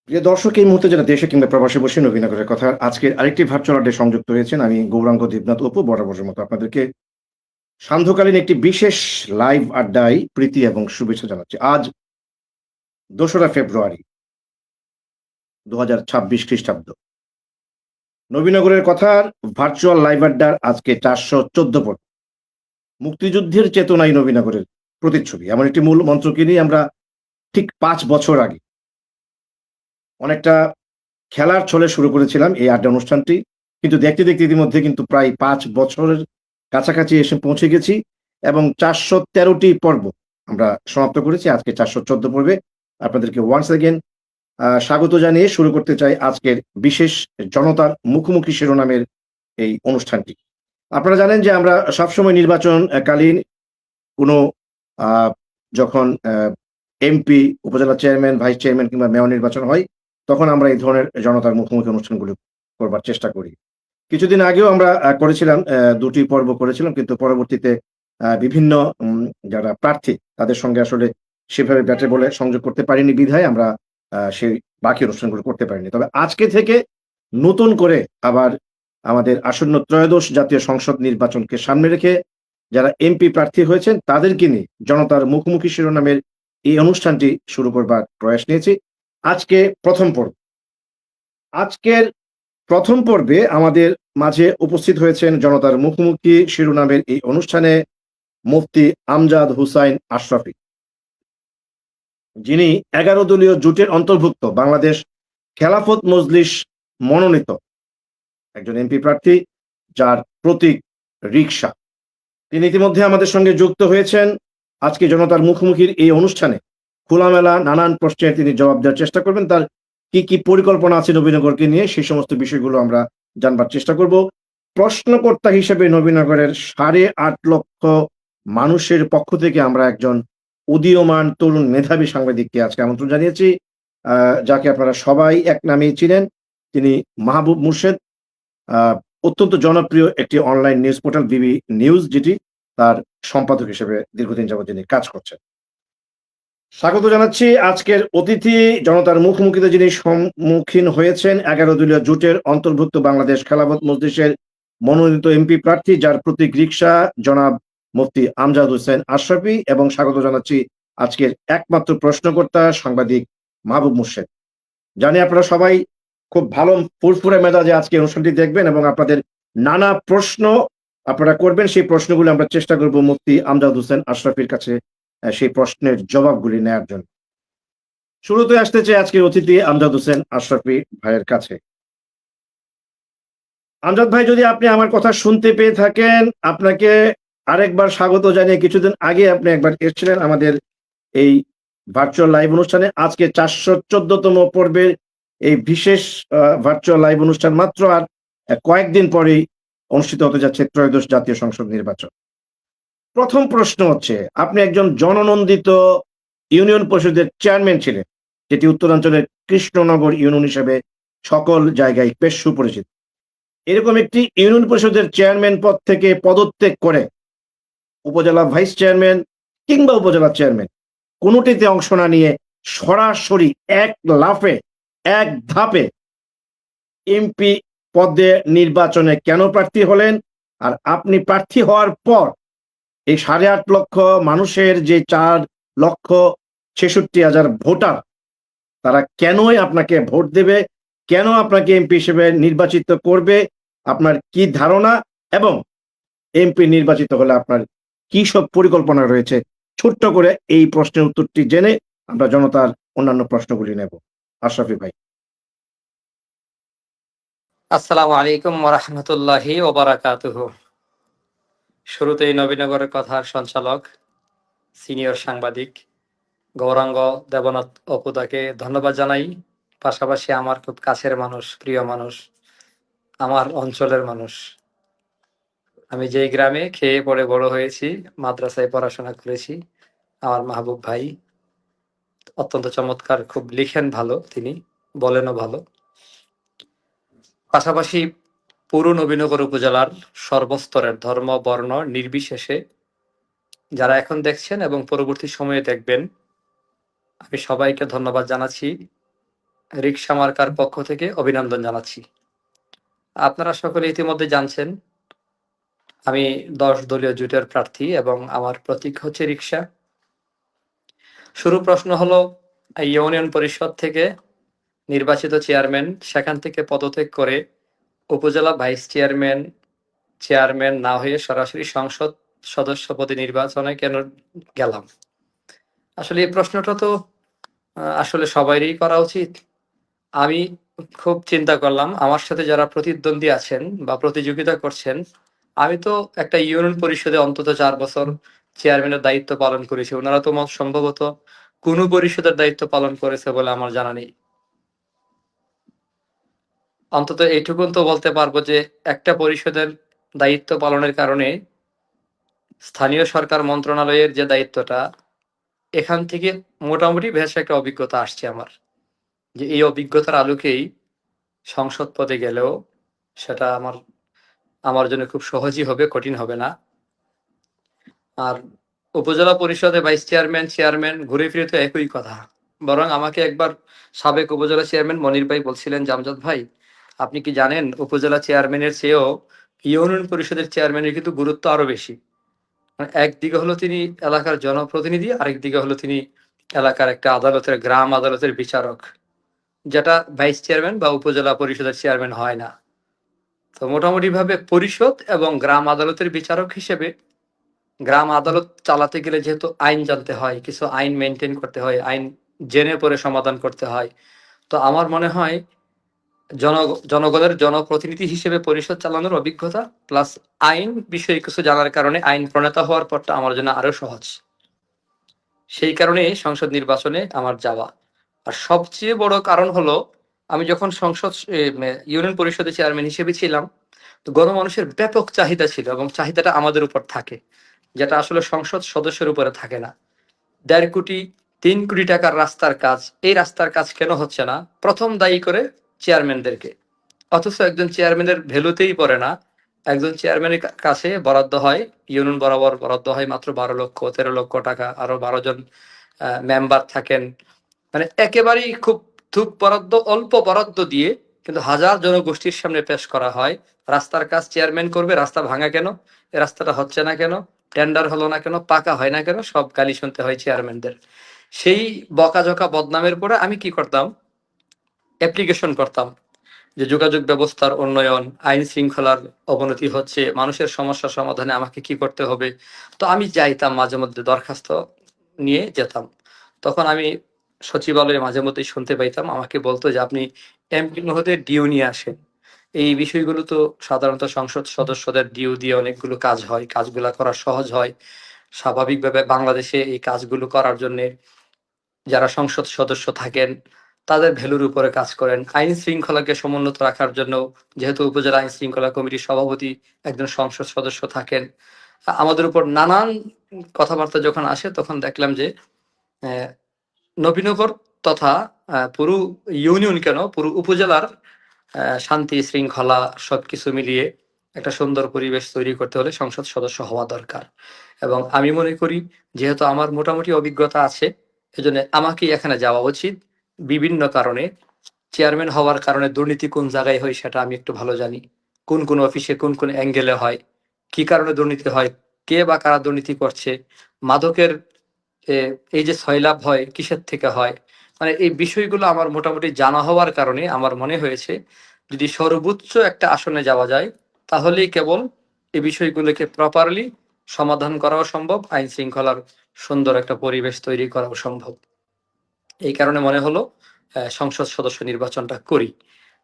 প্রিয় দর্শক, এই মুহূর্তে যারা দেশে কিংবা প্রবাসে বসে নবীনগরের কথা আজকের আরেকটি ভার্চুয়াল আড্ডায় সংযুক্ত হয়েছেন, আমি গৌরাঙ্গ দেবনাথ অপু বরাবরের মতো আপনাদেরকে সান্ধ্যকালীন একটি বিশেষ লাইভ আড্ডায় প্রীতি এবং শুভেচ্ছা জানাচ্ছি। আজ ২রা ফেব্রুয়ারি ২০২৬ খ্রিস্টাব্দ। নবীনগরের কথার ভার্চুয়াল লাইভ আড্ডার আজকে ৪১৪ পর্ব। মুক্তিযুদ্ধের চেতনাই নবীনগরের প্রতিচ্ছবি, এমন একটি মূল মন্ত্রকে নিয়ে আমরা ঠিক ৫ বছর আগে অনেকটা খেলার ছলে শুরু করেছিলাম এই আড্ডা অনুষ্ঠানটি। কিন্তু দেখতে, দেখতে ইতিমধ্যে কিন্তু প্রায় ৫ বছরের কাছাকাছি এসে পৌঁছে গেছি এবং ৪১৩ টি পর্ব আমরা সমাপ্ত করেছি। আজকে ৪১৪ পর্বে আপনাদেরকে ওয়ান্স অ্যাগেইন স্বাগত জানিয়ে শুরু করতে চাই আজকের বিশেষ জনতার মুখোমুখি শিরোনামের এই অনুষ্ঠানটি। আপনারা জানেন যে আমরা সবসময় নির্বাচন কালীন কোনো আ যখন এমপি, উপজেলা চেয়ারম্যান, ভাইস চেয়ারম্যান কিংবা মেয়র নির্বাচন হয়, তখন আমরা এই ধরনের জনতার মুখোমুখি অনুষ্ঠানগুলো করবার চেষ্টা করি। কিছুদিন আগেও আমরা করেছিলাম ২ টি পর্ব করেছিলাম। কিন্তু পরবর্তীতে বিভিন্ন যারা প্রার্থী তাদের সঙ্গে আসলে সেভাবে ব্যাটে বলে সংযোগ করতে পারিনি বিধায় আমরা সেই বাকি অনুষ্ঠানগুলো করতে পারিনি। তবে আজকে থেকে নতুন করে আবার আমাদের আসন্ন ত্রয়োদশ জাতীয় সংসদ নির্বাচনকে সামনে রেখে যারা এমপি প্রার্থী হয়েছেন তাদেরকে নিয়ে জনতার মুখোমুখি শিরোনামের এই অনুষ্ঠানটি শুরু করবার প্রয়াস নিয়েছি। আজকে ১ম পর্ব। আজকের ১ম পর্বে আমাদের মাঝে উপস্থিত হয়েছেন জনতার মুখোমুখি শিরোনামের এই অনুষ্ঠানে মুফতি আমজাদ হুসাইন আশরাফী, যিনি ১১ দলীয় জোটের অন্তর্ভুক্ত বাংলাদেশ খেলাফত মজলিস মনোনীত একজন এমপি প্রার্থী, যার প্রতীক রিকশা। তিনি ইতিমধ্যে আমাদের সঙ্গে যুক্ত হয়েছেন। আজকে জনতার মুখোমুখির এই অনুষ্ঠানে খোলামেলা নানান প্রশ্নের তিনি জবাব দেওয়ার চেষ্টা করবেন। তার কি পরিকল্পনা আছে নবীনগরকে নিয়ে সেই সমস্ত বিষয়গুলো আমরা জানবার চেষ্টা করব। প্রশ্নকর্তা হিসেবে নবীনগরের ৮.৫ লক্ষ মানুষের পক্ষ থেকে আমরা একজন উদীয়মান তরুণ মেধাবী সাংবাদিককে আজকে আমন্ত্রণ জানিয়েছি। যাকে আপনারা সবাই এক নামেই চিনেন। তিনি মাহবুব মুর্শেদ। আ অত্যন্ত জনপ্রিয় একটি অনলাইন নিউজ পোর্টাল বিবি নিউজ, যেটি তার সম্পাদক হিসেবে দীর্ঘদিন যাবৎ তিনি কাজ করছেন। স্বাগত জানাচ্ছি আজকের অতিথি, জনতার মুখোমুখিতে যিনি সম্মুখীন হয়েছেন ১১ দলীয় জোটের অন্তর্ভুক্ত বাংলাদেশ খেলাফত মজলিসের মনোনীত এমপি প্রার্থী, যার প্রতীক রিকশা, জনাব মুফতি আমজাদ হোসেন আশরাফী, এবং স্বাগত জানাচ্ছি আজকের একমাত্র প্রশ্নকর্তা সাংবাদিক মাহবুব মুর্শেদ। জানি আপনারা সবাই খুব ভালো ফুরফুরে মেজাজে আজকে অনুষ্ঠানটি দেখবেন এবং আপনাদের নানা প্রশ্ন আপনারা করবেন। সেই প্রশ্নগুলো আমরা চেষ্টা করব মুফতি আমজাদ হোসেন আশরাফীর কাছে সেই প্রশ্নের জবাবগুলি নেয়ার জন্য। শুরুতে আসতে চাই আজকের অতিথি আমজাদ হোসেন আশরাফী ভাইয়ের কাছে। আমজাদ ভাই, যদি আপনি আমার কথা শুনতে পেয়ে থাকেন, আপনাকে আরেকবার স্বাগত জানিয়ে কিছুদিন আগে আপনি একবার এসেছিলেন আমাদের এই ভার্চুয়াল লাইভ অনুষ্ঠানে। আজকে ৪১৪তম পর্বের এই বিশেষ ভার্চুয়াল লাইভ অনুষ্ঠান মাত্র আর কয়েকদিন পরেই অনুষ্ঠিত হতে যাচ্ছে ত্রয়োদশ জাতীয় সংসদ নির্বাচন। ১ম প্রশ্ন হচ্ছে, আপনি একজন জননন্দিত ইউনিয়ন পরিষদের চেয়ারম্যান ছিলেন, যেটি উত্তরাঞ্চলের কৃষ্ণনগর ইউনিয়ন হিসেবে সকল জায়গায় বেশ সুপরিচিত। এরকম একটি ইউনিয়ন পরিষদের চেয়ারম্যান পদ থেকে পদত্যাগ করে উপজেলা ভাইস চেয়ারম্যান কিংবা উপজেলা চেয়ারম্যান কোনটিতে অংশ না নিয়ে সরাসরি এক লাফে, এক ধাপে এমপি পদে নির্বাচনে কেন প্রার্থী হলেন? আর আপনি প্রার্থী হওয়ার পর এই ৮.৫ লক্ষ মানুষের যে ৪,৬৬,০০০ ভোটার, তারা কেনই আপনাকে ভোট দেবে? কেন আপনাকে এমপি হিসেবে নির্বাচিত করবে? আপনার কি ধারণা? এবং এমপি নির্বাচিত হলে আপনার কি সব পরিকল্পনা রয়েছে? ছোট্ট করে এই প্রশ্নের উত্তরটি জেনে আমরা জনতার অন্যান্য প্রশ্নগুলি নেব। আশরাফী ভাই। আসসালামু আলাইকুম ওয়া রাহমাতুল্লাহি ওয়া বারাকাতুহু। শুরুতেই নবীনগরের কথার সঞ্চালক, সিনিয়র সাংবাদিক গৌরাঙ্গ দেবনাথ অপুদাকে ধন্যবাদ জানাই। পাশাপাশি আমার খুব কাছের মানুষ, প্রিয় মানুষ, আমার অঞ্চলের মানুষ। আমি যেই গ্রামে খেয়ে পড়ে বড় হয়েছি, মাদ্রাসায় পড়াশোনা করেছি, আমার মাহবুব ভাই অত্যন্ত চমৎকার, খুব লিখেন ভালো, তিনি বলেনও ভালো। পাশাপাশি পুরো নবীনগর উপজেলার সর্বস্তরের ধর্ম বর্ণ নির্বিশেষে যারা এখন দেখছেন এবং পরবর্তী সময়ে দেখবেন, আমি সবাইকে ধন্যবাদ জানাচ্ছি রিকশা মার্কার পক্ষ থেকে অভিনন্দন জানাচ্ছি। আপনারা সকলে ইতিমধ্যে জানছেন আমি 10 দলীয় জোটের প্রার্থী এবং আমার প্রতীক হচ্ছে রিকশা। শুরু প্রশ্ন হলো, ইউনিয়ন পরিষদ থেকে নির্বাচিত চেয়ারম্যান সেখান থেকে পদত্যাগ করে উপজেলা ভাইস চেয়ারম্যান না হয়ে সরাসরি সংসদ সদস্য পদে নির্বাচনে কেন গেলাম? আসলে এই প্রশ্নটা তো আসলে সবারই করা উচিত। আমি খুব চিন্তা করলাম, আমার সাথে যারা প্রতিদ্বন্দ্বী আছেন বা প্রতিযোগিতা করছেন, আমি তো একটা ইউনিয়ন পরিষদে অন্তত 4 বছর চেয়ারম্যানের দায়িত্ব পালন করেছি। ওনারা তো সম্ভবত কোনো পরিষদের দায়িত্ব পালন করেছে বলে আমার জানা নেই। অন্তত এইটুকুন তো বলতে পারবো যে একটা পরিষদের দায়িত্ব পালনের কারণে স্থানীয় সরকার মন্ত্রণালয়ের যে দায়িত্বটা, এখান থেকে মোটামুটি বেশ একটা অভিজ্ঞতা আসছে আমার, যে এই অভিজ্ঞতার আলোকেই সংসদ পদে গেলেও সেটা আমার জন্য খুব সহজই হবে, কঠিন হবে না। আর উপজেলা পরিষদে ভাইস চেয়ারম্যান ঘুরে ফিরে তো একই কথা। বরং আমাকে একবার সাবেক উপজেলা চেয়ারম্যান মনির ভাই বলছিলেন, জামজাদ ভাই, আপনি কি জানেন উপজেলা চেয়ারম্যানের চেয়েও ইউনিয়ন পরিষদের চেয়ারম্যানের কিন্তু গুরুত্ব আরো বেশি। মানে একদিকে হলো তিনি এলাকার জনপ্রতিনিধি, আরেকদিকে হলো তিনি এলাকার একটা গ্রাম আদালতের বিচারক, যেটা ভাইস চেয়ারম্যান বা উপজেলা পরিষদের চেয়ারম্যান হয় না। তো মোটামুটি ভাবে পরিষদ এবং গ্রাম আদালতের বিচারক হিসেবে গ্রাম আদালত চালাতে গেলে যেহেতু আইন জানতে হয়, কিছু আইন মেনটেন করতে হয়, আইন জেনে পরে সমাধান করতে হয়। তো আমার মনে হয় জনগণের জনপ্রতিনিধি হিসেবে পরিষদ চালানোর অভিজ্ঞতা প্লাস আইন বিষয়ে কিছু জানার কারণে আইন প্রণেতা হওয়ার পরটা আমার জন্য আরো সহজ। সেই কারণে সংসদ নির্বাচনে আমার যাওয়া। আর সবচেয়ে বড় কারণ হলো, আমি যখন ইউনিয়ন পরিষদের চেয়ারম্যান হিসেবে ছিলাম, তো গণমানুষের ব্যাপক চাহিদা ছিল এবং চাহিদাটা আমাদের উপর থাকে, যেটা আসলে সংসদ সদস্যের উপরে থাকে না। 1.5 কোটি 3 কোটি টাকার রাস্তার কাজ, এই রাস্তার কাজ কেন হচ্ছে না, প্রথম দায়ী করে চেয়ারম্যানদেরকে। অথচ একজন চেয়ারম্যানের ভ্যালুতেই পড়ে না। একজন চেয়ারম্যানের কাছে বরাদ্দ হয়, ইউনিয়ন বরাবর বরাদ্দ হয় মাত্র 12 লক্ষ 13 লক্ষ টাকা। আরো 12 জন মেম্বার থাকেন, মানে একেবারেই খুব অল্প বরাদ্দ দিয়ে কিন্তু হাজার জনগোষ্ঠীর সামনে পেশ করা হয়। রাস্তার কাজ চেয়ারম্যান করবে, রাস্তা ভাঙা কেন, এ রাস্তাটা হচ্ছে না কেন, টেন্ডার হলো না কেন, পাকা হয় না কেন, সব গালি শুনতে হয় চেয়ারম্যানদের। সেই বকাঝকা বদনামের পরে আমি কি করতাম, অ্যাপ্লিকেশন করতাম যে যোগাযোগ ব্যবস্থার উন্নয়ন, আইন শৃঙ্খলার অবনতি হচ্ছে, মানুষের সমস্যা সমাধানে আমাকে কি করতে হবে। তো আমি যাইতাম, মাঝে মধ্যে দরখাস্ত নিয়ে যেতাম। তখন আমি সচিবালয়ে মাঝে মধ্যেই শুনতে পাইতাম, আমাকে বলতো যে আপনি এমপি হতে ডিউ নিয়ে আসেন। এই বিষয়গুলো তো সাধারণত সংসদ সদস্যদের ডিউ দিয়ে অনেকগুলো কাজ হয়, কাজগুলা করা সহজ হয়। স্বাভাবিকভাবে বাংলাদেশে এই কাজগুলো করার জন্য যারা সংসদ সদস্য থাকেন তাদের ভ্যালুর উপরে কাজ করেন। আইন শৃঙ্খলাকে সমুন্নত রাখার জন্য যেহেতু উপজেলা আইন শৃঙ্খলা কমিটির সভাপতি একজন সংসদ সদস্য থাকেন, আমাদের উপর নানান কথাবার্তা যখন আসে তখন দেখলাম যে আহ, নবীনগর তথা পুরো ইউনিয়ন কেন পুরো উপজেলার শান্তি শৃঙ্খলা সবকিছু মিলিয়ে একটা সুন্দর পরিবেশ তৈরি করতে হলে সংসদ সদস্য হওয়া দরকার। এবং আমি মনে করি যেহেতু আমার মোটামুটি অভিজ্ঞতা আছে, এজন্য আমাকেই এখানে যাওয়া উচিত। বিভিন্ন কারণে চেয়ারম্যান হওয়ার কারণে দুর্নীতি কোন জায়গায় হয় সেটা আমি একটু ভালো জানি, কোন কোন অফিসে কোন কোন অ্যাঙ্গেলে হয়, কি কারণে দুর্নীতি হয়, কে বা কারা দুর্নীতি করছে, মাদকের এই যে সয়লাভ হয় কিসের থেকে হয়, মানে এই বিষয়গুলো আমার মোটামুটি জানা হওয়ার কারণে আমার মনে হয়েছে যদি সর্বোচ্চ একটা আসনে যাওয়া যায় তাহলেই কেবল এই বিষয়গুলোকে প্রপারলি সমাধান করাও সম্ভব, আইন শৃঙ্খলার সুন্দর একটা পরিবেশ তৈরি করাও সম্ভব। এই কারণে মনে হলো সংসদ সদস্য নির্বাচনটা করি।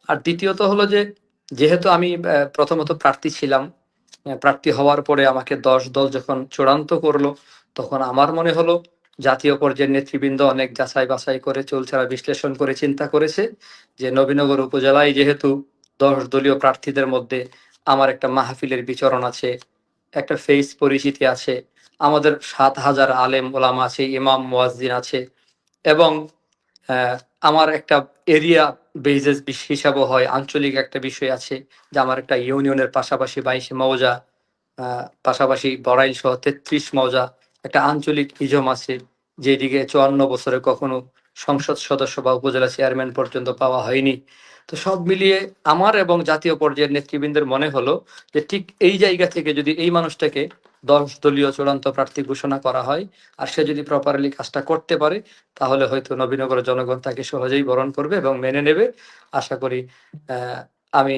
আর দ্বিতীয়ত হলো যে যেহেতু আমি প্রথমত প্রার্থী ছিলাম, প্রার্থী হওয়ার পরে আমাকে 10 দল যখন চূড়ান্ত করলো, তখন আমার মনে হলো জাতীয় পর্যায়ের নেতৃবৃন্দ অনেক যাচাই বাছাই করে চুলচেরা বিশ্লেষণ করে চিন্তা করেছে যে নবীনগর উপজেলায় যেহেতু 10 দলীয় প্রার্থীদের মধ্যে আমার একটা মাহফিলের বিচরণ আছে, একটা ফেস পরিচিতি আছে, আমাদের 7,000 আলেম ওলামা আছে, ইমাম মুয়াজ্জিন আছে, এবং আহ, আমার একটা এরিয়া বেসিস হিসাবও হয়, আঞ্চলিক একটা বিষয় আছে যে আমার একটা ইউনিয়নের পাশাপাশি 22 মৌজা, পাশাপাশি বড়াইল সহ 33 মৌজা একটা আঞ্চলিক ইজম আছে, যেদিকে 54 বছরে কখনো সংসদ সদস্য বা উপজেলা চেয়ারম্যান পর্যন্ত পাওয়া হয়নি। তো সব মিলিয়ে আমার এবং জাতীয় পর্যায়ের নেতৃবৃন্দের মনে হলো যে ঠিক এই জায়গা থেকে যদি এই মানুষটাকে 10 দলীয় চূড়ান্ত প্রার্থী ঘোষণা করা হয় আর সে যদি প্রপারলি কাজটা করতে পারে, তাহলে হয়তো নবীনগরের জনগণ তাকে সহজেই বরণ করবে এবং মেনে নেবে। আশা করি আহ, আমি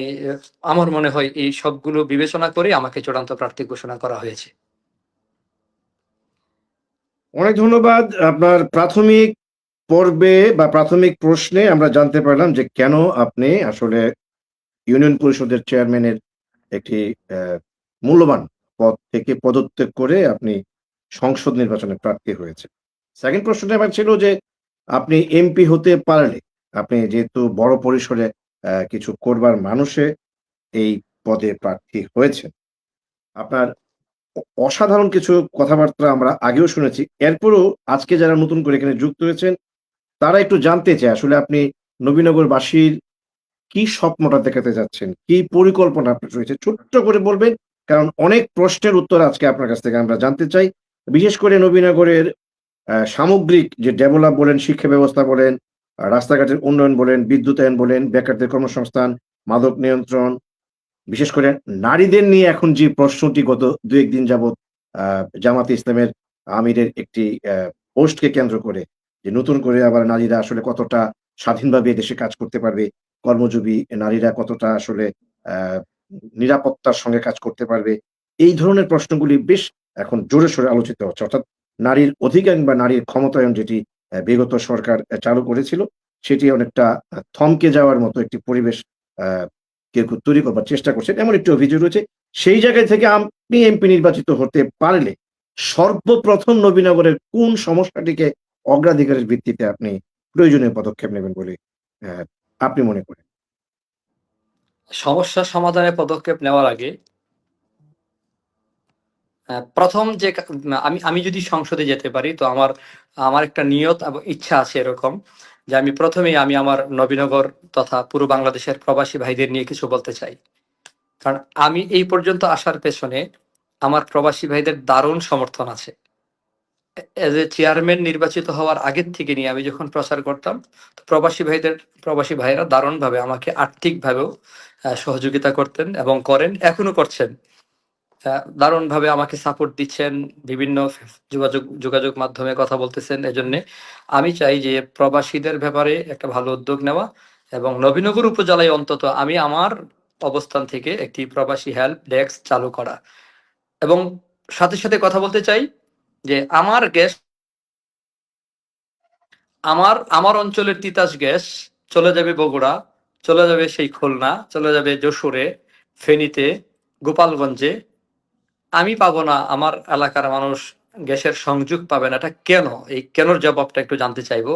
আমার মনে হয় এই সবগুলো বিবেচনা করে আমাকে চূড়ান্ত প্রার্থী ঘোষণা করা হয়েছে। অনেক ধন্যবাদ। আপনার প্রাথমিক পর্বে বা প্রাথমিক প্রশ্নে আমরা জানতে পারলাম যে কেন আপনি আসলে ইউনিয়ন পরিষদের চেয়ারম্যানের একটি মূল্যবান পদ থেকে পদত্যাগ করে আপনি সংসদ নির্বাচনে প্রার্থী হয়েছে। সেকেন্ড প্রশ্নটা আমার ছিল যে আপনি এমপি হতে পারলে আপনি যেহেতু বড় পরিসরে কিছু করবার মানুষে এই পদে প্রার্থী হয়েছেন। আপনার অসাধারণ কিছু কথাবার্তা আমরা আগেও শুনেছি। এরপরও আজকে যারা নতুন করে এখানে যুক্ত হয়েছেন তারা একটু জানতে চায় আসলে আপনি নবীনগরবাসীর কি স্বপ্নটা দেখাতে যাচ্ছেন? কি পরিকল্পনা আপনার রয়েছে? ছোট্ট করে বলবেন। কারণ অনেক প্রশ্নের উত্তর আজকে আপনার কাছ থেকে আমরা জানতে চাই। বিশেষ করে নবীনগরের সামগ্রিক যে ডেভেলপ বলেন, শিক্ষা ব্যবস্থা বলেন, রাস্তাঘাটের উন্নয়ন বলেন, বিদ্যুতায়ন বলেন, বেকারদের কর্মসংস্থান, মাদক নিয়ন্ত্রণ, বিশেষ করে নারীদের নিয়ে এখন যে প্রশ্নটি গত ২-১ দিন যাবৎ আ জামাতে ইসলামের আমিরের একটি পোস্টকে কেন্দ্র করে যে নতুন করে আবার নারীরা আসলে কতটা স্বাধীনভাবে এদেশে কাজ করতে পারবে, কর্মজীবী নারীরা কতটা আসলে আ নিরাপত্তার সঙ্গে কাজ করতে পারবে। এই ধরনের প্রশ্নগুলি বেশ এখন জোরে সোরে আলোচিত হচ্ছে। অর্থাৎ নারীর অধিকার বা নারীর ক্ষমতায়ন যেটি বিগত সরকার চালু করেছিল, সেটি অনেকটা থমকে যাওয়ার মতো একটি পরিবেশ আ কেউ তৈরি করবার চেষ্টা করছেন এমন একটি অভিযোগ রয়েছে। সেই জায়গায় থেকে আপনি এমপি নির্বাচিত হতে পারলে সর্বপ্রথম নবীনগরের কোন সমস্যাটিকে অগ্রাধিকারের ভিত্তিতে আপনি প্রয়োজনীয় পদক্ষেপ নেবেন বলে অ্যা আপনি মনে করেন? সমস্যা সমাধানে পদক্ষেপ নেওয়ার আগে প্রথম যে আমি আমি যদি সংসদে যেতে পারি, তো আমার আমার একটা নিয়ত এবং ইচ্ছা আছে এরকম যে আমি প্রথমেই আমি আমার নবীনগর তথা পুরো বাংলাদেশের প্রবাসী ভাইদের নিয়ে কিছু বলতে চাই। কারণ আমি এই পর্যন্ত আসার পেছনে আমার প্রবাসী ভাইদের দারুণ সমর্থন আছে। এজ এ চেয়ারম্যান নির্বাচিত হওয়ার আগের থেকে নিয়ে আমি যখন প্রচার করতাম, তো প্রবাসী ভাইয়েরা দারুণভাবে আমাকে আর্থিকভাবেও সহযোগিতা করতেন এবং করেন, এখনো করছেন। দারুণভাবে আমাকে সাপোর্ট দিচ্ছেন, বিভিন্ন যোগাযোগ মাধ্যমে কথা বলতেছেন। এজন্য আমি চাই যে প্রবাসীদের ব্যাপারে একটা ভালো উদ্যোগ নেওয়া এবং নবীনগর উপজেলায় অন্তত আমি আমার অবস্থান থেকে একটি প্রবাসী হেল্প ডেস্ক চালু করা। এবং সাথে সাথে কথা বলতে চাই যে আমার আমার অঞ্চলের তিতাস গ্যাস চলে যাবে বগুড়া, চলে যাবে সেই খুলনা, চলে যাবে যশোরে, ফেনীতে, গোপালগঞ্জে। আমি পাবো না, আমার এলাকার মানুষ গ্যাসের সংযোগ পাবে না। এটা কেন? এই কেনর জবাবটা একটু জানতে চাইবো।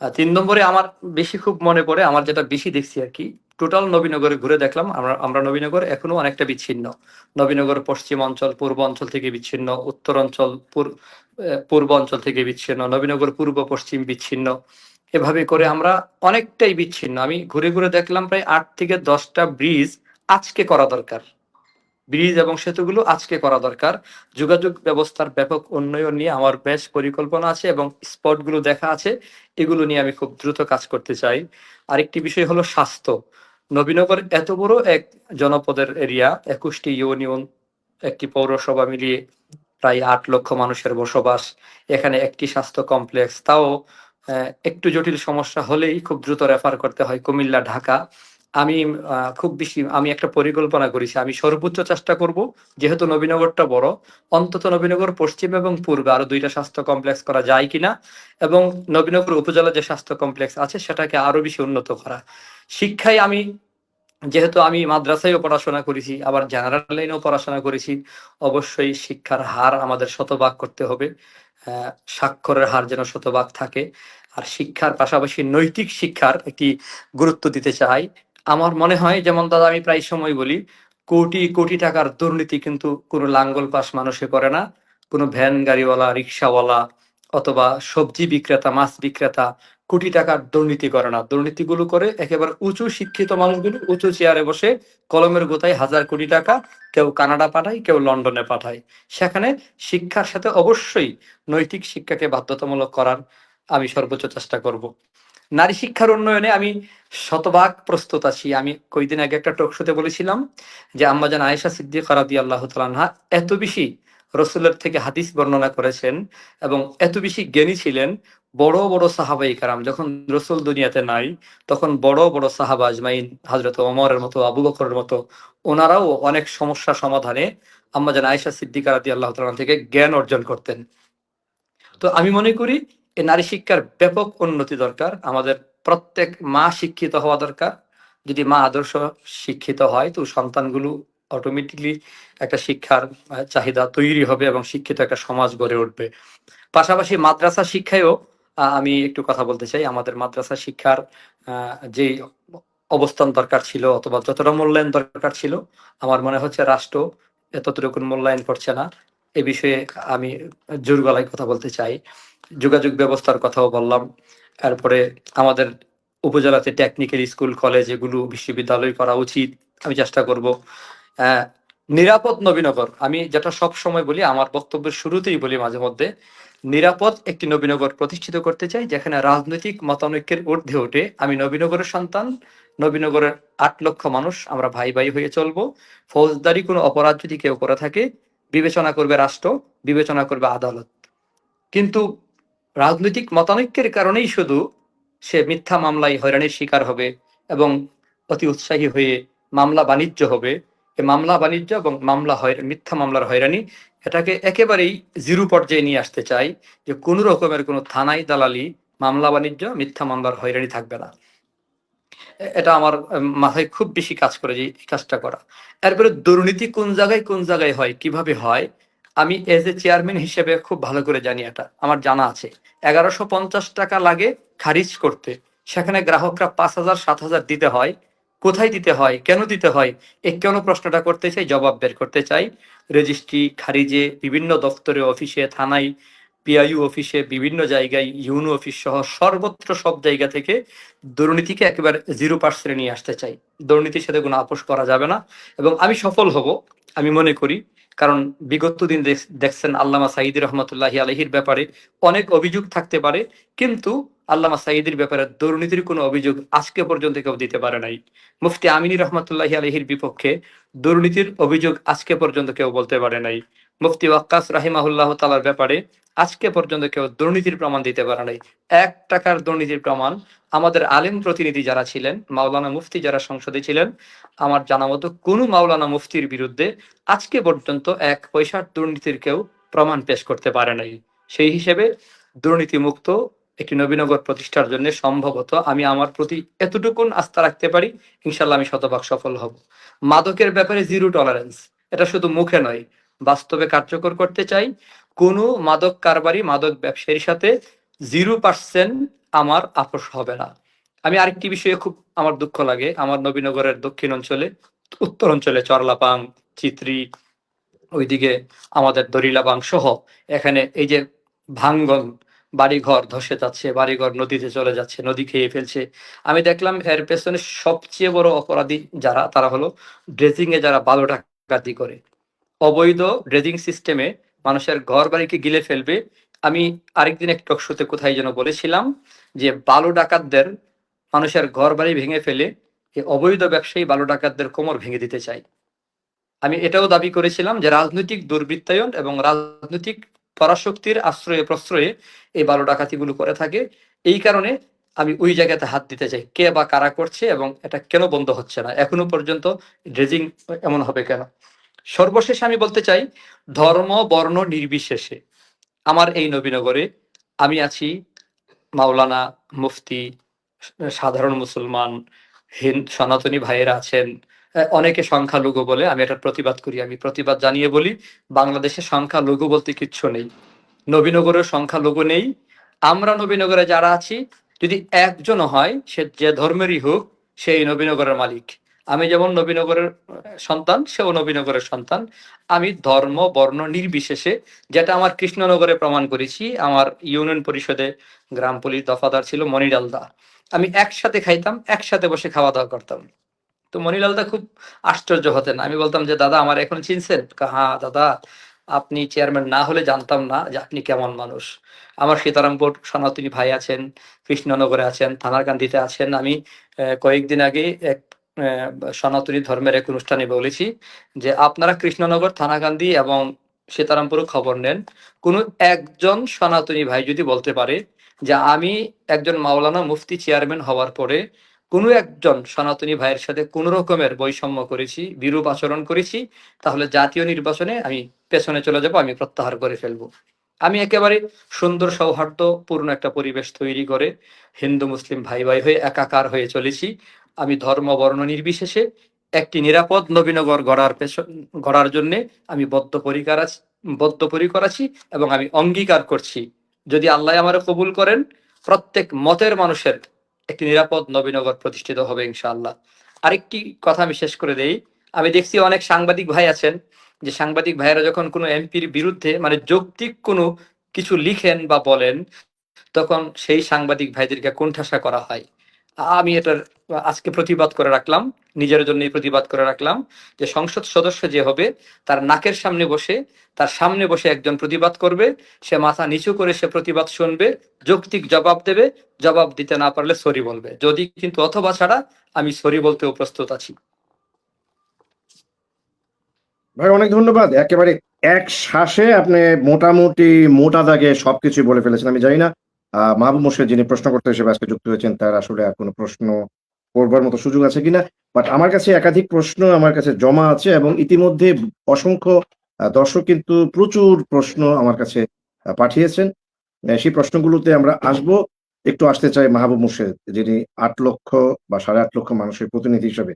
৩ নম্বরে আমার বেশি খুব মনে পড়ে, আমার যেটা বেশি দেখছি আর কি, টোটাল নবীনগরে ঘুরে দেখলাম আমরা আমরা নবীনগর এখনো অনেকটা বিচ্ছিন্ন। নবীনগর পশ্চিম অঞ্চল পূর্ব অঞ্চল থেকে বিচ্ছিন্ন, উত্তর অঞ্চল পূর্ব অঞ্চল থেকে বিচ্ছিন্ন, নবীনগর পূর্ব পশ্চিম বিচ্ছিন্ন। এভাবে করে আমরা অনেকটাই বিচ্ছিন্ন। আমি ঘুরে ঘুরে দেখলাম প্রায় 8 থেকে 10টা ব্রিজ আজকে করা দরকার। ব্রিজ এবং সেতুগুলো আজকে করা দরকার। যোগাযোগ ব্যবস্থার ব্যাপক উন্নয়ন নিয়ে আমার বেশ পরিকল্পনা আছে এবং স্পটগুলো দেখা আছে। এগুলো নিয়ে আমি খুব দ্রুত কাজ করতে চাই। আরেকটি বিষয় হলো স্বাস্থ্য। নবীনগর এত বড় এক জনপদের এরিয়া, 21টি ইউনিয়ন, একটি পৌরসভা মিলিয়ে প্রায় 8 লক্ষ মানুষের বসবাস। এখানে একটি স্বাস্থ্য কমপ্লেক্স, তাও একটু জটিল সমস্যা হলেই খুব দ্রুত রেফার করতে হয় কুমিল্লা, ঢাকা। আমি খুব বেশি আমি একটা পরিকল্পনা করেছি। আমি সর্বোচ্চ চেষ্টা করব, যেহেতু নবীনগরটা বড়, অন্তত নবীনগর পশ্চিম এবং পূর্বে আরো 2টা স্বাস্থ্য কমপ্লেক্স করা যায় কিনা এবং নবীনগর উপজেলা যে স্বাস্থ্য কমপ্লেক্স আছে সেটাকে আরো বেশি উন্নত করা। শিক্ষায় আমি, যেহেতু আমি মাদ্রাসায়ও পড়াশোনা করেছি, আবার জেনারেল লাইনেও পড়াশোনা করেছি, অবশ্যই শিক্ষার হার আমাদের শতভাগ করতে হবে। স্বাক্ষরের হার যেন শতভাগ থাকে। আর শিক্ষার পাশাপাশি নৈতিক শিক্ষার একটি গুরুত্ব দিতে চাই। আমার মনে হয়, যেমন দাদা আমি প্রায় সময় বলি, কোটি কোটি টাকার দুর্নীতি কিন্তু কোনো লাঙ্গল পাস মানুষে করে না। কোনো ভ্যান গাড়িওয়ালা, রিক্সাওয়ালা অথবা সবজি বিক্রেতা, মাছ বিক্রেতা কোটি টাকার দুর্নীতি করে না। দুর্নীতিগুলো করে একেবারে উঁচু শিক্ষিত মানুষগুলো, উঁচু চেয়ারে বসে কলমের গোতায় হাজার কোটি টাকা কেউ কানাডা পাঠায়, কেউ লন্ডনে পাঠায়। সেখানে শিক্ষার সাথে অবশ্যই নৈতিক শিক্ষাকে বাধ্যতামূলক করার আমি সর্বোচ্চ চেষ্টা করব। নারী শিক্ষার উন্নয়নে আমি শতভাগ প্রস্তুত আছি। আমি কয়েকদিন আগে একটা টক শোতে বলেছিলাম যে আম্মাজান আয়েশা সিদ্দিকা রাদিয়াল্লাহু তাআলা আনহা এত বেশি রসুলের থেকে হাদিস বর্ণনা করেছেন এবং এত বেশি জ্ঞানী ছিলেন, বড় বড় সাহাবাই কারাম যখন রসুল দুনিয়াতে নাই তখন বড় বড় সাহাবা আজমাইন, হযরত ওমরের মতো, আবু বকরের মতো, ওনারাও অনেক সমস্যা সমাধানে আম্মাজান আয়েশা সিদ্দিকা রাদিয়াল্লাহু তাআলা আনহা থেকে জ্ঞান অর্জন করতেন। তো আমি মনে করি এই নারী শিক্ষার ব্যাপক উন্নতি দরকার। আমাদের প্রত্যেক মা শিক্ষিত হওয়া দরকার। যদি মা আদর্শ শিক্ষিত হয় তো সন্তানগুলো অটোমেটিকলি একটা শিক্ষার চাহিদা তৈরি হবে এবং শিক্ষিত একটা সমাজ গড়ে উঠবে। পাশাপাশি মাদ্রাসা শিক্ষায়ও আমি একটু কথা বলতে চাই। আমাদের মাদ্রাসা শিক্ষার যে অবস্থান দরকার ছিল অথবা যতটা মূল্যায়ন দরকার ছিল, আমার মনে হচ্ছে রাষ্ট্র এতটুকু মূল্যায়ন করছে না। এ বিষয়ে আমি জোর গলায় কথা বলতে চাই। যোগাযোগ ব্যবস্থার কথাও বললাম। তারপরে আমাদের উপজেলাতে টেকনিক্যাল স্কুল, কলেজ, এগুলো বিশ্ববিদ্যালয় করা উচিত। আমি চেষ্টা করব। আহ, নিরাপদ নবীনগর, আমি যেটা সব সময় বলি, আমার বক্তব্যের শুরুতেই বলি মাঝে মধ্যে, নিরাপদ একটি নবীনগর প্রতিষ্ঠিত করতে চাই যেখানে রাজনৈতিক মতানৈক্যের ঊর্ধ্বে উঠে আমি নবীনগরের সন্তান, নবীনগরের 8 লক্ষ মানুষ আমরা ভাই ভাই হয়ে চলবো। ফৌজদারি কোনো অপরাধ যদি কেউ করে থাকে বিবেচনা করবে রাষ্ট্র, বিবেচনা করবে আদালত। কিন্তু রাজনৈতিক মতানৈক্যের কারণেই শুধু সে মিথ্যা মামলায় হয়রানির শিকার হবে এবং অতি উৎসাহী হয়ে মামলা বাণিজ্য হবে। এই মামলা বাণিজ্য এবং মিথ্যা মামলার হয়রানি, এটাকে একেবারেই জিরো পর্যায়ে নিয়ে আসতে চাই, যে কোনো রকমের কোনো থানায় দালালি, মামলা বাণিজ্য, মিথ্যা মামলার হয়রানি থাকবে না। এটা আমার মাথায় খুব বেশি কাজ করে যে এই কাজটা করা। এরপরে দুর্নীতি কোন জায়গায় হয়, কিভাবে হয়, আমি এজ এ চেয়ারম্যান হিসেবে খুব ভালো করে জানি। এটা আমার জানা আছে। 1150 টাকা লাগে খারিজ করতে, সেখানে গ্রাহকরা 5,000 7,000 দিতে হয়। কোথায় দিতে হয়, কেন দিতে হয়, এই কেন প্রশ্নটা করতে চাই, জবাব বের করতে চাই। রেজিস্ট্রি, খারিজে, বিভিন্ন দপ্তরে, অফিসে, থানায়, পিআইইউ অফিসে, বিভিন্ন জায়গায়, ইউনো অফিস সহ সর্বত্র সব জায়গা থেকে দুর্নীতিকে একেবারে 0% নিয়ে আসতে চাই। দুর্নীতির সাথে কোনো আপোষ করা যাবে না এবং আমি সফল হব আমি মনে করি। কারণ বিগত দিন দেখছেন আল্লামা সাঈদী রহমতুল্লাহি আলাইহির ব্যাপারে অনেক অভিযোগ থাকতে পারে, কিন্তু আল্লামা সাঈদীর ব্যাপারে দুর্নীতির কোনো অভিযোগ আজকে পর্যন্ত কেউ দিতে পারে নাই। মুফতি আমিনী রহমতুল্লাহি আলাইহির বিপক্ষে দুর্নীতির অভিযোগ আজকে পর্যন্ত কেউ বলতে পারে নাই। মুফতি ওয়াক্কাস রাহিমাহুল্লাহ তাআলার ব্যাপারে আজকে পর্যন্ত কেউ দুর্নীতির প্রমাণ দিতে পারে নাই। 1 টাকার দুর্নীতির প্রমাণ আমাদের আলেম প্রতিনিধি যারা ছিলেন, মাওলানা মুফতি যারা সংসদে ছিলেন, আমার জানা মতো কোনো মাওলানা মুফতির বিরুদ্ধে আজকে পর্যন্ত 1 পয়সার দুর্নীতির কেউ প্রমাণ পেশ করতে পারে নাই। সেই হিসেবে দুর্নীতি মুক্ত একটি নবীনগর প্রতিষ্ঠার জন্য সম্ভবত আমি আমার প্রতি এতটুকুন আস্থা রাখতে পারি, ইনশাল্লাহ আমি শতভাগ সফল হব। মাদকের ব্যাপারে জিরো টলারেন্স, এটা শুধু মুখে নয়, বাস্তবে কার্যকর করতে চাই। কোনো মাদক কারবারি, মাদক ব্যবসায়ীর সাথে 0% আমার আপোষ হবে না। আমি আরেকটি বিষয়ে খুব আমার দুঃখ লাগে, আমার নবীনগরের দক্ষিণ অঞ্চলে, উত্তর অঞ্চলে চরলাপাং, চিত্রি, ওইদিকে আমাদের দরিলাবাং সহ এখানে এই যে ভাঙ্গন, বাড়িঘর ধসে যাচ্ছে, বাড়িঘর নদীতে চলে যাচ্ছে, নদী খেয়ে ফেলছে। আমি দেখলাম এর পেছনে সবচেয়ে বড় অপরাধী যারা, তারা হলো ড্রেজিং এ যারা বালু ডাকাতি করে, অবৈধ ড্রেজিং সিস্টেমে মানুষের ঘর বাড়িকে গিলে ফেলবে। আমি আরেকদিন এক টক শোতে কোথায় যেন বলেছিলাম যে বালু ডাকাতদের, মানুষের ঘর বাড়ি ভেঙে ফেলে এই অবৈধ ব্যবসায়ী বালু ডাকাতদের কোমর ভেঙে দিতে চাই। আমি এটাও দাবি করেছিলাম যে রাজনৈতিক দুর্বৃত্তায়ন এবং রাজনৈতিক পরাশক্তির আশ্রয়ে প্রশ্রয়ে এই বালু ডাকাতিগুলো করে থাকে। এই কারণে আমি ওই জায়গাতে হাত দিতে চাই, কে বা কারা করছে এবং এটা কেন বন্ধ হচ্ছে না এখনো পর্যন্ত, ড্রেজিং এমন হবে কেন। সর্বশেষে আমি বলতে চাই, ধর্ম বর্ণ নির্বিশেষে আমার এই নবীনগরে আমি আছি, মাওলানা, মুফতি, সাধারণ মুসলমান, সনাতনী ভাইয়েরা আছেন, অনেকে সংখ্যালঘু বলে, আমি এটার প্রতিবাদ করি। আমি প্রতিবাদ জানিয়ে বলি, বাংলাদেশে সংখ্যালঘু বলতে কিচ্ছু নেই, নবীনগরের সংখ্যালঘু নেই। আমরা নবীনগরে যারা আছি, যদি একজনও হয়, সে যে ধর্মেরই হোক, সেই নবীনগরের মালিক। আমি যেমন নবীনগরের সন্তান, সেও নবীনগরের সন্তান। আমি ধর্ম বর্ণ নির্বিশেষে, যেটা আমার কৃষ্ণনগরে প্রমাণ করেছি, আমার ইউনিয়ন পরিষদে গ্রাম পুলিশ দফাদার ছিল মনিলাল দা, আমি একসাথে খাইতাম, একসাথে বসে খাওয়া দাওয়া করতাম। তো মনিলাল দা খুব আশ্চর্য হতেন, আমি বলতাম যে দাদা আমার এখন চিনছেন, হ্যাঁ দাদা আপনি চেয়ারম্যান না হলে জানতাম না যে আপনি কেমন মানুষ। আমার সীতারামপুর সনাতনী ভাই আছেন, কৃষ্ণনগরে আছেন, থানারকান্দিতে আছেন। আমি কয়েকদিন আগে এক সনাতনী ধর্মের এক অনুষ্ঠানে বলেছি যে আপনারা কৃষ্ণনগর, থানাকান্দি এবং সীতারামপুরও খবর নেন। কোনো একজন সনাতনী ভাই যদি বলতে পারে যে আমি একজন মাওলানা মুফতি চেয়ারম্যান হওয়ার পরে কোনো একজন সনাতনী ভাইয়ের সাথে কোনো রকমের বৈষম্য করেছি, বিরূপ আচরণ করেছি, তাহলে জাতীয় নির্বাচনে আমি পেছনে চলে যাব, আমি প্রত্যাহার করে ফেলবো। আমি একেবারে সুন্দর সৌহার্দ্যপূর্ণ একটা পরিবেশ তৈরি করে হিন্দু মুসলিম ভাই ভাই হয়ে একাকার হয়ে চলেছি। আমি ধর্ম বর্ণ নির্বিশেষে একটি নিরাপদ নবীনগর গড়ার জন্য আমি বদ্ধপরিকর আছি এবং আমি অঙ্গীকার করছি যদি আল্লাহ আমারে কবুল করেন প্রত্যেক মতের মানুষের একটি নিরাপদ নবীনগর প্রতিষ্ঠিত হবে ইনশাআল্লাহ। আরেকটি কথা আমি শেষ করে দেই, আমি দেখছি অনেক সাংবাদিক ভাই আছেন যে সাংবাদিক ভাইয়েরা যখন কোনো এমপির বিরুদ্ধে মানে যৌক্তিক কোনো কিছু লিখেন বা বলেন, তখন সেই সাংবাদিক ভাইদেরকে কোণঠাসা করা হয়। আমি এটার আজকে প্রতিবাদ করে রাখলাম, নিজের জন্যই প্রতিবাদ করে রাখলাম যে সংসদ সদস্য যে হবে তার নাকের সামনে বসে একজন প্রতিবাদ করবে, সে মাথা নিচু করে সে প্রতিবাদ শুনবে, যৌক্তিক জবাব দেবে, জবাব দিতে না পারলে সরি বলবে, যদি কিন্তু অথবা ছাড়া আমি সরি বলতেও প্রস্তুত আছি। ভাই অনেক ধন্যবাদ। একেবারে এক শ্বাসে আপনি মোটামুটি মোটা দাগে সবকিছু বলে ফেলেছেন। আমি জানি না মাহবুব মোর্শেদ যিনি প্রশ্নকর্তা হিসেবে আজকে যুক্ত হয়েছেন তার আসলে আর কোনো প্রশ্ন করবার মতো সুযোগ আছে কিনা, বাট আমার কাছে একাধিক প্রশ্ন আমার কাছে জমা আছে এবং ইতিমধ্যে অসংখ্য দর্শক কিন্তু প্রচুর প্রশ্ন আমার কাছে পাঠিয়েছেন। সেই প্রশ্নগুলোতে আমরা আসব। একটু আসতে চাই মাহবুব মোর্শেদ, যিনি ৮ লক্ষ বা ৮.৫ লক্ষ মানুষের প্রতিনিধি হিসেবে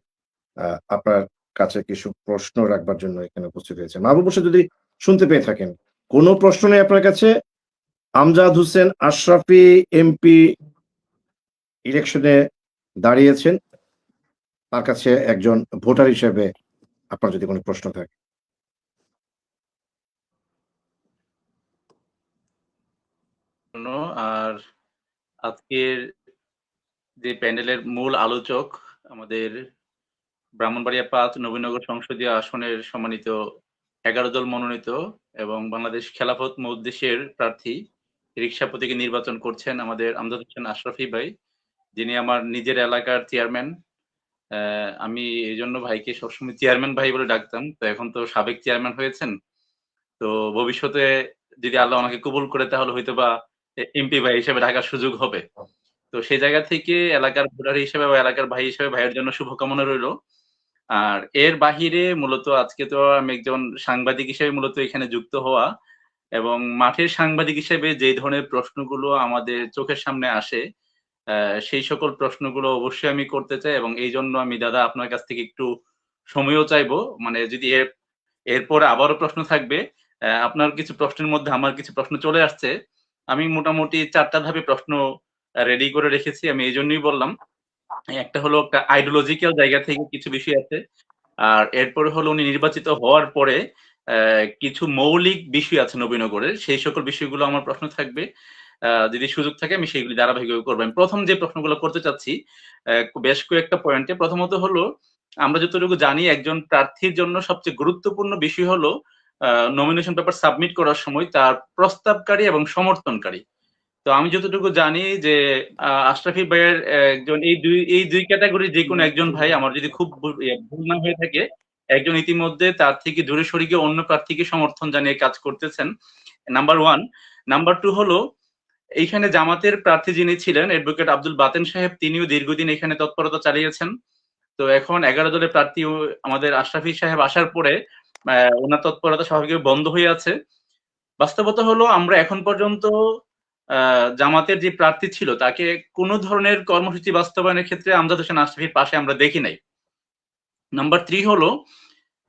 আপনার কাছে কিছু প্রশ্ন রাখবার জন্য এখানে উপস্থিত হয়েছেন। মাহবুব হোসেন যদি শুনতে পেয়ে থাকেন, কোনো প্রশ্ন নেই আপনার কাছে? আমজাদ হোসেন আশরাফি এমপি ইলেকশনে দাঁড়িয়েছেন, তার কাছে একজন ভোটার হিসেবে আপনার যদি কোনো প্রশ্ন থাকে। আর আজকের যে প্যান্ডেলের মূল আলোচক আমাদের ব্রাহ্মণবাড়িয়া ৫ নবীনগর সংসদীয় আসনের সম্মানিত ১১ দল মনোনীত এবং বাংলাদেশ খেলাফত মজলিসের প্রার্থী রিকশা প্রতীকে নির্বাচন করছেন আমাদের আমজাদ হোসেন আশরাফি ভাই, যিনি আমার নিজের এলাকার চেয়ারম্যান। আমি এই জন্য ভাইকে সবসময় চেয়ারম্যান ভাই বলে ডাকতাম, তো এখন তো সাবেক চেয়ারম্যান হয়েছেন। তো ভবিষ্যতে যদি আল্লাহ ওনাকে কবুল করে তাহলে হয়তো বা এমপি ভাই হিসেবে ডাকার সুযোগ হবে। তো সেই জায়গা থেকে এলাকার ভোটার হিসেবে বা এলাকার ভাই হিসেবে ভাইয়ের জন্য শুভকামনা রইলো। আর এর বাহিরে মূলত আজকে তো আমি একজন সাংবাদিক হিসেবে মূলত এখানে যুক্ত হওয়া এবং মাঠের সাংবাদিক হিসেবে যে ধরনের প্রশ্নগুলো আমাদের চোখের সামনে আসে সেই সকল প্রশ্নগুলো অবশ্যই আমি করতে চাই এবং এই জন্য আমি দাদা আপনার কাছ থেকে একটু সময়ও চাইবো, মানে যদি এরপরে আবারও প্রশ্ন থাকবে। আপনার কিছু প্রশ্নের মধ্যে আমার কিছু প্রশ্ন চলে আসছে, আমি মোটামুটি ৪টা ধাপে প্রশ্ন রেডি করে রেখেছি। আমি এই জন্যই বললাম, একটা হলো একটা আইডিওলজিক্যাল জায়গা থেকে কিছু বিষয় আছে, আর এরপরে হলো উনি নির্বাচিত হওয়ার পরে কিছু মৌলিক বিষয় আছে নবীনগরের, সেই সকল বিষয়গুলো আমার প্রশ্ন থাকবে। যদি সুযোগ থাকে আমি সেইগুলি ধারাবাহিকভাবে করবো। আমি প্রথম যে প্রশ্নগুলো করতে চাচ্ছি বেশ কয়েকটা পয়েন্টে। প্রথমত হলো, আমরা যতটুকু জানি একজন প্রার্থীর জন্য সবচেয়ে গুরুত্বপূর্ণ বিষয় হলো নমিনেশন পেপার সাবমিট করার সময় তার প্রস্তাবকারী এবং সমর্থনকারী। তো আমি যতটুকু জানি যে আশরাফি ভাইয়ের একজন এই দুই ক্যাটাগরির যে কোনো একজন ভাই, আমার যদি খুব ভুল না হয়ে থাকে, একজন ইতিমধ্যে তার থেকে দূরে সরে গিয়ে অন্য প্রার্থীকে সমর্থন জানিয়ে কাজ করতেছেন, নাম্বার 1। নাম্বার 2 হলো, এইখানে জামাতের প্রার্থী যিনি ছিলেন অ্যাডভোকেট আব্দুল বাতেন সাহেব, তিনিও দীর্ঘদিন এখানে তৎপরতা চালিয়েছেন। তো এখন 11 দলের প্রার্থী আমাদের আশরাফি সাহেব আসার পরে ওনার তৎপরতা স্বাভাবিকভাবে বন্ধ হয়ে আছে। বাস্তবতা হলো, আমরা এখন পর্যন্ত জামাতের যে প্রার্থী ছিল তাকে কোনো ধরনের কর্মসূচি বাস্তবায়নের ক্ষেত্রে আমজাদ হোসেন আশরাফির পাশে আমরা দেখি নাই। নাম্বার 3 হলো,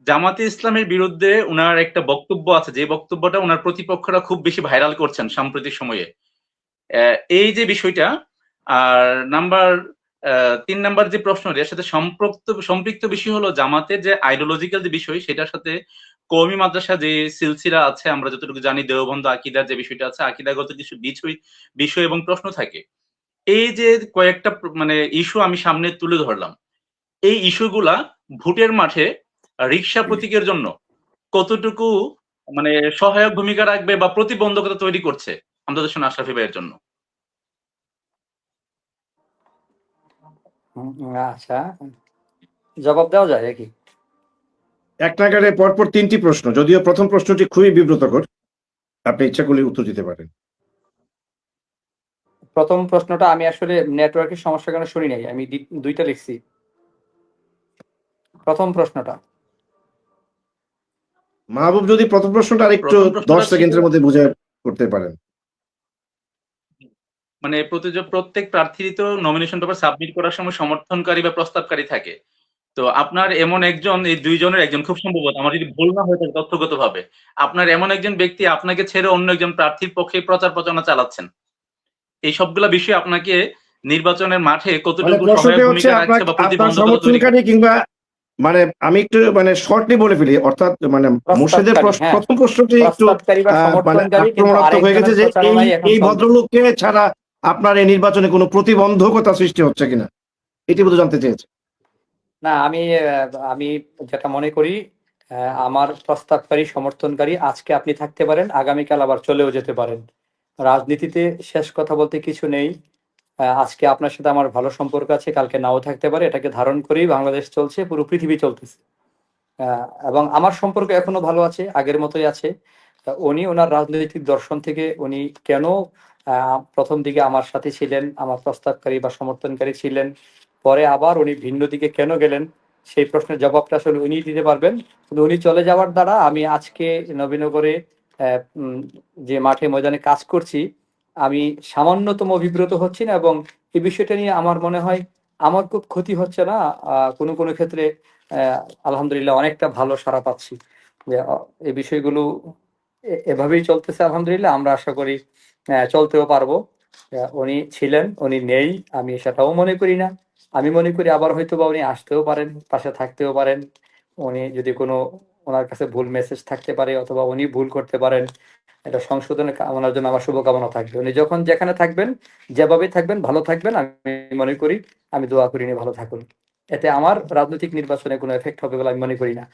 জামাতে ইসলামের বিরুদ্ধে উনার একটা বক্তব্য আছে, যে বক্তব্যটা উনার প্রতিপক্ষরা খুব বেশি ভাইরাল করছেন সাম্প্রতিক সময়ে, এই যে বিষয়টা। আর নাম্বার 3 নাম্বার যে প্রশ্ন, এর সাথে সম্পৃক্ত বিষয় হলো জামাতের যে আইডিওলজিক্যাল যে বিষয়, সেটার সাথে কওমি মাদ্রাসা যে সিলসিলা আছে, আমরা যতটুকু জানি দেওবন্দ আকিদার যে বিষয়টা আছে, আকিদাগত কিছু বিষয় এবং প্রশ্ন থাকে। এই যে কয়েকটা মানে ইস্যু আমি সামনে তুলে ধরলাম, এই ইস্যুগুলা ভোটের মাঠে রিকশা প্রতীকের জন্য কতটুকু মানে সহায়ক ভূমিকা রাখবে বা প্রতিবন্ধকতা তৈরি করছে আমজাদ হোসেন আশরাফী ভাইয়ের জন্য? আচ্ছা, জবাব দেওয়া যায় নাকি? এক নাগারে পরপর 3টি প্রশ্ন, যদিও প্রথম প্রশ্নটি খুবই বিব্রতকর, আপনি ইচ্ছা করলে উত্তর দিতে পারেন। প্রথম প্রশ্নটা আমি আসলে নেটওয়ার্কের সমস্যার কারণে শুনি নাই, আমি দুইটা লিখছি। প্রথম প্রশ্নটা মাহবুব যদি প্রথম প্রশ্নটা আরেকটু প্রথম 10 প্রশ্নটা ছিল সেকেন্ডের মধ্যে বুঝে করতে পারেন। মানে প্রত্যেক প্রার্থীরই তো নমিনেশন পেপার সাবমিট করার সময় সমর্থনকারী বা প্রস্তাবকারী থাকে। তো আপনার এমন একজন, এই দুইজনের একজন খুব সম্ভবত, আমার যদি ভুল না হয়ে থাকে তথ্যগতভাবে, আপনার এমন একজন ব্যক্তি আপনাকে ছেড়ে অন্য একজন প্রার্থীর পক্ষে প্রচার প্রচারণা চালাচ্ছেন। এই সবগুলা বিষয় আপনাকে নির্বাচনের মাঠে মানে কতটুকু প্রশ্নটি সহায়ক হচ্ছে ভূমিকা আপনার রাখছে বা আপনার প্রতিবন্ধকতা তৈরি সমর্থনকারী করছে। কিংবা মানে আমি একটু মানে শর্টলি বলে ফেলি, অর্থাৎ মানে মুর্শেদের প্রস্তাবকারী, হ্যাঁ, প্রথম প্রশ্নটি একটু প্রস্তাবকারী বা মানে সমর্থনকারী, কিন্তু আক্রমণাত্মক হয়ে গেছে আরেকজনের যে এই প্রচারণাই এখন এই চলবে। ভদ্রলোককে ছাড়া আপনার এই নির্বাচনে কোনো প্রতিবন্ধকতা সৃষ্টি হচ্ছে কিনা, এটি বোধহয় জানতে চেয়েছে। না, আমি যেটা মনে করি, আমার প্রস্তাবকারী সমর্থনকারী আজকে আপনি থাকতে পারেন, আগামীকাল আবার চলেও যেতে পারেন। রাজনীতিতে শেষ কথা বলতে কিছু নেই। আজকে আপনার সাথে আমার ভালো সম্পর্ক আছে, কালকে নাও থাকতে পারে। এটাকে ধারণ করেই বাংলাদেশ চলছে, পুরো পৃথিবী চলতেছে। এবং আমার সম্পর্ক এখনো ভালো আছে, আগের মতোই আছে। উনি ওনার রাজনৈতিক দর্শন থেকে উনি কেন প্রথম দিকে আমার সাথে ছিলেন, আমার প্রস্তাবকারী বা সমর্থনকারী ছিলেন, পরে আবার উনি ভিন্ন দিকে কেন গেলেন, সেই প্রশ্নের জবাবটা আসলে উনি দিতে পারবেন। কিন্তু উনি চলে যাওয়ার দ্বারা আমি আজকে নবীনগরে যে মাঠে ময়দানে কাজ করছি, আমি সামান্যতম অভিভূত হচ্ছি না, এবং এই বিষয়টা নিয়ে আমার মনে হয় আমার খুব ক্ষতি হচ্ছে না। কোনো কোনো ক্ষেত্রে আলহামদুলিল্লাহ অনেকটা ভালো সাড়া পাচ্ছি যে এই বিষয়গুলো এভাবেই চলতেছে। আলহামদুলিল্লাহ, আমরা আশা করি চলতেও পারবো। উনি ছিলেন, উনি নেই, আমি সেটাও মনে করি না। আমি মনে করি আবার হয়তো বা উনি আসতেও পারেন, পাশে থাকতেও পারেন। উনি যদি কোনো, ওনার কাছে ভুল মেসেজ থাকতে পারে অথবা উনি ভুল করতে পারেন, এটা সংশোধনের ওনার জন্য আমার শুভকামনা থাকবে। উনি যখন যেখানে থাকবেন, যেভাবে থাকবেন, ভালো থাকবেন, আমি মনে করি, আমি দোয়া করি উনি ভালো থাকুন। এতে আমার রাজনৈতিক নির্বাচনে কোনো এফেক্ট হবে বলে আমি মনে করি না।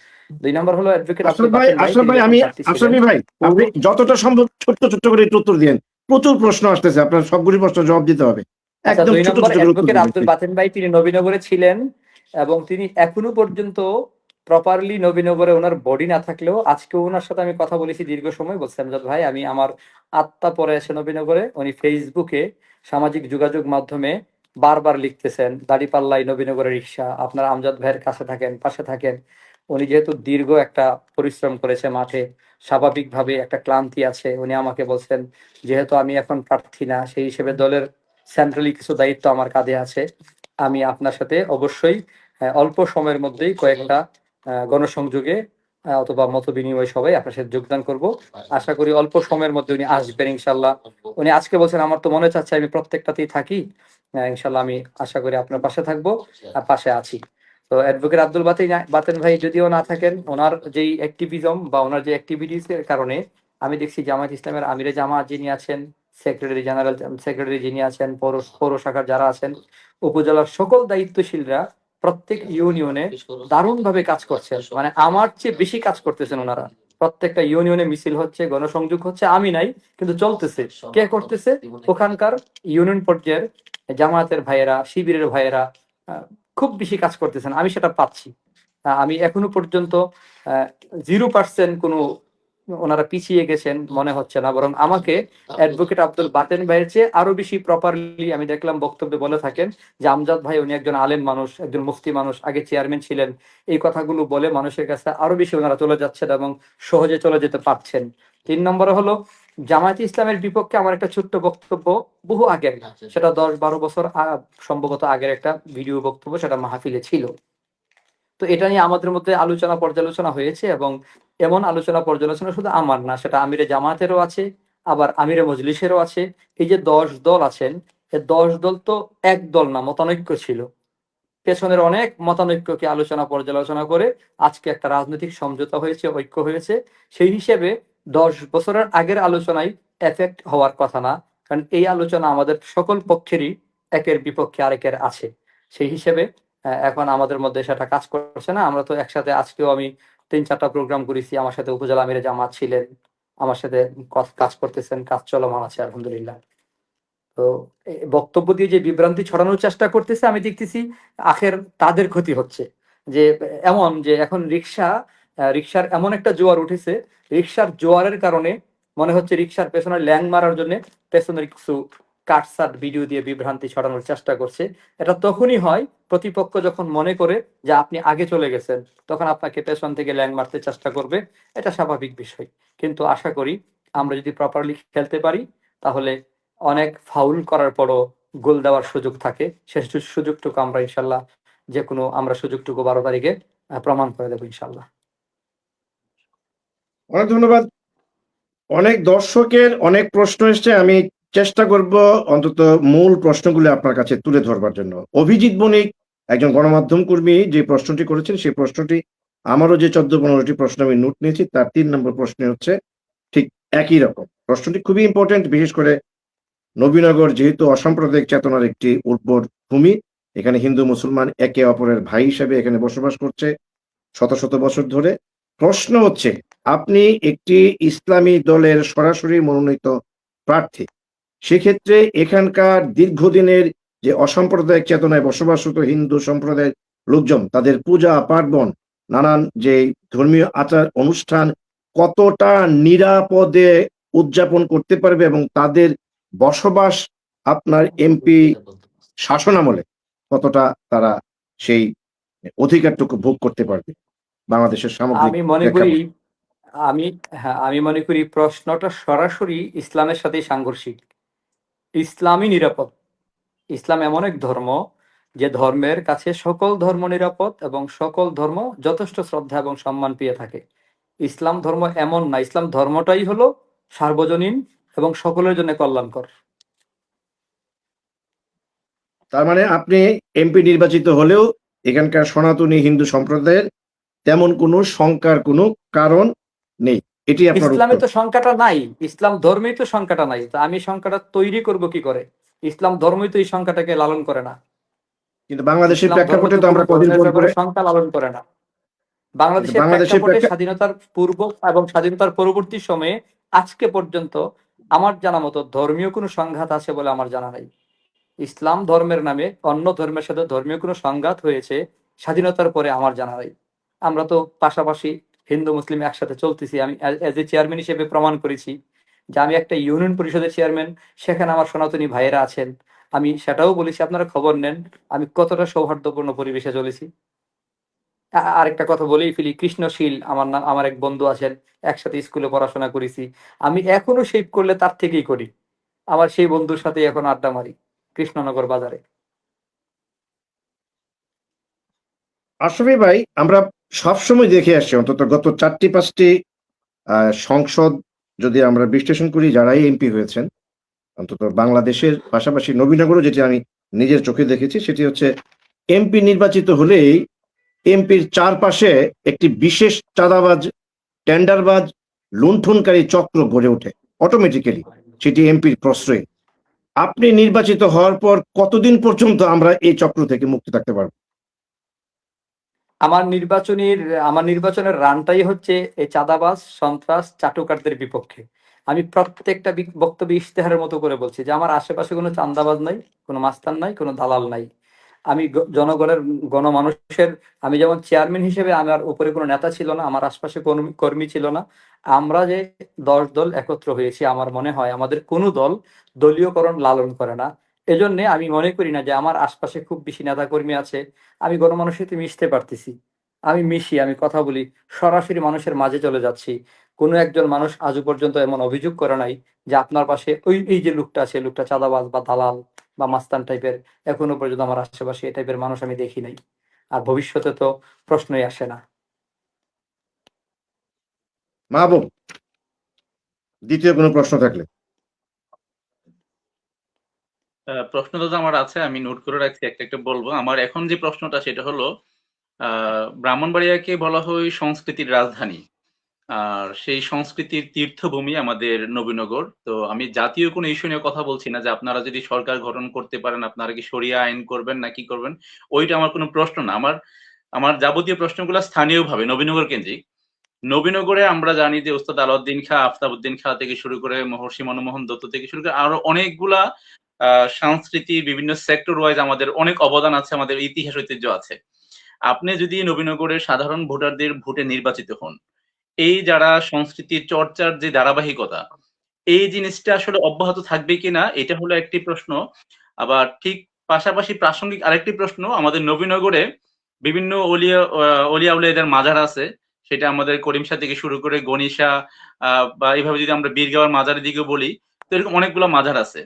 2 নম্বর হলো অ্যাডভোকেট আব্দুল বাতেন ভাই, তিনি যখন প্রার্থী ছিলেন, আশরাফি ভাই, আপনি যতটা সম্ভব ছোট্ট ছোট্ট করে একটু উত্তর দিয়েন। প্রচুর প্রশ্ন আসতেছে, আপনার সবগুলি প্রশ্ন জবাব দিতে হবে। আচ্ছা, একদম 2 ছোট নম্বর ছোট করে উত্তর অ্যাডভোকেট দিবেন আব্দুল please। বাতেন ভাই, তিনি নবীনগরে ছিলেন এবং তিনি এখনো পর্যন্ত প্রপারলি নবীনগরে ওনার বডি না থাকলেও, আজকে ওনার সাথে আমি কথা বলেছি দীর্ঘ সময়, বলছি আমজাদ ভাই আমি আমার আত্মা পরে আছে নবীনগরে। উনি ফেসবুকে, সামাজিক যোগাযোগ মাধ্যমে বারবার লিখতেছেন, দাড়িপাল্লাই নবীনগরের রিক্সা, আপনারা আমজাদ ভাইয়ের কাছে থাকেন, পাশে থাকেন। উনি যেহেতু দীর্ঘ একটা পরিশ্রম করেছে মাঠে, স্বাভাবিকভাবে একটা ক্লান্তি আছে। উনি আমাকে বলছেন, যেহেতু আমি এখন প্রার্থী না, সেই হিসেবে দলের সেন্ট্রালি কিছু দায়িত্ব আমার কাঁধে আছে, আমি আপনার সাথে অবশ্যই অল্প সময়ের মধ্যেই কয়েকটা গণসংযোগে অথবা মত বিনিময় সভায় আপনার সাথে যোগদান করব। আশা করি অল্প সময়ের মধ্যে উনি আসবেন ইনশাল্লাহ। উনি আজকে বলছেন, আমার তো মনে চাচ্ছে আমি প্রত্যেকটাতেই থাকি। ইনশাল্লাহ আমি আশা করি আপনার পাশে থাকবো, আর পাশে আছি। তো অ্যাডভোকেট আব্দুল বাতেন ভাই যদিও না থাকেন, ওনার যেই অ্যাক্টিভিজম বা ওনার যে অ্যাক্টিভিটিস এর কারণে আমি দেখছি জামায়াত ইসলামের আমিরে জামাত যিনি আছেন, সেক্রেটারি জেনারেল, সেক্রেটারি যিনি আছেন, পৌর শাখার যারা আছেন, উপজেলার সকল দায়িত্বশীলরা প্রত্যেক ইউনিয়নে দারুণভাবে কাজ করছেন। মানে আমার চেয়ে বেশি কাজ করতেছেন ওনারা। প্রত্যেকটা ইউনিয়নে মিছিল হচ্ছে, গণসংযোগ হচ্ছে, আমি নাই কিন্তু চলতেছে। কে করতেছে? ওখানকার ইউনিয়ন পর্যায়ের জামায়াতের ভাইয়েরা, শিবিরের ভাইয়েরা খুব বেশি কাজ করতেছেন, আমি সেটা পাচ্ছি। আমি এখনো পর্যন্ত 0% কোনো ওনারা পিছিয়ে গেছেন মনে হচ্ছে না, বরং আমাকে অ্যাডভোকেট আব্দুল বাতেন ভাইয়ের চেয়ে আরো বেশি প্রপারলি আমি দেখলাম বক্তব্যে বলে থাকেন যে আমজাদ ভাই উনি একজন আলেম মানুষ, একজন মুফতি মানুষ, আগে চেয়ারম্যান ছিলেন। এই কথাগুলো বলে মানুষের কাছে আরো বেশি ওনারা চলে যাচ্ছেন এবং সহজে চলে যেতে পারছেন। 3 নম্বরে হলো, জামায়াত ইসলামের বিপক্ষে আমার একটা ছোট্ট বক্তব্য, বহু আগের, সেটা 10-12 বছর সম্ভবত আগের একটা ভিডিও বক্তব্য, সেটা মাহফিলে ছিল। তো এটা নিয়ে আমাদের মধ্যে আলোচনা পর্যালোচনা হয়েছে, এবং এমন আলোচনা পর্যালোচনা শুধু আমার না, সেটা আমিরে জামাতেরও আছে, আবার আমিরে মজলিসেরও আছে। এই যে 10 দল আছেন, এই 10 দল তো এক দল না, মতানৈক্য ছিল। পেছনের অনেক মতানৈক্যকে আলোচনা পর্যালোচনা করে আজকে একটা রাজনৈতিক সমঝোতা হয়েছে, ঐক্য হয়েছে। সেই হিসেবে 10 বছরের আগের আলোচনায় এফেক্ট হওয়ার কথা না, কারণ এই আলোচনা আমাদের সকল পক্ষেরই একের বিপক্ষে আরেকের আছে। সেই হিসেবে এখন আমাদের মধ্যে সেটা কাজ করছে না। আমরা তো একসাথে, আজকেও আমি 3-4টা প্রোগ্রাম করেছি। আমার সাথে উপজেলা আমিরে জামাত ছিলেন, আমার সাথে কাজ করতেছেন, কাজ চলমান আছে আলহামদুলিল্লাহ। তো বক্তব্য দিয়ে যে বিভ্রান্তি ছড়ানোর চেষ্টা করতেছে, আমি দেখতেছি আখের তাদের ক্ষতি হচ্ছে। যে এমন যে এখন রিক্সার এমন একটা জোয়ার উঠেছে, রিক্সার জোয়ারের কারণে মনে হচ্ছে রিক্সার পেছনে ল্যাং মারার জন্য পেছনের কিছু কাটসাট ভিডিও দিয়ে বিভ্রান্তি ছড়ানোর চেষ্টা করছে। এটা তখনই হয় প্রতিপক্ষ যখন মনে করে যে আপনি আগে চলে গেছেন, তখন আপনাকে পেছন থেকে ল্যাং মারতে চেষ্টা করবে। এটা স্বাভাবিক বিষয়। কিন্তু আশা করি আমরা যদি প্রপারলি খেলতে পারি, তাহলে অনেক ফাউল করার পরও গোল দেওয়ার সুযোগ থাকে। সে সুযোগটুকু আমরা ইনশাল্লাহ আমরা সুযোগটুকু 12 তারিখে প্রমাণ করে দেবো ইনশাল্লাহ। অনেক ধন্যবাদ। অনেক দর্শকের অনেক প্রশ্ন এসছে, আমি চেষ্টা করব অন্তত মূল প্রশ্নগুলো আপনার কাছে তুলে ধরবার জন্য। অভিজিৎ বণিক একজন গণমাধ্যম কর্মী যে প্রশ্নটি করেছেন, সেই প্রশ্নটি আমারও যে 14-15টি প্রশ্ন আমি নোট নিয়েছি, তার 3 নম্বর প্রশ্ন হচ্ছে ঠিক একই রকম। প্রশ্নটি খুবই ইম্পর্টেন্ট, বিশেষ করে নবীনগর যেহেতু অসাম্প্রদায়িক চেতনার একটি উর্বর ভূমি, এখানে হিন্দু মুসলমান একে অপরের ভাই হিসেবে এখানে বসবাস করছে শত শত বছর ধরে। প্রশ্ন হচ্ছে, আপনি একটি ইসলামী দলের সরাসরি মনোনীত প্রার্থী, সেক্ষেত্রে এখানকার দীর্ঘদিনের যে অসাম্প্রদায়িক চেতনায় বসবাসরত হিন্দু সম্প্রদায়ের লোকজন, তাদের পূজা পার্বণ, নানান যে ধর্মীয় আচার অনুষ্ঠান কতটা নিরাপদে উদযাপন করতে পারবে এবং তাদের বসবাস আপনার এমপি শাসনামলে কতটা তারা সেই অধিকারটুকু ভোগ করতে পারবে বাংলাদেশের সামগ্রিক আমি মনে করি প্রেক্ষাপট? আমি মনে করি প্রশ্নটা সরাসরি ইসলামের সাথে সাংঘর্ষিক। ইসলামই নিরাপদ। ইসলাম এমন এক ধর্ম যে ধর্মের কাছে সকল ধর্ম নিরাপদ এবং সকল ধর্ম যথেষ্ট শ্রদ্ধা এবং সম্মান পেয়ে থাকে। ইসলাম ধর্ম এমন না, ইসলাম ধর্মটাই হলো সার্বজনীন এবং সকলের জন্য কল্যাণকর। তার মানে আপনি এমপি নির্বাচিত হলেও এখানকার সনাতনী হিন্দু সম্প্রদায়ের তেমন কোনো শঙ্কার কোনো কারণ নেই, এটি আপনার ইসলামে উত্তর? তো সংখ্যাটা নাই, ইসলাম ধর্মেই তো সংখ্যাটা নাই, তা আমি সংখ্যাটা তৈরি করব কি করে? ইসলাম ধর্মই তো এই সংখ্যাটাকে লালন করে না। কিন্তু বাংলাদেশের ইসলাম ধর্ম প্রেক্ষাপটে তো তো কোনো আমরা কদিন ধর্মের পর ব্যাপারে করে, সংখ্যা লালন করে না। কিন্তু বাংলাদেশের বাংলাদেশের প্রেক্ষাপটে স্বাধীনতার পূর্ব এবং স্বাধীনতার পরবর্তী সময়ে আজকে পর্যন্ত আমার জানা মতো ধর্মীয় কোনো সংঘাত আছে বলে আমার জানা নাই। ইসলাম ধর্মের নামে অন্য ধর্মের সাথে ধর্মীয় কোনো সংঘাত হয়েছে স্বাধীনতার পরে আমার জানা নাই। আমরা তো পাশাপাশি হিন্দু মুসলিম একসাথে চলতেছি। আমি এজ এ চেয়ারম্যান হিসেবে প্রমাণ করেছি যে আমি একটা ইউনিয়ন পরিষদের চেয়ারম্যান, সেখানে আমার সনাতনী ভাইয়েরা আছেন। আমি সেটাও বলেছি, আপনারা খবর নেন আমি কতটা সৌহার্দ্যপূর্ণ পরিবেশে চলেছি। আরেকটা কথা বলেই ফেলি, কৃষ্ণশীল আমার এক বন্ধু আছেন, একসাথে স্কুলে পড়াশোনা করেছি। আমি এখনো শেভ করলে তার থেকেই করি। আমার সেই বন্ধুর সাথে এখন আড্ডা মারি কৃষ্ণনগর বাজারে। আশরাফি ভাই, আমরা সবসময় দেখে আসছি অন্তত গত 4টি-5টি সংসদ যদি আমরা বিশ্লেষণ করি, যারাই এমপি হয়েছেন অন্তত বাংলাদেশের পাশাপাশি নবীনগরও, যেটি আমি নিজের চোখে দেখেছি, সেটি হচ্ছে এমপি নির্বাচিত হলেই এমপির চারপাশে একটি বিশেষ চাঁদাবাজ, টেন্ডারবাজ, লুণ্ঠনকারী চক্র গড়ে ওঠে অটোমেটিক্যালি, সেটি এমপির প্রশ্রয়ে। আপনি নির্বাচিত হওয়ার পর কতদিন পর্যন্ত আমরা এই চক্র থেকে মুক্তি থাকতে পারবো? আমার নির্বাচনের রানটাই হচ্ছে এই চাঁদাবাজ, সন্ত্রাস, চাটুকারদের বিপক্ষে। আমি প্রত্যেকটা বক্তব্য ইশতেহারের মতো করে বলছি যে আমার আশেপাশে কোনো চাঁদাবাজ নাই, কোনো মাস্তান নাই, কোনো দালাল নাই। আমি জনগণের, গণমানুষের, আমি যেমন চেয়ারম্যান হিসেবে আমার উপরে কোনো নেতা ছিল না, আমার আশপাশে কোনো কর্মী ছিল না। আমরা যে 10 দল একত্র হয়েছি, আমার মনে হয় আমাদের কোনো দল দলীয়করণ লালন করে না। এজন্য আমি মনে করি না যে আমার আশপাশে খুব বেশি নেতা কর্মী আছে। আমি গণমানুষের সাথে মিশতে পারতেছি, আমি মিশি, আমি কথা বলি, সরাসরি মানুষের মাঝে চলে যাচ্ছি। কোনো একজন মানুষ আজও পর্যন্ত এমন অভিযোগ করে নাই যে আপনার পাশে এই যে লোকটা আছে, লোকটা চাঁদাবাজ বা দালাল বা মাস্তান টাইপের। এখনো পর্যন্ত আমার আশেপাশে এই টাইপের মানুষ আমি দেখি নাই, আর ভবিষ্যতে তো প্রশ্নই আসে না। মাহবুব, দ্বিতীয় কোনো প্রশ্ন থাকলে? প্রশ্নটা তো আমার আছে, আমি নোট করে রাখছি, একটা একটা বলবো। আমার এখন যে প্রশ্নটা সেটা হলো, ব্রাহ্মণবাড়িয়াকে বলা হয় সংস্কৃতির রাজধানী, আর সেই সংস্কৃতির তীর্থভূমি আমাদের নবীনগর। তো আমি জাতীয় কোনো ইস্যু নিয়ে কথা বলছি না যে আপনারা যদি সরকার গঠন করতে পারেন আপনারা কি শরিয়া আইন করবেন না কি করবেন, ওইটা আমার কোনো প্রশ্ন না। আমার আমার যাবতীয় প্রশ্নগুলো স্থানীয়ভাবে নবীনগর কেন্দ্রিক। নবীনগরে আমরা জানি যে ওস্তাদ আলাউদ্দিন খাঁ, আফতাবউদ্দিন খাঁ থেকে শুরু করে মহর্ষি মনমোহন দত্ত থেকে শুরু করে আরো অনেকগুলা সংস্কৃতি বিভিন্ন সেক্টর ওয়াইজ আমাদের অনেক অবদান আছে, আমাদের ইতিহাস ঐতিহ্য আছে। আপনি যদি নবীনগরের সাধারণ ভোটারদের ভোটে নির্বাচিত হন, এই যারা সংস্কৃতির চর্চার যে ধারাবাহিকতা, এই জিনিসটা আসলে অব্যাহত থাকবে কিনা এটা হলো একটি প্রশ্ন। আবার ঠিক পাশাপাশি প্রাসঙ্গিক আরেকটি প্রশ্ন, আমাদের নবীনগরে বিভিন্ন অলিয়া উলিয়াদের মাজার আছে, সেটা আমাদের করিমশা থেকে শুরু করে গনিশা বা এইভাবে যদি আমরা বীরগাঁওয়ের মাজারের দিকে বলি, তো এরকম অনেকগুলো মাজার আছে।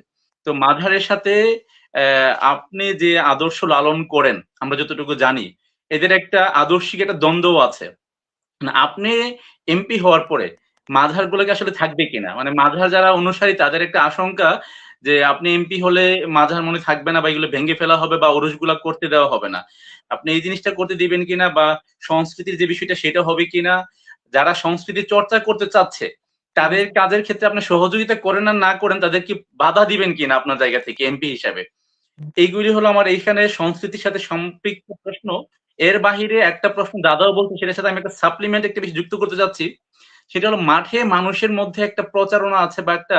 তো মাজারের সাথে আপনি যে আদর্শ লালন করেন, আমরা যতটুকু জানি এদের একটা আদর্শিক একটা দ্বন্দ্ব আছে। মানে আপনি এমপি হওয়ার পরে মাঝারগুলোকে আসলে থাকবে কিনা, মানে মাঝার যারা অনুসারী তাদের একটা আশঙ্কা যে আপনি এমপি হলে মাঝার মনে থাকবে না বা এগুলো ভেঙে ফেলা হবে বা ওরসগুলা করতে দেওয়া হবে না। আপনি এই জিনিসটা করতে দিবেন কিনা বা সংস্কৃতির যে বিষয়টা সেটা হবে কিনা, যারা সংস্কৃতি চর্চা করতে চাচ্ছে তাদের কাজের ক্ষেত্রে আপনি সহযোগিতা করেন আর না করেন তাদেরকে বাধা দিবেন কিনা আপনার জায়গা থেকে এমপি হিসাবে। এইগুলি হলো আমার এইখানে সংস্কৃতির সাথে সম্পৃক্ত প্রশ্ন। এর বাহিরে একটা প্রশ্ন দাদাও বলছে, সেটার সাথে আমি একটা সাপ্লিমেন্ট একটা বেশি যুক্ত করতে যাচ্ছি। সেটা হলো মাঠে মানুষের মধ্যে একটা প্রচারণা আছে বা একটা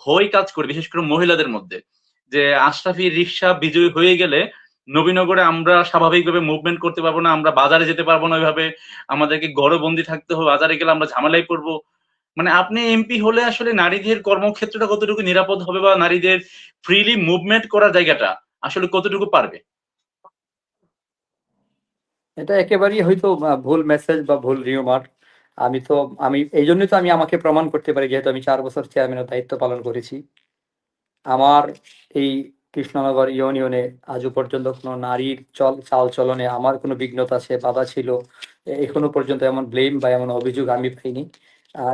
ভয় কাজ করে, বিশেষ করে মহিলাদের মধ্যে, যে আশরাফি রিকশা বিজয়ী হয়ে গেলে নবীনগরে আমরা স্বাভাবিকভাবে মুভমেন্ট করতে পারবো না, আমরা বাজারে যেতে পারবো না, ওইভাবে আমাদেরকে ঘরে বন্দি থাকতে হবে, বাজারে গেলে আমরা ঝামেলায় পড়বো। মানে আপনি এমপি হলে আসলে নারীদের কর্মক্ষেত্রটা কতটুকু নিরাপদ হবে বা নারীদের ফ্রিলি মুভমেন্ট করার জায়গাটা আসলে কতটুকু পারবে? এটা একেবারেই হয়তো ভুল মেসেজ বা ভুল রিউমার। আমি এই জন্যই তো আমি আমাকে প্রমাণ করতে পারি, যেহেতু আমি 4 বছর চেয়ারম্যানের দায়িত্ব পালন করেছি। আমার এই কৃষ্ণনগর ইউনিয়নে আজও পর্যন্ত কোনো নারীর চাল চলনে আমার কোনো বিঘ্নতা আছে, বাধা ছিল, এখনো পর্যন্ত এমন ব্লেম বা এমন অভিযোগ আমি পাইনি।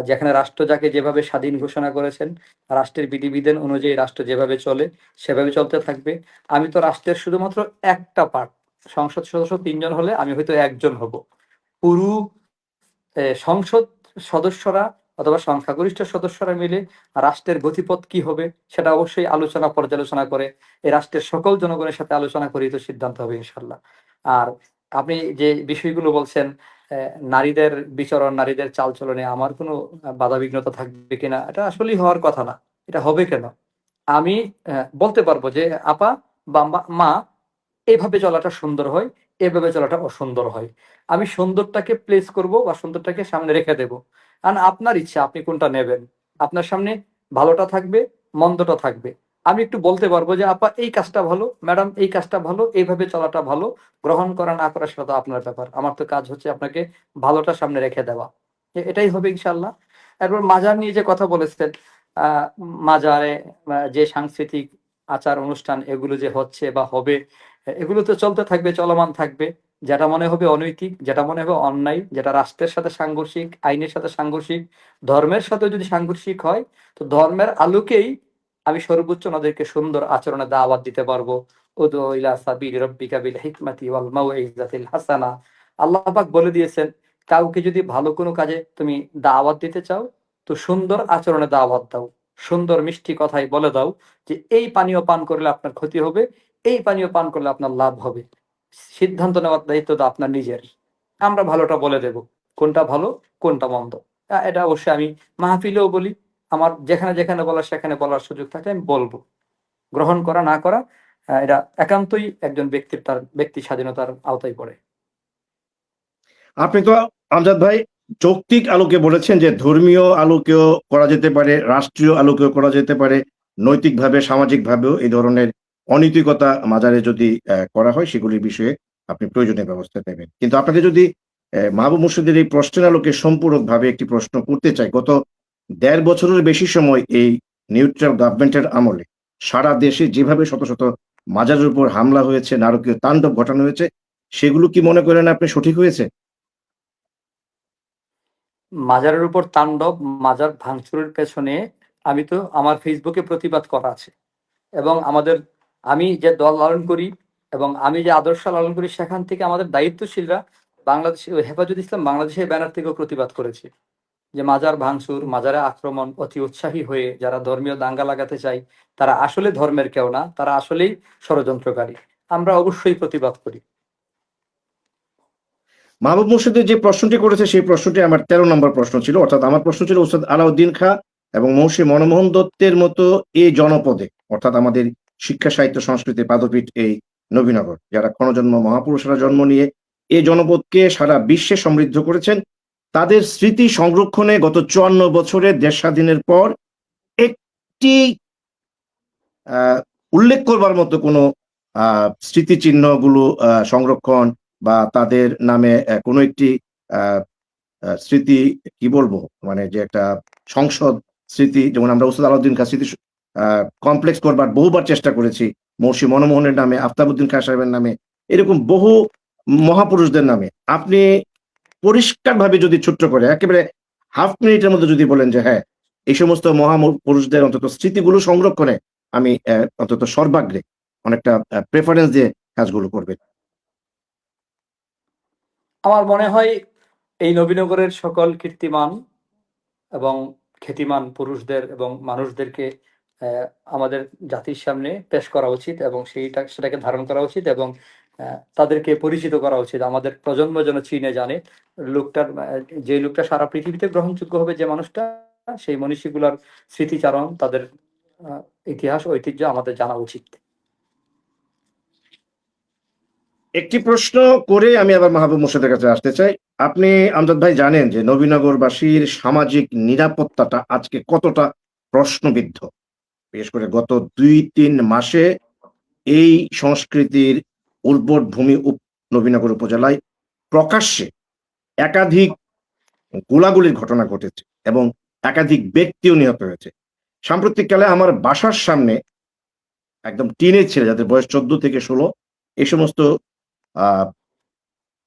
যেখানে রাষ্ট্র যাকে যেভাবে স্বাধীন ঘোষণা করেছেন, রাষ্ট্রের বিধিবিধান অনুযায়ী রাষ্ট্র যেভাবে চলে সেভাবে চলতে থাকবে। আমি তো রাষ্ট্রের শুধুমাত্র একটা পার্ট, সংসদ সদস্য 3 জন হলে আমি হয়তো 1 জন হব। পুরো সংসদ সদস্যরা অথবা সংখ্যাগরিষ্ঠ সদস্যরা মিলে রাষ্ট্রের গতিপথ কি হবে সেটা অবশ্যই আলোচনা পর্যালোচনা করে এই রাষ্ট্রের সকল জনগণের সাথে আলোচনা করেই তো সিদ্ধান্ত হবে ইনশাল্লাহ। আর আপনি যে বিষয়গুলো বলছেন, নারীদের বিচরণ, নারীদের চালচলনে আমার কোনো বাধা বিঘ্নতা থাকবে কিনা, এটা আসলেই হওয়ার কথা না। এটা হবে কেন? আমি বলতে পারবো যে আপা বা মা, এইভাবে চলাটা সুন্দর হয়, এভাবে চলাটা অসুন্দর হয়। আমি সুন্দরটাকে প্লেস করব বা সুন্দরটাকে সামনে রেখে দেব। কারণ আপনার ইচ্ছা আপনি কোনটা নেবেন। আপনার সামনে ভালোটা থাকবে, মন্দটা থাকবে। আমি একটু বলতে পারবো যে আপা এই কাজটা ভালো, ম্যাডাম এই কাজটা ভালো, এইভাবে চলাটা ভালো। গ্রহণ করা না করা সেটা তো আপনার ব্যাপার। আমার তো কাজ হচ্ছে আপনাকে ভালোটা সামনে রেখে দেওয়া। এটাই হবে ইনশাল্লাহ। এরপর মাজার নিয়ে যে কথা বলেছেন, মাজারে যে সাংস্কৃতিক আচার অনুষ্ঠান এগুলো যে হচ্ছে বা হবে, এগুলো তো চলতে থাকবে, চলমান থাকবে। যেটা মনে হবে অনৈতিক, যেটা মনে হবে অন্যায়, যেটা রাষ্ট্রের সাথে সাংঘর্ষিক, আইনের সাথে সাংঘর্ষিক, ধর্মের সাথে যদি সাংঘর্ষিক হয়, তো ধর্মের আলোকেই আমি সর্বোচ্চ ওনাদেরকে সুন্দর আচরণে দাওয়াত দিতে পারবো। উদু ইলা সাবিলি রাব্বিকা বিল হিকমাতি ওয়াল মাউইজাতিল হাসানা। আল্লাহ পাক বলে দিয়েছেন, কাউকে যদি ভালো কোনো কাজে তুমি দাওয়াত দিতে চাও, তো সুন্দর আচরণে দাওয়াত দাও, সুন্দর মিষ্টি কথাই বলে দাও যে এই পানীয় পান করলে আপনার ক্ষতি হবে, এই পানীয় পান করলে আপনার লাভ হবে। সিদ্ধান্ত নেওয়ার দায়িত্ব তো আপনার নিজের। আমরা ভালোটা বলে দেব, কোনটা ভালো কোনটা মন্দ। এটা অবশ্যই আমি মাহফিলেও বলি, আমার যেখানে যেখানে বলার সেখানে বলার সুযোগ থাকে আমি বলবো। গ্রহণ করা না করা এটা একান্তই একজন ব্যক্তির, তার ব্যক্তি স্বাধীনতার আওতায় পড়ে। আপনি তো আমজাদ ভাই যৌক্তিক আলোকে বলেছেন যে ধর্মীয় আলোকেও করা যেতে পারে, রাষ্ট্রীয় আলোকেও করা যেতে পারে, নৈতিকভাবে সামাজিকভাবেও এই ধরনের অনৈতিকতা মাজারে যদি করা হয় সেগুলির বিষয়ে আপনি প্রয়োজনীয় ব্যবস্থা নেবেন। কিন্তু আপনাকে যদি মাহবুব মুর্শিদের এই প্রশ্নের আলোকে সম্পূরকভাবে একটি প্রশ্ন করতে চাই, গত 1.5 বছরের বেশি সময় এই নিউট্রাল গভর্নমেন্টের আমলে সারা দেশে যেভাবে শত শত মাজারের উপর হামলা হয়েছে, নারকীয় তাণ্ডব ঘটানো হয়েছে, সেগুলো কি মনে করেন আপনি সঠিক হয়েছে? মাজারের উপর তাণ্ডব, মাজার ভাঙচুরের পেছনে আমি তো আমার ফেসবুকে প্রতিবাদ করা আছে, এবং আমি যে দল লালন করি এবং আমি যে আদর্শ লালন করি সেখান থেকে আমাদের দায়িত্বশীলরা বাংলাদেশ হেফাজত ইসলাম বাংলাদেশের ব্যানার থেকেও প্রতিবাদ করেছে যে মাজার ভাঙচুর, মাজারে আক্রমণ, অতি উৎসাহী হয়ে যারা ধর্মীয় দাঙ্গা লাগাতে চায় তারা আসলে ধর্মের কেউ না, তারা আসলেই ষড়যন্ত্রকারী। আমরা অবশ্যই প্রতিবাদ করি। মাহবুব মুর্শিদের যে প্রশ্নটি করেছে সেই প্রশ্নটি আমার 13 নম্বর প্রশ্ন ছিল, অর্থাৎ আমার প্রশ্ন ছিল উস্তাদ আলাউদ্দিন খাঁ এবং মহর্ষি মনমোহন দত্তের মতো এই জনপদে, অর্থাৎ আমাদের শিক্ষা সাহিত্য সংস্কৃতির পাদপীঠ এই নবীনগর, যারা ক্ষণজন্ম মহাপুরুষেরা জন্ম নিয়ে এই জনপদকে সারা বিশ্বে সমৃদ্ধ করেছেন, তাদের স্মৃতি সংরক্ষণে গত 54 বছরে দেশ স্বাধীনের পর একটি উল্লেখ করবার মতো কোনো স্মৃতিচিহ্নগুলো সংরক্ষণ বা তাদের নামে কোনো একটি স্মৃতি, কি বলবো, মানে যে একটা সংসদ স্মৃতি, যেমন আমরা উস্তাদ আলাউদ্দিন খাঁ স্মৃতি কমপ্লেক্স করবার বহুবার চেষ্টা করেছি, মহর্ষি মনমোহনের নামে, আফতাবউদ্দিন খাঁ সাহেবের নামে, এরকম বহু মহাপুরুষদের নামে আপনি পরিষ্কারভাবে যদি ছোট্ট করে একেবারে হাফ মিনিটের মধ্যে যদি বলেন যে হ্যাঁ, এই সমস্ত মহাপুরুষদের অন্তত স্মৃতিগুলো সংরক্ষণে আমি অন্তত সর্বাগ্রে অনেকটা প্রেফারেন্স দিয়ে কাজগুলো করবেন। আমার মনে হয় এই নবীনগরের সকল কীর্তিমান এবং খ্যাতিমান পুরুষদের এবং মানুষদেরকে আমাদের জাতির সামনে পেশ করা উচিত এবং সেটাকে ধারণ করা উচিত এবং তাদেরকে পরিচিত করা উচিত। আমাদের প্রজন্ম যেন চিনে জানে যে লোকটা সারা পৃথিবীতে গ্রহণযোগ্য হবে, যে মানুষটা, সেই মনীষীগুলার স্মৃতিচারণ, তাদের ইতিহাস ঐতিহ্য আমাদের জানা উচিত। একটি প্রশ্ন করে আমি আবার মাহবুব মুর্শিদের কাছে আসতে চাই। আপনি আমজাদ ভাই জানেন যে নবীনগরবাসীর সামাজিক নিরাপত্তাটা আজকে কতটা প্রশ্নবিদ্ধ। বিশেষ করে গত 2-3 মাসে এই সংস্কৃতির উর্বর ভূমি নবীনগর উপজেলায় প্রকাশ্যে একাধিক গোলাগুলির ঘটনা ঘটেছে এবং একাধিক ব্যক্তিও নিহত হয়েছে। সাম্প্রতিককালে আমার বাসার সামনে একদম টিনের ছেলে, যাদের বয়স 14 থেকে 16, এই সমস্ত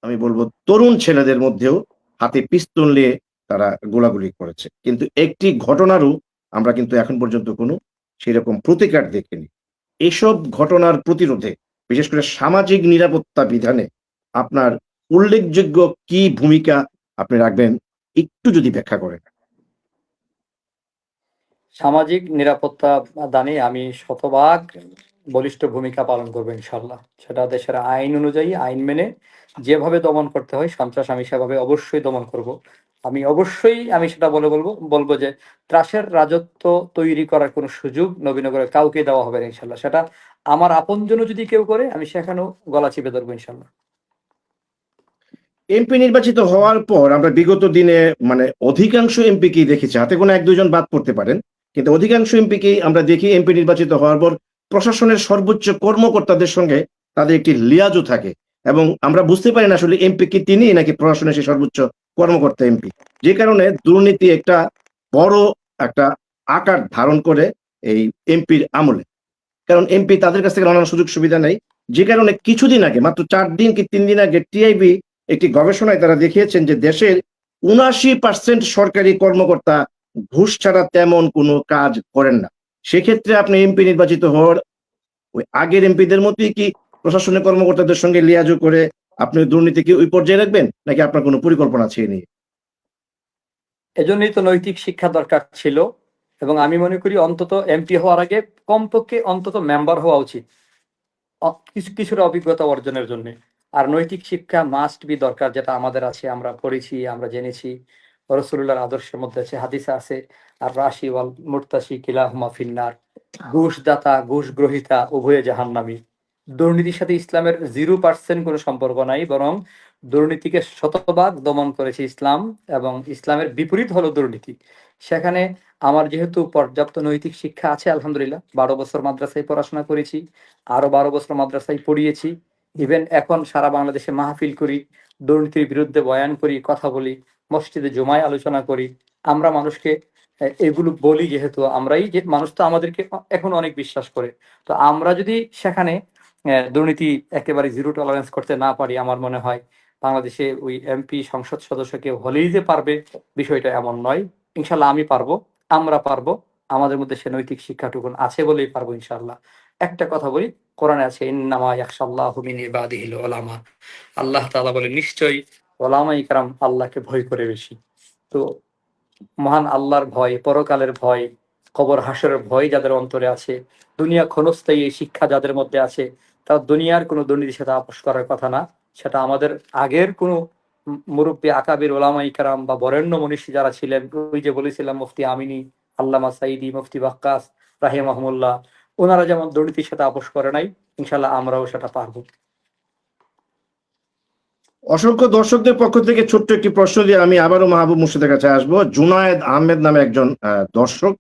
আমি বলবো তরুণ ছেলেদের মধ্যেও হাতে পিস্তল নিয়ে তারা গোলাগুলি করেছে, কিন্তু একটি ঘটনারও আমরা কিন্তু এখন পর্যন্ত কোনো সেরকম প্রতিকার দেখিনি। এসব ঘটনার প্রতিরোধে, বিশেষ করে সামাজিক নিরাপত্তা বিধানে আপনার উল্লেখযোগ্য কি ভূমিকা আপনি রাখবেন, একটু যদি ব্যাখ্যা করেন। সামাজিক নিরাপত্তা দানে আমি শতভাগ বলিষ্ঠ ভূমিকা পালন করবো ইনশাল্লাহ। সেটা দেশের আইন অনুযায়ী, আইন মেনে যেভাবে দমন করতে হয় সন্ত্রাস, আমি সেভাবে অবশ্যই দমন করব। আমি সেটা বলবো যে ত্রাসের রাজত্ব তৈরি করার কোনো সুযোগ নবীনগরে কাউকে দেওয়া হবে না ইনশাল্লাহ। সেটা আমার আপনজনও যদি কেউ করে, আমি সেখানেও গলা চিপে ধরবো ইনশাল্লাহ। এমপি নির্বাচিত হওয়ার পর আমরা বিগত দিনে মানে অধিকাংশ এমপিকেই দেখেছি, হাতে কোনো 1-2 জন বাদ পড়তে পারেন, কিন্তু অধিকাংশ এমপিকেই আমরা দেখি এমপি নির্বাচিত হওয়ার পর প্রশাসনের সর্বোচ্চ কর্মকর্তাদের সঙ্গে তাদের একটি লিয়াজও থাকে এবং আমরা বুঝতে পারি না আসলে এমপি কি তিনি নাকি প্রশাসনের সেই সর্বোচ্চ কর্মকর্তা এমপি, যে কারণে দুর্নীতি একটা বড় একটা আকার ধারণ করে এই এমপির আমলে। কারণ এমপি তাদের কাছ থেকে নানান সুযোগ সুবিধা নেই, যে কারণে কিছুদিন আগে, মাত্র 4 দিন কি 3 দিন আগে, টিআইবি একটি গবেষণায় তারা দেখিয়েছেন যে দেশের 79% সরকারি কর্মকর্তা ঘুষ ছাড়া তেমন কোনো কাজ করেন না। সেক্ষেত্রে আপনি এমপি নির্বাচিত হওয়ার ওই আগের এমপিদের মতোই কি প্রশাসনের কর্মকর্তাদের সঙ্গে লিয়াজো করে আপনি দুর্নীতিকে ওই পর্যায়ে রাখবেন, নাকি আপনার কোনো পরিকল্পনা আছে নিয়ে? এজন্যই তো নৈতিক শিক্ষা দরকার ছিল এবং আমি মনে করি অন্তত এমপি হওয়ার আগে কমপক্ষে অন্তত মেম্বার হওয়া উচিত কিছুটা অভিজ্ঞতা অর্জনের জন্য। আর নৈতিক শিক্ষা মাস্ট বি দরকার, যেটা আমাদের আছে, আমরা পড়েছি, আমরা জেনেছি। রাসূলুল্লাহর আদর্শের মধ্যে আছে, হাদিসে আছে, আর রাশি ওয়াল মুরতাশি কিলাহুমা ফিন্নার। ঘুষদাতা, ঘুষ গ্রহীতা উভয়ে জাহান্নামী। দুর্নীতির সাথে ইসলামের 0% কোনো সম্পর্ক নাই, বরং দুর্নীতিকে শতভাগ দমন করেছে ইসলাম এবং ইসলামের বিপরীত হলো দুর্নীতি। সেখানে আমার যেহেতু পর্যাপ্ত নৈতিক শিক্ষা আছে আলহামদুলিল্লাহ, 12 বছর মাদ্রাসায় পড়াশোনা করেছি, আরো 12 বছর মাদ্রাসায় পড়িয়েছি, ইভেন এখন সারা বাংলাদেশে মাহফিল করি, দুর্নীতির বিরুদ্ধে বয়ান করি, কথা বলি, মসজিদে জুমায় আলোচনা করি। আমরা মানুষকে এগুলো বলি, যেহেতু মানুষ তো আমাদেরকে এখন অনেক বিশ্বাস করে। তো আমরা যদি সেখানে দুর্নীতি একেবারে 0 টলারেন্স করতে না পারি, আমার মনে হয় বাংলাদেশে ওই এমপি, সংসদ সদস্য কেউ হলেই যে পারবে বিষয়টা এমন নয়। ইনশাল্লাহ আমি পারবো, আমরা পারবো, আমাদের মধ্যে সে নৈতিক শিক্ষাটুকুন আছে বলেই পারবো ইনশাল্লাহ। একটা কথা বলি, কোরআনে আছে ইন্নামা ইয়াখশাল্লাহু মিন ইবাদিহিল উলামা। আল্লাহ তাআলা বলে নিশ্চয়ই ওলামায়ে কেরাম আল্লাহকে ভয় করে বেশি। তো মহান আল্লাহর ভয়, পরকালের ভয়, কবর হাসরের ভয় যাদের অন্তরে আছে, দুনিয়া ক্ষণস্থায়ী এই শিক্ষা যাদের মধ্যে আছে, তারা দুনিয়ার কোনো দুর্নীতির সাথে আপোষ করার কথা না। সেটা আমাদের আগের কোনো মুরব্বী আকাবির ওলামা ইকরাম বা বরেণ্য মনীষী যারা ছিলেন, ওই যে বলেছিলাম মুফতি আমিনী, আল্লামা সাইদি, মুফতি বাক্কাস রাহিমাহুমুল্লাহ, ওনারা যেমন দুর্নীতির সাথে আপোষ করে নাই, ইনশাল্লাহ আমরাও সেটা পারবো। অসংখ্য দর্শকদের পক্ষ থেকে ছোট্ট একটি প্রশ্ন দিয়ে আমি আবারও মাহবুব মুর্শিদের কাছে আসবো। জুনায়েদ আহমেদ নামে একজন দর্শক,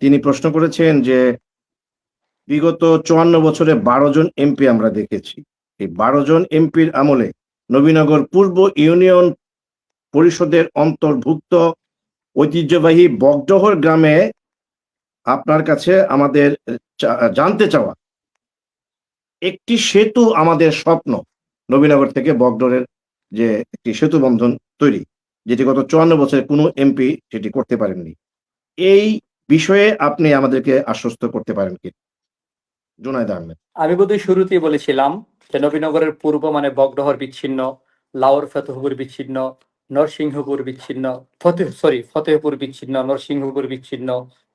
তিনি প্রশ্ন করেছেন যে বিগত 54 বছরে 12 জন এমপি আমরা দেখেছি, এই 12 জন এমপির আমলে নবীনগর পূর্ব ইউনিয়ন পরিষদের অন্তর্ভুক্ত ঐতিহ্যবাহী বগডহর গ্রামে আপনার কাছে আমাদের জানতে চাওয়া একটি সেতু আমাদের স্বপ্ন, নবীনগর থেকে বগডহরের যে একটি সেতু বন্ধন তৈরি, যেটি গত 54 বছরে কোনো এমপি সেটি করতে পারেননি, এই বিষয়ে আপনি আমাদেরকে আশ্বস্ত করতে পারেন কি? জুনায়েদ আহমেদ। আমি বোধহয় শুরুতেই বলেছিলাম যে নবীনগরের পূর্ব মানে বগডহর বিচ্ছিন্ন, লাউর ফতেহপুর বিচ্ছিন্ন, নরসিংহপুর বিচ্ছিন্ন, ফতেহপুর বিচ্ছিন্ন, নরসিংহপুর বিচ্ছিন্ন,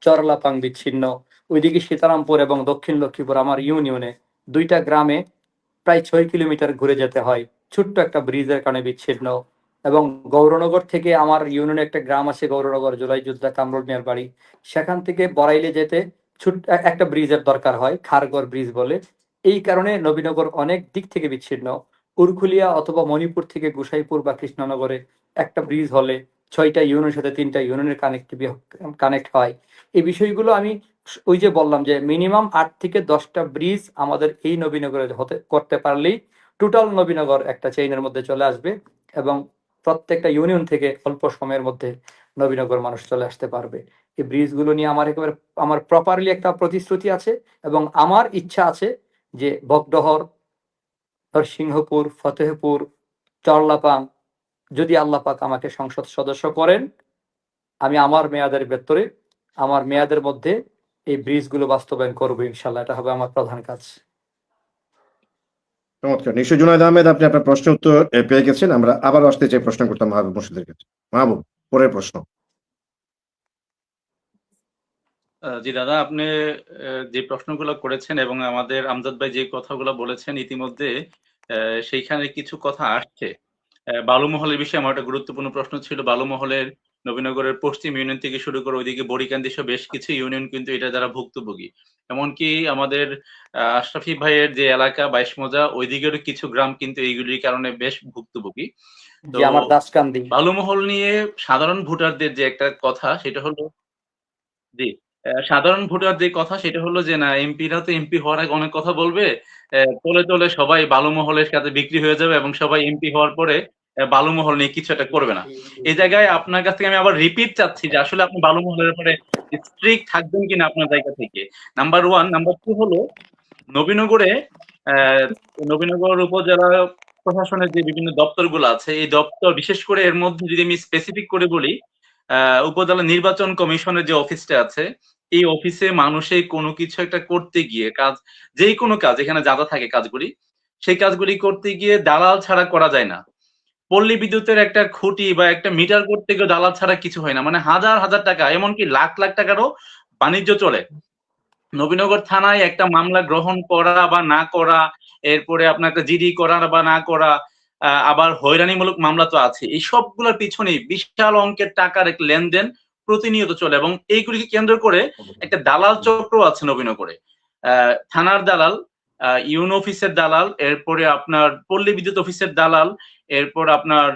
চরলাপাং বিচ্ছিন্ন, ওইদিকে সীতারামপুর এবং দক্ষিণ লক্ষ্মীপুর আমার ইউনিয়নে 2টা গ্রামে প্রায় 6 কিলোমিটার ঘুরে যেতে হয়, ছোট্ট একটা ব্রিজের কারণে বিচ্ছিন্ন। এবং গৌরনগর থেকে আমার ইউনিয়নে একটা গ্রাম আছে গৌরনগর, জুলাই যোদ্ধা কামরুল মিয়ার বাড়ি, সেখান থেকে বড়াইলে যেতে ছোট্ট একটা ব্রিজের দরকার হয়, খারগড় ব্রিজ বলে। এই কারণে নবীনগর অনেক দিক থেকে বিচ্ছিন্ন। উরখুলিয়া অথবা মণিপুর থেকে গোসাইপুর বা কৃষ্ণনগরে একটা ব্রিজ হলে 6টা ইউনিয়নের সাথে 3টা ইউনিয়নের কানেক্ট হয়। এই বিষয়গুলো আমি ওই যে বললাম যে মিনিমাম 8 থেকে 10টা ব্রিজ আমাদের এই নবীনগরে করতে পারলেই টোটাল নবীনগর একটা চেইনের মধ্যে চলে আসবে এবং প্রত্যেকটা ইউনিয়ন থেকে অল্প সময়ের মধ্যে নবীনগর মানুষ চলে আসতে পারবে। এই ব্রিজগুলো নিয়ে আমার প্রপারলি একটা প্রতিশ্রুতি আছে এবং আমার ইচ্ছা আছে যে বগডহর, নরসিংহপুর, ফতেহপুর, চরলাপাং যদি আল্লাহ পাক আমাকে সংসদ সদস্য করেন, আমি আমার মেয়াদের মধ্যে এই ব্রিজগুলো বাস্তবায়ন করবো ইনশাল্লাহ। এটা হবে আমার প্রধান কাজ। চমৎকার। নিশ্চয় জুনায়েদ আহমেদ, আপনি আপনার প্রশ্ন উত্তর পেয়ে গেছেন। আমরা আবার আসতে চাই প্রশ্ন করতাম মাহবুব মুর্শিদের কাছে। মাহবুব, পরের প্রশ্ন। জি দাদা, আপনি যে প্রশ্নগুলো করেছেন এবং আমাদের আমজাদ ভাই যে কথাগুলো বলেছেন ইতিমধ্যে, সেইখানে কিছু কথা আসছে। বালুমহলের বিষয়ে আমার একটা গুরুত্বপূর্ণ প্রশ্ন ছিল। বালুমহলের নবীনগরের পশ্চিম ইউনিয়ন থেকে শুরু করে ওইদিকে বড়িকান্দি সহ বেশ কিছু ইউনিয়ন কিন্তু এটা যারা ভুক্তভোগী। এমনকি আমাদের আশরাফি ভাইয়ের যে এলাকা 22 মৌজা, ওইদিকেরও কিছু গ্রাম কিন্তু এইগুলির কারণে বেশ ভুক্তভোগী। তো যে আমার দাসকান্দি বালুমহল নিয়ে সাধারণ ভোটারদের যে একটা কথা সেটা হলো, জি, সাধারণ ভোটার যে কথা সেটা হলো যে না, এমপিরা তো এমপি হওয়ার আগে অনেক কথা বলবে। তলে, তলে সবাই বালুমহলের সাথে বিক্রি হয়ে যাবে এবং সবাই এমপি হওয়ার পরে বালুমহল নিয়ে কিছু একটা করবে না। এই জায়গায় আপনার কাছ থেকে আমি আবার রিপিট চাচ্ছি যে আসলে আপনি বালুমহলের ব্যাপারে স্ট্রিক্ট থাকবেন কিনা আপনার জায়গা থেকে। নাম্বার 1, নাম্বার 2 হলো নবীনগরে নবীনগর উপজেলা প্রশাসনের যে বিভিন্ন দপ্তরগুলো আছে, এই দপ্তর বিশেষ করে এর মধ্যে যদি আমি স্পেসিফিক করে বলি, উপজেলা নির্বাচন কমিশনের যে অফিসটা আছে, এই অফিসে মানুষে কোনো কিছু একটা করতে গিয়ে যেই কোনো কাজ এখানে যা থাকে কাজগুলি, সেই কাজগুলি করতে গিয়ে দালাল ছাড়া করা যায় না। পল্লী বিদ্যুতের একটা খুঁটি বা একটা মিটার করতে গিয়ে দালাল ছাড়া কিছু হয় না। মানে হাজার হাজার টাকা, এমনকি লাখ লাখ টাকারও বাণিজ্য চলে। নবীনগর থানায় একটা মামলা গ্রহণ করা বা না করা, এরপরে আপনার একটা জিডি করা বা না করা, আবার হয়রানিমূলক মামলা তো আছে। এই সবগুলোর পিছনে বিশাল অঙ্কের টাকার একটা লেনদেন প্রতিনিয়ত চলে এবং এইগুলিকে কেন্দ্র করে একটা দালাল চক্র আছে নবীনগরে। থানার দালাল, ইউনো অফিসের দালাল, এরপরে আপনার পল্লী বিদ্যুৎ অফিসের দালাল, এরপর আপনার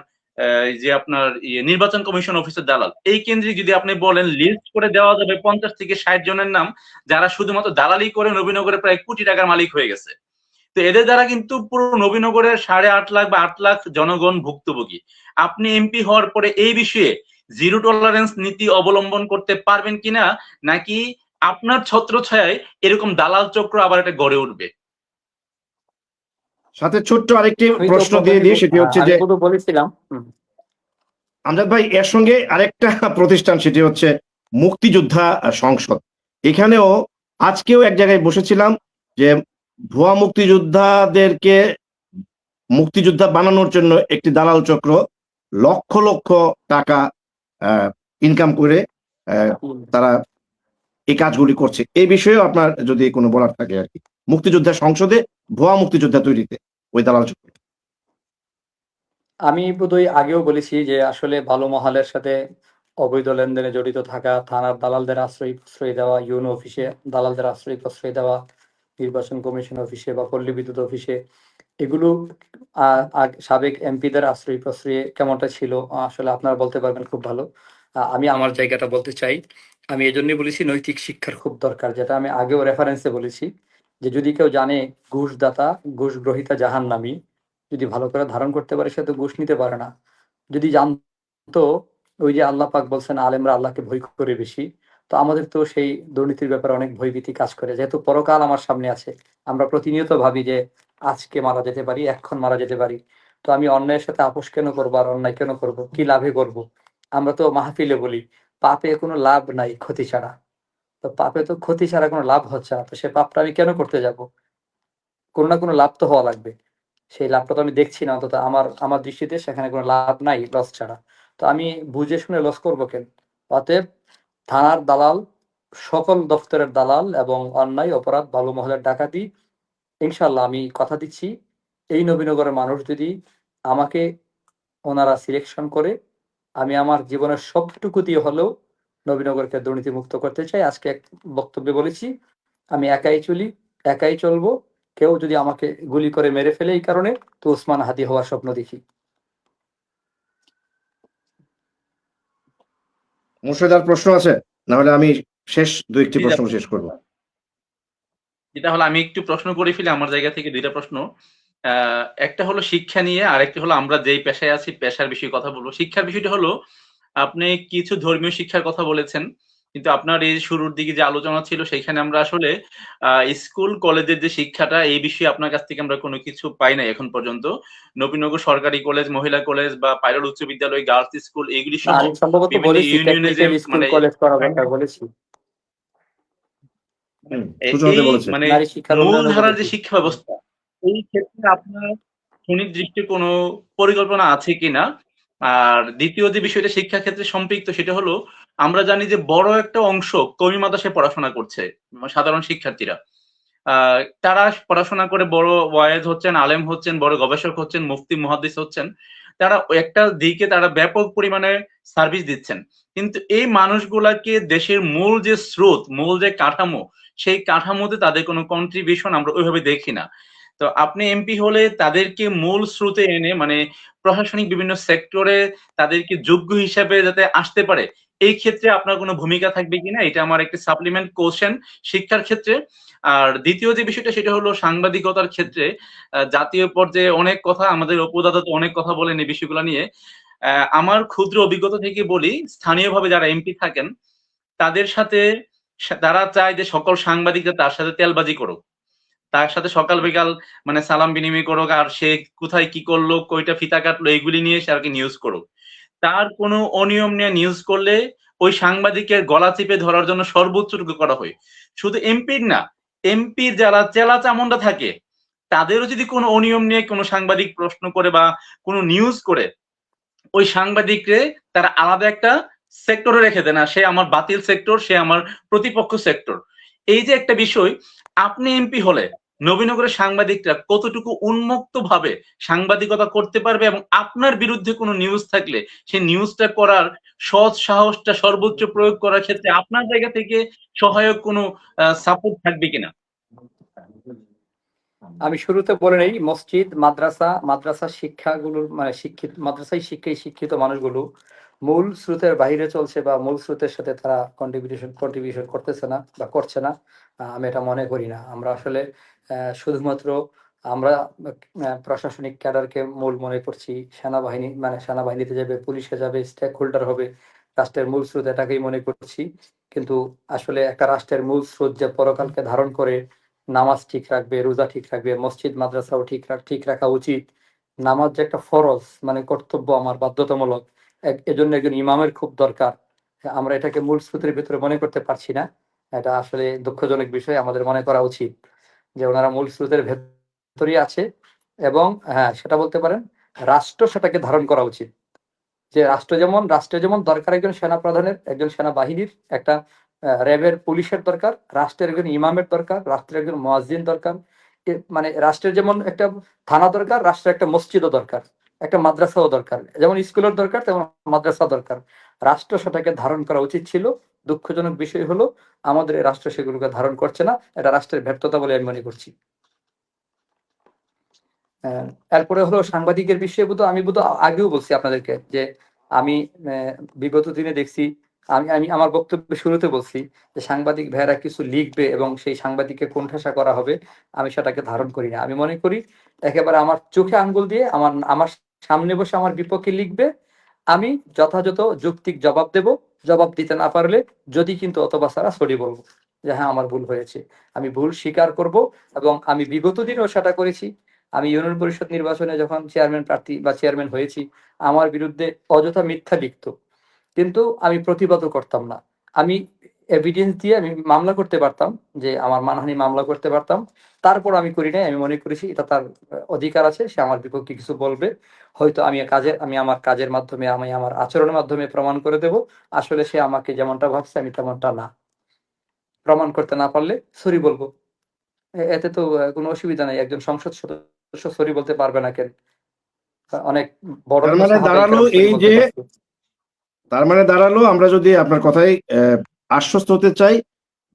এই যে আপনার নির্বাচন কমিশন অফিসের দালাল। এই কেন্দ্রে যদি আপনি বলেন লিস্ট করে দেওয়া যাবে 50 থেকে 60 জনের নাম, যারা শুধুমাত্র দালালি করে নবীনগরে প্রায় কোটি টাকার মালিক হয়ে গেছে। তো এদের দ্বারা কিন্তু পুরো নবীনগরের 8.5 লাখ বা 8 লাখ জনগণ ভুক্তভোগী। আপনি এমপি হওয়ার পরে এই বিষয়ে জিরো টলারেন্স নীতি অবলম্বন করতে পারবেন কিনা, নাকি আপনার ছত্রছায়ায় এরকম দালাল চক্র আবার এটা গড়ে উঠবে? সাথে ছোট্ট আরেকটি প্রশ্ন দিয়ে দিই, সেটি হচ্ছে যে বলেছিলাম আমজাদ ভাই, এর সঙ্গে আরেকটা প্রতিষ্ঠান, সেটি হচ্ছে মুক্তিযোদ্ধা সংসদ। এখানেও আজকেও এক জায়গায় বসেছিলাম যে ভুয়া মুক্তিযোদ্ধাদেরকে মুক্তিযোদ্ধা বানানোর জন্য একটি দালাল চক্র লক্ষ লক্ষ টাকা ইনকাম করে তারা এই কাজগুলি করছে। এই বিষয়েও আপনার যদি কোনো বলার থাকে আর কি, মুক্তিযোদ্ধা সংসদে ভুয়া মুক্তিযোদ্ধা তৈরিতে ওই দালাল চক্র। আমি বোধহয় আগেও বলেছি যে আসলে ভালো মহলের সাথে অবৈধ লেনদেনে জড়িত থাকা, থানার দালালদের আশ্রয় প্রশ্রয় দেওয়া, ইউনো অফিসে দালালদের আশ্রয় প্রশ্রয় দেওয়া, নির্বাচন কমিশন অফিসে বা পল্লী বিদ্যুৎ অফিসে, এগুলো সাবেক এমপিদের আশ্রয় প্রশ্রয়ে কেমনটা ছিল আসলে আপনারা বলতে পারবেন খুব ভালো। আমি আমার জায়গাটা বলতে চাই। আমি এজন্যই বলেছি নৈতিক শিক্ষার খুব দরকার, যেটা আমি আগেও রেফারেন্সে বলেছি যে যদি কেউ জানে ঘুষদাতা, ঘুষ গ্রহীতা জাহান্নামী, যদি ভালো করে ধারণ করতে পারে সে তো ঘুষ নিতে পারে না। যদি জানতো, ওই যে আল্লাহ পাক বলছেন আলেমরা আল্লাহকে ভয় করে বেশি, তো আমাদের তো সেই দুর্নীতির ব্যাপারে অনেক ভয়ভীতি কাজ করে। যেহেতু পরকাল আমার সামনে আছে, আমরা প্রতিনিয়ত ভাবি যে আজকে মারা যেতে পারি, এক্ষণ মারা যেতে পারি, তো আমি অন্যায়ের সাথে আপোষ কেন করবো আর অন্যায় কেন করব, কি লাভে করব? আমরা তো মাহফিলে বলি পাপে কোনো লাভ নাই ক্ষতি ছাড়া। তো পাপে তো ক্ষতি ছাড়া কোনো লাভ হচ্ছে না, তো সে পাপটা আমি কেন করতে যাব? কোনো না কোনো লাভ তো হওয়া লাগবে। সেই লাভটা তো আমি দেখছি না, অন্তত আমার আমার দৃষ্টিতে সেখানে কোনো লাভ নাই লস ছাড়া। তো আমি বুঝে শুনে লস করবো কেন? অতএব থানার দালাল, সকল দপ্তরের দালাল এবং অন্যায় অপরাধ, ভালো মহলের ডাকাতি, ইনশাল্লাহ আমি কথা দিচ্ছি, এই নবীনগরের মানুষ যদি আমাকে ওনারা সিলেকশন করে, আমি আমার জীবনের সবটুকু দিয়ে হলেও নবীনগরকে দুর্নীতি মুক্ত করতে চাই। আজকে এক বক্তব্যে বলেছি আমি একাই চলি, একাই চলবো। কেউ যদি আমাকে গুলি করে মেরে ফেলে এই কারণে, তো ওসমান হাদি হওয়ার স্বপ্ন দেখি। মুর্শেদার প্রশ্ন আছে, না হলে আমি শেষ দু একটি জি, প্রশ্ন শেষ করব। যেটা হলো আমি একটু প্রশ্ন করে ফেলি আমার জায়গা থেকে, দুইটা প্রশ্ন। একটা হলো শিক্ষা নিয়ে, আর একটা হলো আমরা যেই পেশায় আছি পেশার বিষয়ে কথা বলবো। শিক্ষার বিষয়টা হলো আপনি কিছু ধর্মীয় শিক্ষার কথা বলেছেন, কিন্তু আপনার এই শুরুর দিকে যে আলোচনা ছিল সেখানে আমরা আসলে স্কুল কলেজের যে শিক্ষাটা এই বিষয়ে আপনার কাছ থেকে আমরা কোনো কিছু পাই নাই এখন পর্যন্ত। নবীনগর সরকারি কলেজ, মহিলা কলেজ বা পাইলট উচ্চ বিদ্যালয়, গার্লস স্কুল এগুলি না, সহ আমি সম্ভবত বিভিন্ন বলেছি ইউনিয়নে যে টেকনিক্যাল স্কুল মানে কলেজ করা দরকার বলেছি, সূচনাতে এই বলেছে। মানে নারী শিক্ষার মূল উন্নয়নও ধারার যে বলেছি। শিক্ষা ব্যবস্থা, এই ক্ষেত্রে আপনার সুনির্দিষ্ট কোনো পরিকল্পনা আছে কিনা? আর দ্বিতীয় যে বিষয়টা শিক্ষা ক্ষেত্রে সম্পৃক্ত সেটা হলো আমরা জানি যে বড় একটা অংশ কওমি মাদ্রাসায় পড়াশোনা করছে সাধারণ শিক্ষার্থীরা। তারা পড়াশোনা করে বড় ওয়ায়েজ হচ্ছেন, আলেম হচ্ছেন, বড় গবেষক হচ্ছেন, মুফতি মুহাদ্দিস হচ্ছেন। তারা একটা দিকে তারা ব্যাপক পরিমাণে সার্ভিস দিচ্ছেন। কিন্তু এই মানুষগুলাকে দেশের মূল যে স্রোত, মূল যে কাঠামো, সেই কাঠামোতে তাদের কোনো কন্ট্রিবিউশন আমরা ওইভাবে দেখি না। তো আপনি এমপি হলে তাদেরকে মূল স্রোতে এনে মানে প্রশাসনিক বিভিন্ন সেক্টরে তাদেরকে যোগ্য হিসাবে যাতে আসতে পারে, এই ক্ষেত্রে আপনার কোনো ভূমিকা থাকবে কিনা? এটা আমার একটা সাপ্লিমেন্ট কোশ্চেন শিক্ষার ক্ষেত্রে। আর দ্বিতীয় যে বিষয়টা সেটা হলো সাংবাদিকতার ক্ষেত্রে জাতীয় পর্যায়ে অনেক কথা, আমাদের অপুদাদা তো অনেক কথা বলেন এই বিষয়গুলো নিয়ে। আমার ক্ষুদ্র অভিজ্ঞতা থেকে বলি, স্থানীয়ভাবে যারা এমপি থাকেন তাদের সাথে তারা চায় যে সকল সাংবাদিকরা তার সাথে তেলবাজি করুক, তার সাথে সকাল বিকাল মানে সালাম বিনিময় করুক, আর সে কোথায় কি করলো, কয়টা ফিতা কাটলো, এগুলি নিয়ে সে আর কি নিউজ করুক। তার কোনো অনিয়ম নিয়ে নিউজ করলে ওই সাংবাদিকের গলা চিপে ধরার জন্য সর্বোচ্চটুকু করা হয়। শুধু এমপির না, এমপির যারা চেলা চামুন্ডা থাকে তাদেরও যদি কোনো অনিয়ম নিয়ে কোনো সাংবাদিক প্রশ্ন করে বা কোনো নিউজ করে, ওই সাংবাদিকরে তারা আলাদা একটা সেক্টরে রেখে দেয় না, সে আমার বাতিল সেক্টর, সে আমার প্রতিপক্ষ সেক্টর। এই যে একটা বিষয়, আপনি এমপি হলে নবীনগরের সাংবাদিকরা কতটুকু উন্মুক্ত ভাবে সাংবাদিকতা করতে পারবে, এবং আপনার বিরুদ্ধে কোনো নিউজ থাকলে সেই নিউজটা করার সৎ সাহসটা সর্বোচ্চ প্রয়োগ করার ক্ষেত্রে আপনার জায়গা থেকে সহায়ক কোনো সাপোর্ট থাকবে কিনা? আমি শুরুতে বলে নেই, মসজিদ, মাদ্রাসা, মাদ্রাসা শিক্ষাগুলোর মানে শিক্ষিত মাদ্রাসায় শিক্ষায় শিক্ষিত মানুষগুলো মূল স্রোতের বাইরে চলছে বা মূল স্রোতের সাথে তারা কন্ট্রিবিউশন করতেছে না বা করছে না। আমি এটা মনে করি না। আমরা আসলে শুধুমাত্র আমরা প্রশাসনিক ক্যাডারকে মূল মনে করছি, সেনাবাহিনী মানে সেনাবাহিনীতে যাবে, পুলিশে যাবে, স্টেক হোল্ডার হবে, রাষ্ট্রের মূল স্রোত এটাকেই মনে করছি। কিন্তু আসলে একটা রাষ্ট্রের মূল স্রোত যে পরকালকে ধারণ করে নামাজ ঠিক রাখবে, রোজা ঠিক রাখবে, মসজিদ মাদ্রাসাও ঠিক রাখা উচিত। নামাজ যে একটা ফরজ মানে কর্তব্য, আমার বাধ্যতামূলক, এজন্য একজন ইমামের খুব দরকার। আমরা এটাকে মূল স্রোতের ভিতরে মনে করতে পারছি না। এটা আসলে দুঃখজনক বিষয়, আমাদের মনে করা উচিত যে ওনারা মূল স্রোতের ভেতরই আছে। এবং হ্যাঁ, সেটা বলতে পারেন রাষ্ট্র সেটাকে ধারণ করা উচিত। যে রাষ্ট্রে যেমন দরকার একজন সেনা প্রধানের, একজন সেনাবাহিনীর, একটা র্যাবের, পুলিশের দরকার, রাষ্ট্রের একজন ইমামের দরকার, রাষ্ট্রের একজন মুয়াজ্জিন দরকার, মানে রাষ্ট্রের যেমন একটা থানা দরকার, রাষ্ট্রের একটা মসজিদও দরকার। একটা মাদ্রাসাও দরকার, যেমন স্কুলের দরকার তেমন মাদ্রাসা দরকার। রাষ্ট্র সেটাকে ধারণ করা উচিত ছিল। দুঃখজনক বিষয় হলো আমাদের এই রাষ্ট্র সেগুলোকে ধারণ করছে না, এটা রাষ্ট্রের ব্যর্থতা বলে আমি মনে করছি। এরপরে হলো সাংবাদিকের বিষয়ে আমি আগেও বলছি আপনাদেরকে যে আমি বিগত দিনে দেখছি, আমি আমার বক্তব্যের শুরুতে বলছি যে সাংবাদিক ভাইয়েরা কিছু লিখবে এবং সেই সাংবাদিককে কোণঠাসা করা হবে, আমি সেটাকে ধারণ করি না। আমি মনে করি একেবারে আমার চোখে আঙ্গুল দিয়ে আমার সামনে বসে আমার বিপক্ষে লিখবে, আমি যথাযথ যৌক্তিক জবাব দেব। জবাব দিতে না পারলে যদি কিন্তু অথবা সারা সরি বলবো যে হ্যাঁ আমার ভুল হয়েছে, আমি ভুল স্বীকার করব। এবং আমি বিগত দিনেও সেটা করেছি। আমি ইউনিয়ন পরিষদ নির্বাচনে যখন চেয়ারম্যান প্রার্থী বা চেয়ারম্যান হয়েছি, আমার বিরুদ্ধে অযথা মিথ্যা লিখত, কিন্তু আমি প্রতিবাদও করতাম না। আমি এভিডেন্স দিয়ে আমি মামলা করতে পারতাম, যে আমার মানহানি মামলা করতে পারতাম। তারপর আমি করি নাই। আমি মনে করেছি এটা তার অধিকার আছে, সে আমার বিপক্ষে কিছু বলবে, হয়তো আমি আমার কাজের মাধ্যমে, আমি আমার আচরণের মাধ্যমে প্রমাণ করে দেব আসলে সে আমাকে যেমনটা ভাবছে আমি তেমনটা না। প্রমাণ করতে না পারলে সরি বলবো, এতে তো কোনো অসুবিধা নাই। একজন সংসদ সদস্য সরি বলতে পারবে না কেন? অনেক বড় তার বড় মানে সাহাবায়ে দাঁড়ালো কেরাম সরি এই বলতে যে, পারতো। তার মানে দাঁড়ালো আমরা যদি আপনার কথায় আশ্বস্ত হতে চাই,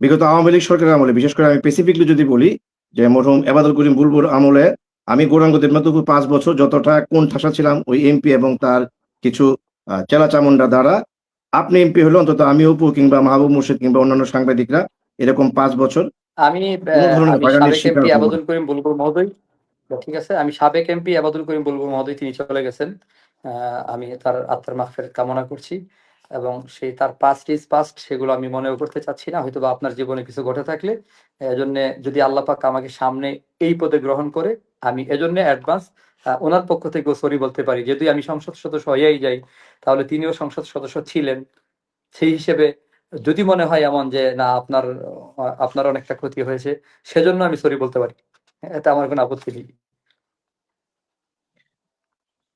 বিগত আওয়ামী লীগ সরকারের আমলে, বিশেষ করে আমি স্পেসিফিকলি যদি বলি যে মরহুম এবাদুল করিম বুলবুল আমলে আমি গৌরাঙ্গ দেবনাথপুর 5 বছর যতটা কোণঠাসা ছিলাম ওই এমপি এবং তার কিছু চেলা চামুন্ডা দ্বারা, আপনি এমপি হলে অন্তত আমি অপু কিংবা মাহবুব মুর্শিদ কিংবা অন্যান্য সাংবাদিকরা এরকম 5 বছর আমি কোনো ধরনের আমি হয়রানির সাবেক শিকার এমপি হব না। আবাদুল করিম বুলবুল মহোদয়, ঠিক আছে, আমি সাবেক এমপি আবাদুল করিম বুলবুল মহোদয়, তিনি চলে গেছেন। আমি তার আত্মার মাগফিরাত কামনা করছি। এবং সেই তার পাস্ট সেগুলো আমি মনেও করতে চাচ্ছি না, হয়তো বা আপনার জীবনে কিছু ঘটে থাকলে। এজন্য যদি আল্লাহ পাক আমাকে সামনে এই পদে গ্রহণ করে, আমি এজন্য অ্যাডভান্স ওনার পক্ষ থেকেও সরি বলতে পারি। যদি আমি সংসদ সদস্য হয়েই যাই, তাহলে তিনিও সংসদ সদস্য ছিলেন, সেই হিসেবে যদি মনে হয় এমন যে না আপনার অনেকটা ক্ষতি হয়েছে, সেজন্য আমি সরি বলতে পারি, এতে আমার কোনো আপত্তি নেই।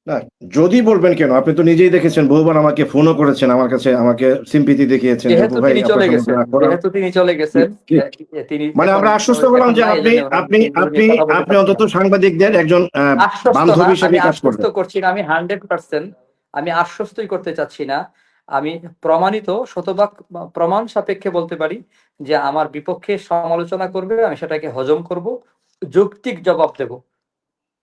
না, যদি বলবেন কেন, আপনি তো নিজেই দেখেছেন, বহুবার আমাকে ফোনও করেছেন, আমার কাছে আমাকে সিম্পিতি দেখিয়েছেন যে অপু যেহেতু ভাই তিনি আপনার চলে সঙ্গে গেছেন যা করার। যেহেতু তিনি চলে জি, গেছেন জি। তিনি মানে এখন আমরা আশ্বস্ত করলাম এখন যে নাই, আপনি এজন্য আপনি এগুলো আপনি নিয়ে কথা বলতে আপনি চাচ্ছি অন্তত না। সাংবাদিকদের একজন আশ্বস্ত না, বান্ধবী আমি হিসেবে কাজ আশ্বস্ত করবেন। করছি না, আমি 100%, আমি আশ্বস্তই করতে চাচ্ছি না। আমি প্রমাণিত শতভাগ প্রমাণ সাপেক্ষে বলতে পারি যে আমার বিপক্ষে সমালোচনা করবে, আমি সেটাকে হজম করব, যৌক্তিক জবাব দেব,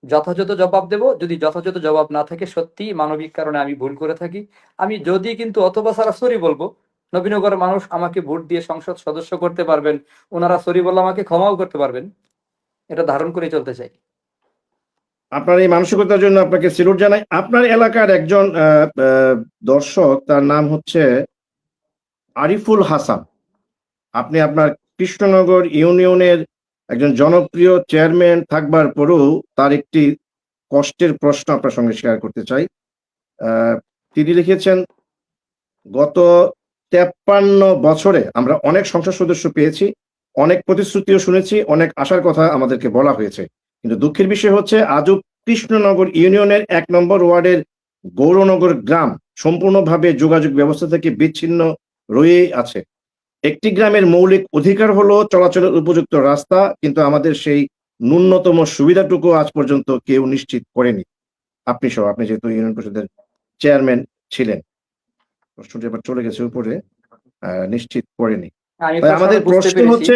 যথাযথ জবাব দেব। যদি যথাযথ জবাব না থাকে, সত্যি মানবিক কারণে আমি ভুল করে থাকি, আমি যদি কিন্তু অথবা সারা সরি বলবো। নবীনগরের মানুষ আমাকে ভোট দিয়ে সংসদ সদস্য করতে পারবেন, ওনারা সরি বললে আমাকে ক্ষমাও করতে পারবেন, এটা ধারণ করে চলতে চাই। আপনার এই মানসিকতার জন্য আপনাকে সেলুট জানাই। আপনার এলাকার একজন দর্শক, তার নাম হচ্ছে আরিফুল হাসান। আপনি আপনার কৃষ্ণনগর ইউনিয়নের একজন জনপ্রিয় চেয়ারম্যান থাকবার পরেও তার একটি কষ্টের প্রশ্ন আপনার সঙ্গে শেয়ার করতে চাই। তিনি লিখেছেন, গত 53 বছরে আমরা অনেক সংসদ সদস্য পেয়েছি, অনেক প্রতিশ্রুতিও শুনেছি, অনেক আশার কথা আমাদেরকে বলা হয়েছে, কিন্তু দুঃখের বিষয় হচ্ছে আজও কৃষ্ণনগর ইউনিয়নের 1 নম্বর ওয়ার্ডের গৌরনগর গ্রাম সম্পূর্ণভাবে যোগাযোগ ব্যবস্থা থেকে বিচ্ছিন্ন রয়েই আছে। একটি গ্রামের মৌলিক অধিকার হলো চলাচলের উপযুক্ত রাস্তা, কিন্তু আমাদের সেই ন্যূনতম সুবিধাটুকু আজ পর্যন্ত কেউ নিশ্চিত করেনি। আপনি সহ, আপনি যেহেতু ইউনিয়ন পরিষদের চেয়ারম্যান ছিলেন, প্রশ্নটি এবার চলে গেছে উপরে, নিশ্চিত করেনি। আমি তাই আমাদের প্রশ্নটা বুঝতে প্রশ্ন পেরেছি। হচ্ছে,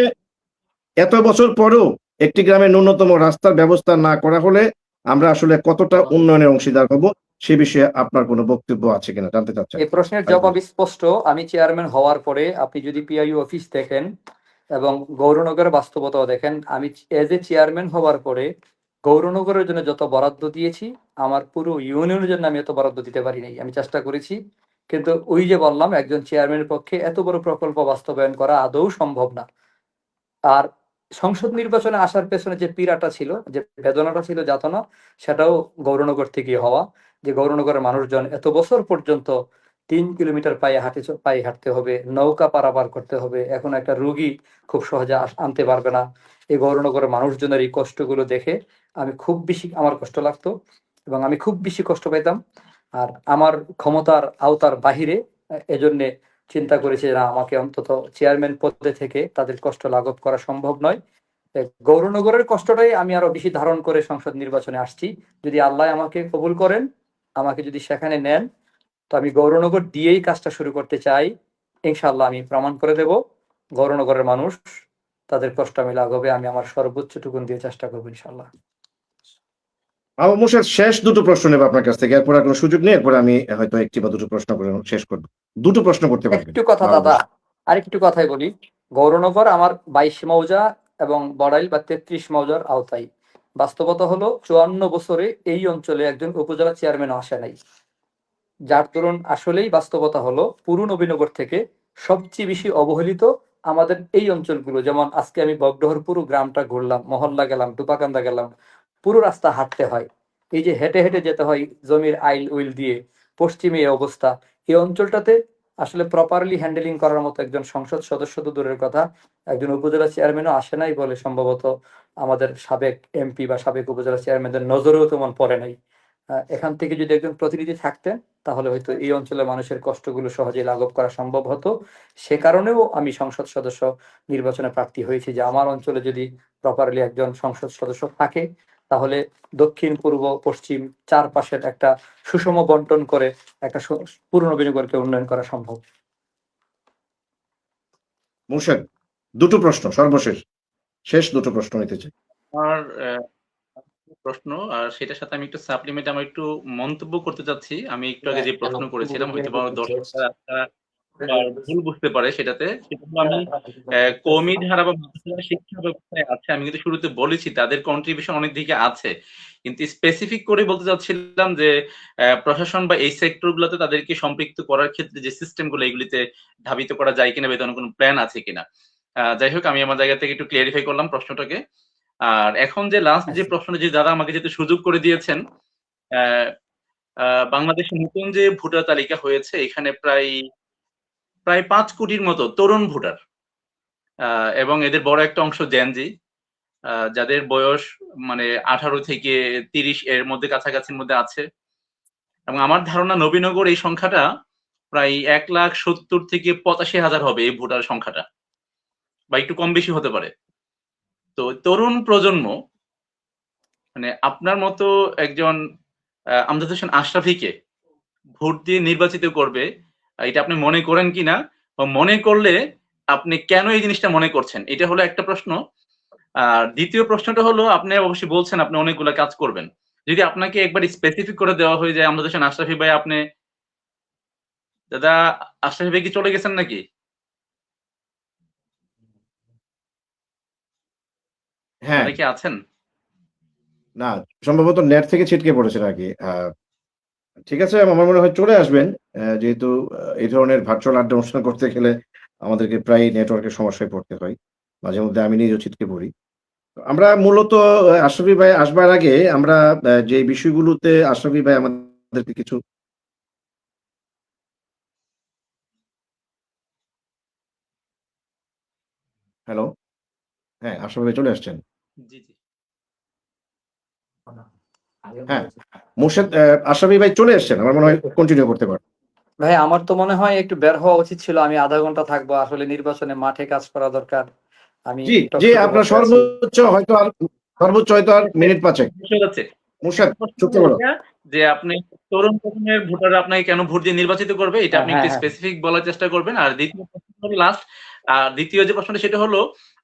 এত বছর পরেও একটি গ্রামের ন্যূনতম রাস্তার ব্যবস্থা না করা হলে আমরা আসলে কতটা উন্নয়নের অংশীদার হব, সে বিষয়ে আপনার কোনো বক্তব্য আছে কিনা জানতে চাচ্ছেন। এই প্রশ্নের জবাব স্পষ্ট। আমি চেয়ারম্যান হওয়ার পরে আপনি যদি পিআইইউ অফিস দেখেন এবং গৌরনগরের বাস্তবতাও দেখেন, আমি এজ এ চেয়ারম্যান হওয়ার পরে গৌরনগরের জন্য যত বরাদ্দ দিয়েছি, আমার পুরো ইউনিয়নের জন্য আমি এত বরাদ্দ দিতে পারি নাই। আমি চেষ্টা করেছি, কিন্তু ওই যে বললাম, একজন চেয়ারম্যানের পক্ষে এত বড় প্রকল্প বাস্তবায়ন করা আদৌ সম্ভব না। আর সংসদ নির্বাচনে আসার পেছনে যে পীড়াটা ছিল, যে বেদনাটা ছিল, যাতনা, সেটাও গৌরনগর থেকে হওয়া। যে গৌরনগরের মানুষজন এত বছর পর্যন্ত 3 কিলোমিটার পায়ে হাঁটতে হবে, নৌকা পারাপার করতে হবে, এখন একটা রুগী খুব সহজে আনতে পারবে না। এই গৌরনগরের মানুষজনের এই কষ্টগুলো দেখে আমার কষ্ট লাগতো এবং আমি খুব বেশি কষ্ট পেতাম। আর আমার ক্ষমতার আওতার বাহিরে, এজন্যে চিন্তা করেছি যে না, আমাকে অন্তত চেয়ারম্যান পদে থেকে তাদের কষ্ট লাঘব করা সম্ভব নয়। গৌরনগরের কষ্টটাই আমি আরো বেশি ধারণ করে সংসদ নির্বাচনে আসছি। যদি আল্লাহ আমাকে কবুল করেন, আমাকে যদি সেখানে নেন, তো আমি গৌরনগর দিয়েই কাজটা শুরু করতে চাই। ইনশাল্লাহ আমি প্রমাণ করে দেব, গৌরনগরের মানুষ তাদের কষ্ট আমি লাঘবে আমি আমার সর্বোচ্চটুকুন দিয়ে চেষ্টা করবো ইনশাল্লাহ। আমার মুর্শেদ শেষ দুটো প্রশ্ন নেব আপনার কাছ থেকে, এরপর আর কোনো সুযোগ নেই, এরপর আমি হয়তো একটি বা দুটো প্রশ্ন করে শেষ করবো। দুটো প্রশ্ন করতে পারবেন। একটু কথা দাদা, আরেকটু কথাই বলি। গৌরনগর আমার 22 মৌজা এবং বড়াইল বা 33 মৌজার আওতায়। বাস্তবতা হলো 54 বছরে এই অঞ্চলে একজন উপজেলা চেয়ারম্যান আসে নাই, যার দরুন আসলেই বাস্তবতা হলো পুরো নবীনগর থেকে সবচেয়ে বেশি অবহেলিত আমাদের এই অঞ্চলগুলো। যেমন আজকে আমি বগডহর পুরো গ্রামটা ঘুরলাম, মহল্লা গেলাম, টুপাকান্দা গেলাম, পুরো রাস্তা হাঁটতে হয়, এই যে হেঁটে হেঁটে যেতে হয় জমির আইল উইল দিয়ে, পশ্চিমে এই অবস্থা। এই অঞ্চলটাতে আসলে প্রপারলি হ্যান্ডেলিং করার মতো একজন সংসদ সদস্য তো দূরের কথা, একজন উপজেলা চেয়ারম্যানও আসে নাই বলে সম্ভবত আমাদের সাবেক এমপি বা সাবেক উপজেলা চেয়ারম্যানদের নজরেও তেমন পড়ে নাই। এখান থেকে যদি একজন প্রতিনিধি থাকতেন, তাহলে হয়তো এই অঞ্চলের মানুষের কষ্টগুলো সহজেই লাঘব করা সম্ভব হতো। সে কারণেও আমি সংসদ সদস্য নির্বাচনে প্রার্থী হয়েছি, যে আমার অঞ্চলে যদি প্রপারলি একজন সংসদ সদস্য থাকে, তাহলে দক্ষিণ পূর্ব পশ্চিম চারপাশের একটা সুষম বন্টন করে একটা পুরো নবীনগরকে উন্নয়ন করা সম্ভব। মুর্শেদ, দুটো প্রশ্ন সর্বশেষ, শেষ দুটো প্রশ্ন নিতে চাই। আমার প্রশ্ন, আর সেটার সাথে আমি একটু সাপ্লিমেন্ট আমার একটু মন্তব্য করতে চাচ্ছি। আমি একটু আগে যে প্রশ্ন করেছিলাম, হয়তো বা দর্শকরা ভুল বুঝতে পারে সেটাতে। সেটা হলো আমি কওমি ধারা বা মাদ্রাসা শিক্ষা ব্যবস্থায় আছে, আমি কিন্তু শুরুতে বলেছি তাদের কন্ট্রিবিউশন অনেক দিকে আছে, কিন্তু স্পেসিফিক করে বলতে চাচ্ছিলাম যে প্রশাসন বা এই সেক্টর গুলোতে তাদেরকে সম্পৃক্ত করার ক্ষেত্রে যে সিস্টেম গুলো, এগুলিতে ধাবিত করা যায় কিনা, বেতন কোনো প্ল্যান আছে কিনা। যাই হোক, আমি আমার জায়গা থেকে একটু ক্লিয়ারিফাই করলাম প্রশ্নটাকে। আর এখন যে লাস্ট যে প্রশ্ন, যে দাদা আমাকে যেহেতু সুযোগ করে দিয়েছেন, বাংলাদেশে নতুন যে ভোটার তালিকা হয়েছে, এখানে প্রায় 5 কোটির মতো তরুণ ভোটার, এবং এদের বড় একটা অংশ জেনজি, যাদের বয়স মানে 18 থেকে 30 এর মধ্যে কাছাকাছির মধ্যে আছে। এবং আমার ধারণা নবীনগর এই সংখ্যাটা প্রায় 1,70,000 থেকে 85,000 হবে, এই ভোটার সংখ্যাটা, বা একটু কম বেশি হতে পারে। তো তরুণ প্রজন্ম, মানে আপনার মতো একজন আমজাদ হোসেন আশরাফীকে ভোট দিয়ে নির্বাচিত করবে, এটা আপনি মনে করেন কিনা, বা মনে করলে আপনি কেন এই জিনিসটা মনে করছেন, এটা হলো একটা প্রশ্ন। আর দ্বিতীয় প্রশ্নটা হলো, আপনি অবশ্যই বলছেন আপনি অনেকগুলো কাজ করবেন, যদি আপনাকে একবার স্পেসিফিক করে দেওয়া হয়ে যায়, আমজাদ হোসেন আশরাফী ভাই, আপনি দাদা আশরাফী ভাই কি চলে গেছেন নাকি? হ্যাঁ, দাদা কি আছেন? না, সম্ভবত নেট থেকে ছিটকে পড়েছে নাকি। ঠিক আছে, আমার মনে হয় চলে আসবেন। যেহেতু এই ধরনের ভার্চুয়াল আড্ডা অনুষ্ঠান করতে গেলে আমাদেরকে প্রায় নেটওয়ার্কের সমস্যায় পড়তে হয়, মাঝে মধ্যে আমি নিজেও ছিটকে পড়ি। আমরা মূলত আশরাফী ভাই আসবার আগে আমরা যে বিষয়গুলোতে আশরাফী ভাই আমাদেরকে কিছু হ্যালো, হ্যাঁ, আশরাফী ভাই চলে আসছেন। জি জি। হ্যাঁ, মোর্শেদ, আশরাফী ভাই চলে এসছেন, আমার মনে হয় কন্টিনিউ করতে পারেন। ভাই আমার তো মনে হয় একটু বের হওয়া উচিত ছিল, আমি আধা ঘন্টা থাকবো, আসলে নির্বাচনে মাঠে কাজ করা দরকার। আমি জি, টক জি, শোতে আপনার বসে আছি। সর্বোচ্চ হয়তো আর মিনিট 5 বিষয় হচ্ছে মোর্শেদ, প্রশ্ন সত্যি হলো বলো। এটা, যে আপনি তরুণ প্রজন্মের ভোটাররা আপনাকে কেন ভোট দিয়ে নির্বাচিত করবে, এটা হ্যাঁ আপনি হ্যাঁ একটু হ্যাঁ স্পেসিফিক বলার চেষ্টা করবেন। আর দ্বিতীয় প্রশ্ন হলো লাস্ট, দ্বিতীয় যে প্রশ্নটা সেটা হলো,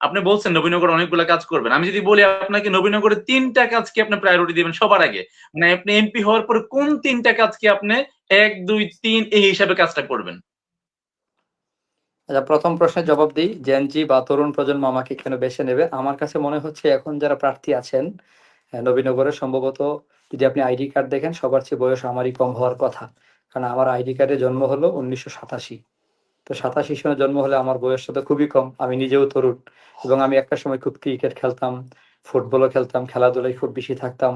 আপনি বলছেন নবীনগর অনেকগুলো কাজ করবেন। আমি যদি বলি আপনাকে নবীনগরের 3টা কাজকে আপনি প্রায়োরিটি দিবেন সবার আগে, মানে আপনি এমপি হওয়ার পরে কোন 3টা কাজকে আপনি 1 2 3 এই হিসাবে কাজটা করবেন? আচ্ছা, প্রথম প্রশ্নের জবাব দিই, জেনজি বা তরুণ প্রজন্ম আমাকে কেন বেছে নেবে। আমার কাছে মনে হচ্ছে এখন যারা প্রার্থী আছেন নবীনগরে, সম্ভবত যদি আপনি আইডি কার্ড দেখেন, সবার চেয়ে বয়স আমারই কম হওয়ার কথা। কারণ আমার আইডি কার্ডে জন্ম হলো 1987। তো 87 সনে জন্ম হলে আমার বয়সটা তো খুবই কম, আমি নিজেও তরুণ। এবং আমি একটা সময় খুব ক্রিকেট খেলতাম, ফুটবলও খেলতাম, খেলাধুলায় খুব বেশি থাকতাম।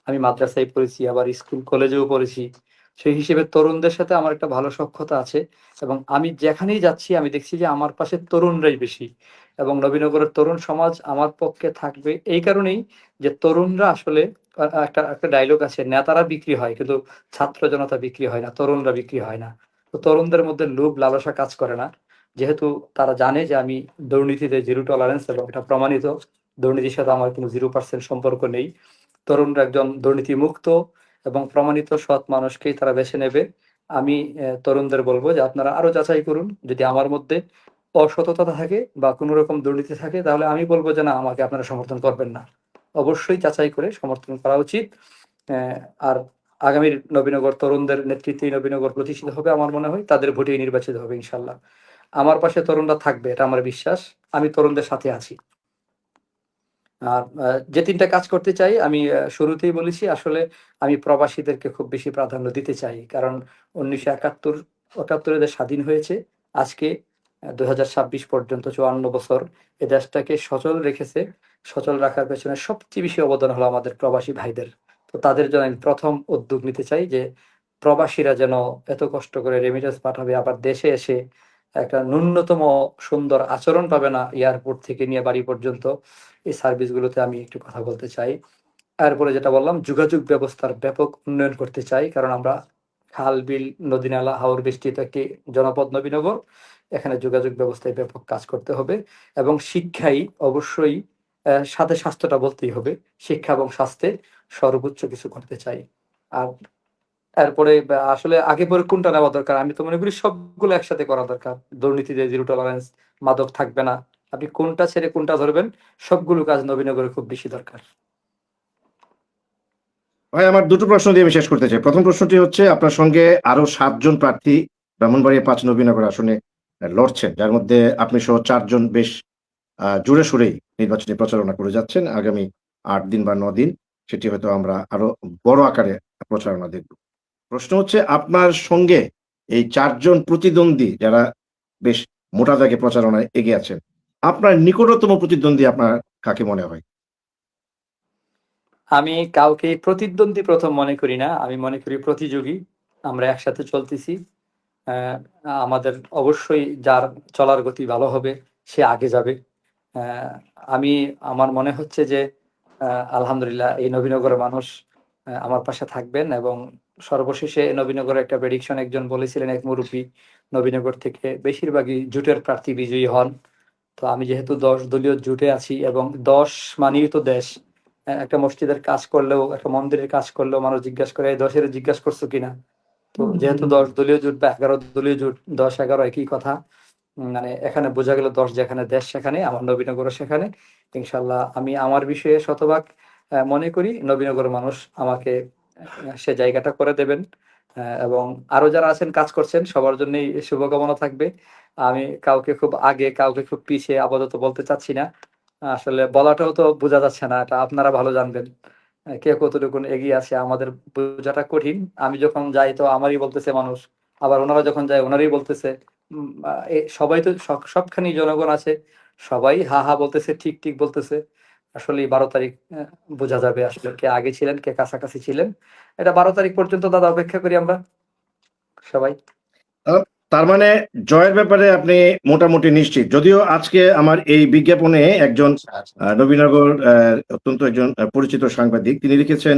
আমি মাদ্রাসায় পড়েছি, আবার স্কুল কলেজেও পড়েছি। সেই হিসেবে তরুণদের সাথে আমার একটা ভালো সখ্যতা আছে, এবং আমি যেখানেই যাচ্ছি আমি দেখছি যে আমার পাশে তরুণরাই বেশি। এবং নবীনগরের তরুণ সমাজ আমার পক্ষে থাকবে এই কারণেই, যে তরুণরা আসলে একটা একটা ডায়লগ আছে, নেতারা বিক্রি হয় কিন্তু ছাত্র জনতা বিক্রি হয় না, তরুণরা বিক্রি হয় না। তো তরুণদের মধ্যে লোভ লালসা কাজ করে না, যেহেতু তারা জানে যে আমি দুর্নীতিতে জিরো টলারেন্স, এবং এটা প্রমাণিত, দুর্নীতির সাথে আমার কোনো 0% সম্পর্ক নেই। তরুণরা একজন দুর্নীতি মুক্ত এবং প্রমাণিত সৎ মানুষকেই তারা বেছে নেবে। আমি তরুণদের বলবো যে আপনারা আরো যাচাই করুন। যদি আমার মধ্যে অসততা থাকে বা কোনো রকম দুর্নীতি থাকে, তাহলে আমি বলবো যে না, আমাকে আপনারা সমর্থন করবেন না। অবশ্যই যাচাই করে সমর্থন করা উচিত। আর আগামীর নবীনগর তরুণদের নেতৃত্বে নবীনগর প্রতিষ্ঠিত হবে আমার মনে হয়, তাদের ভোটেই নির্বাচিত হবে ইনশাল্লাহ। আমার পাশে তরুণরা থাকবে, এটা আমার বিশ্বাস। আমি তরুণদের সাথে আছি। আর যে তিনটা কাজ করতে চাই আমি শুরুতেই বলেছি, আসলে আমি প্রবাসীদেরকে খুব বেশি প্রাধান্য দিতে চাই। কারণ 1971 যে স্বাধীন হয়েছে, আজকে 2026 পর্যন্ত 54 বছর এ দেশটাকে সচল রেখেছে। সচল রাখার পেছনে সবচেয়ে বেশি অবদান হলো আমাদের প্রবাসী ভাইদের। তো তাদের জন্য আমি প্রথম উদ্যোগ নিতে চাই যে প্রবাসীরা যেন এত কষ্ট করে রেমিটেন্স পাঠাবে, আবার দেশে এসে একটা ন্যূনতম সুন্দর আচরণ পাবে না, এয়ারপোর্ট থেকে নিয়ে বাড়ি পর্যন্ত। এই সার্ভিসগুলোতে আমি একটু কথা বলতে চাই। তারপরে যেটা বললাম, যোগাযোগ ব্যবস্থার ব্যাপক উন্নয়ন করতে চাই। কারণ আমরা খাল, বিল, নদী, নালা, হাওর বেষ্টিত একটি জনপদ নবীনগর। এখানে যোগাযোগ ব্যবস্থায় ব্যাপক কাজ করতে হবে এবং শিক্ষাই অবশ্যই, সাথে স্বাস্থ্যটা বলতেই হবে। শিক্ষা এবং স্বাস্থ্যে সর্বোচ্চ কিছু করতে চাই। আর এরপরে আসলে আগে পরে কোনটা নেওয়া দরকার, আমি তো মনে করি সবগুলো একসাথে করা দরকার। দুর্নীতিতে জিরো টলারেন্স, মাদক থাকবে না। আপনি কোনটা ছেড়ে কোনটা ধরবেন, সবগুলো কাজ নবীনগরে খুব বেশি দরকার। ভাই, আমার দুটো প্রশ্ন দিয়ে আমি শেষ করতে চাই। প্রথম প্রশ্নটি হচ্ছে, আপনার সঙ্গে আরো 7 জন প্রার্থী ব্রাহ্মণবাড়িয়া 5 নবীনগর আসনে লড়ছেন, যার মধ্যে আপনি সহ 4 জন বেশ জোরে সোরেই নির্বাচনী প্রচারণা করে যাচ্ছেন। আগামী 8 দিন বা 9 দিন সেটি হয়তো আমরা আরো বড় আকারে প্রচারণা দেখব। প্রশ্ন হচ্ছে, আপনার সঙ্গে এই 4 জন প্রতিদ্বন্দ্বী যারা বেশ মোটা দাগে প্রচারণায় এগিয়ে আছেন, আপনার নিকটতম প্রতিদ্বন্দ্বী আপনার কাকে মনে হয়? আমি কাউকে প্রতিদ্বন্দ্বী প্রথম মনে করি না, আমি মনে করি প্রতিযোগী। আমরা একসাথে চলতেছি। আহ, আমাদের অবশ্যই যার চলার গতি ভালো হবে সে আগে যাবে। আহ, আমি আমার মনে হচ্ছে যে আলহামদুলিল্লাহ এই নবীনগরের মানুষ আমার পাশে থাকবেন। এবং সর্বশেষে নবীনগরের একটা প্রেডিকশন একজন বলেছিলেন, এক মুরব্বী, নবীনগর থেকে বেশিরভাগই জোটের প্রার্থী বিজয়ী হন। তো আমি যেহেতু 10 দলীয় জোটে আছি, এবং 10 মানেই তো দেশ। একটা মসজিদের কাজ করলেও, একটা মন্দিরের কাজ করলেও মানুষ জিজ্ঞাসা করে, এই 10-এর জিজ্ঞাসা করছো কিনা। তো যেহেতু 10 দলীয় জোট বা 11 দলীয় জোট, 10-11 একই কথা। মানে এখানে বোঝা গেল 10 যেখানে দেশ সেখানে, আমার নবীনগরও সেখানে। ইনশাল্লাহ আমি আমার বিষয়ে শতভাগ মনে করি নবীনগরের মানুষ আমাকে সে জায়গাটা করে দেবেন। এবং আরো যারা আছেন কাজ করছেন সবার জন্যই শুভকামনা থাকবে। আমি কাউকে খুব আগে, কাউকে খুব পিছিয়ে আপাতত বলতে চাচ্ছি না। আসলে বলাটাও তো বোঝা যাচ্ছে না, এটা আপনারা ভালো জানবেন। কে কতটুকু এগিয়ে আছে আমাদের বোঝাটা কঠিন। আমি যখন যাই তো আমারই বলতেছে মানুষ, আবার ওনারা যখন যায় ওনারই বলতেছে। সবাই তো সবখানি জনগণ আছে, সবাই হা হা বলতেছে, ঠিক ঠিক বলতেছে। আসলে 12 তারিখ বোঝা যাবে আসলে কে আগে ছিলেন, কে কাছাকাছি ছিলেন। এটা 12 তারিখ পর্যন্ত দাদা অপেক্ষা করি আমরা সবাই। আহ, তার মানে জয়ের ব্যাপারে আপনি মোটামুটি নিশ্চিত, যদিও আজকে আমার এই বিজ্ঞাপনে একজন নবীনগর অত্যন্ত একজন পরিচিত সাংবাদিক তিনি লিখেছেন,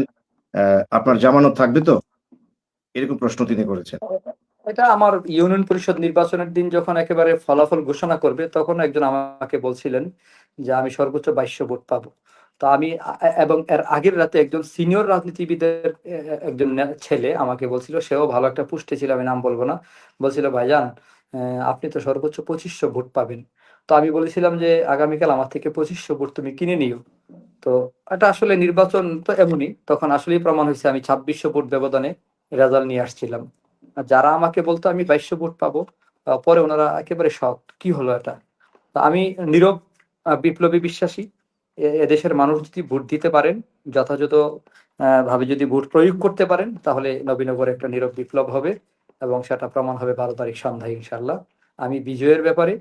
আপনার জামানত থাকবে তো, এরকম প্রশ্ন তিনি করেছেন। এটা আমার ইউনিয়ন পরিষদ নির্বাচনের দিন যখন একেবারে ফলাফল ঘোষণা করবে, তখন একজন আমাকে বলছিলেন যে আমি সর্বোচ্চ 2200 ভোট পাবো। তো আমি এবং এর আগের রাতে একজন সিনিয়র রাজনীতিবিদের একজন ছেলে আমাকে বলছিল, সেও ভালো একটা পোস্টে ছিল, আমি নাম বলবো না, বলছিল ভাইজান আপনি তো সর্বোচ্চ 2500 ভোট পাবেন। তো আমি বলেছিলাম যে আগামীকাল আমার থেকে 2500 ভোট তুমি কিনে নিও। তো এটা আসলে নির্বাচন তো এমনই, তখন আসলেই প্রমাণ হয়েছে আমি 2600 ভোট ব্যবধানে রেজাল্ট নিয়ে আসছিলাম। আর যারা আমাকে বলতো আমি 2200 ভোট পাবো, পরে ওনারা একেবারে শক, কি হলো এটা। তা আমি নীরব বিপ্লবী বিশ্বাসী। এদেশের মানুষ যদি ভোট দিতে পারেন, যথাযথ ভাবে যদি ভোট প্রয়োগ করতে পারেন, তাহলে নবীনগরে একটা নীরব বিপ্লব হবে এবং সেটা প্রমাণ হবে 12 তারিখ সন্ধ্যায় ইনশাল্লাহ। আমি বিজয়ের ব্যাপারে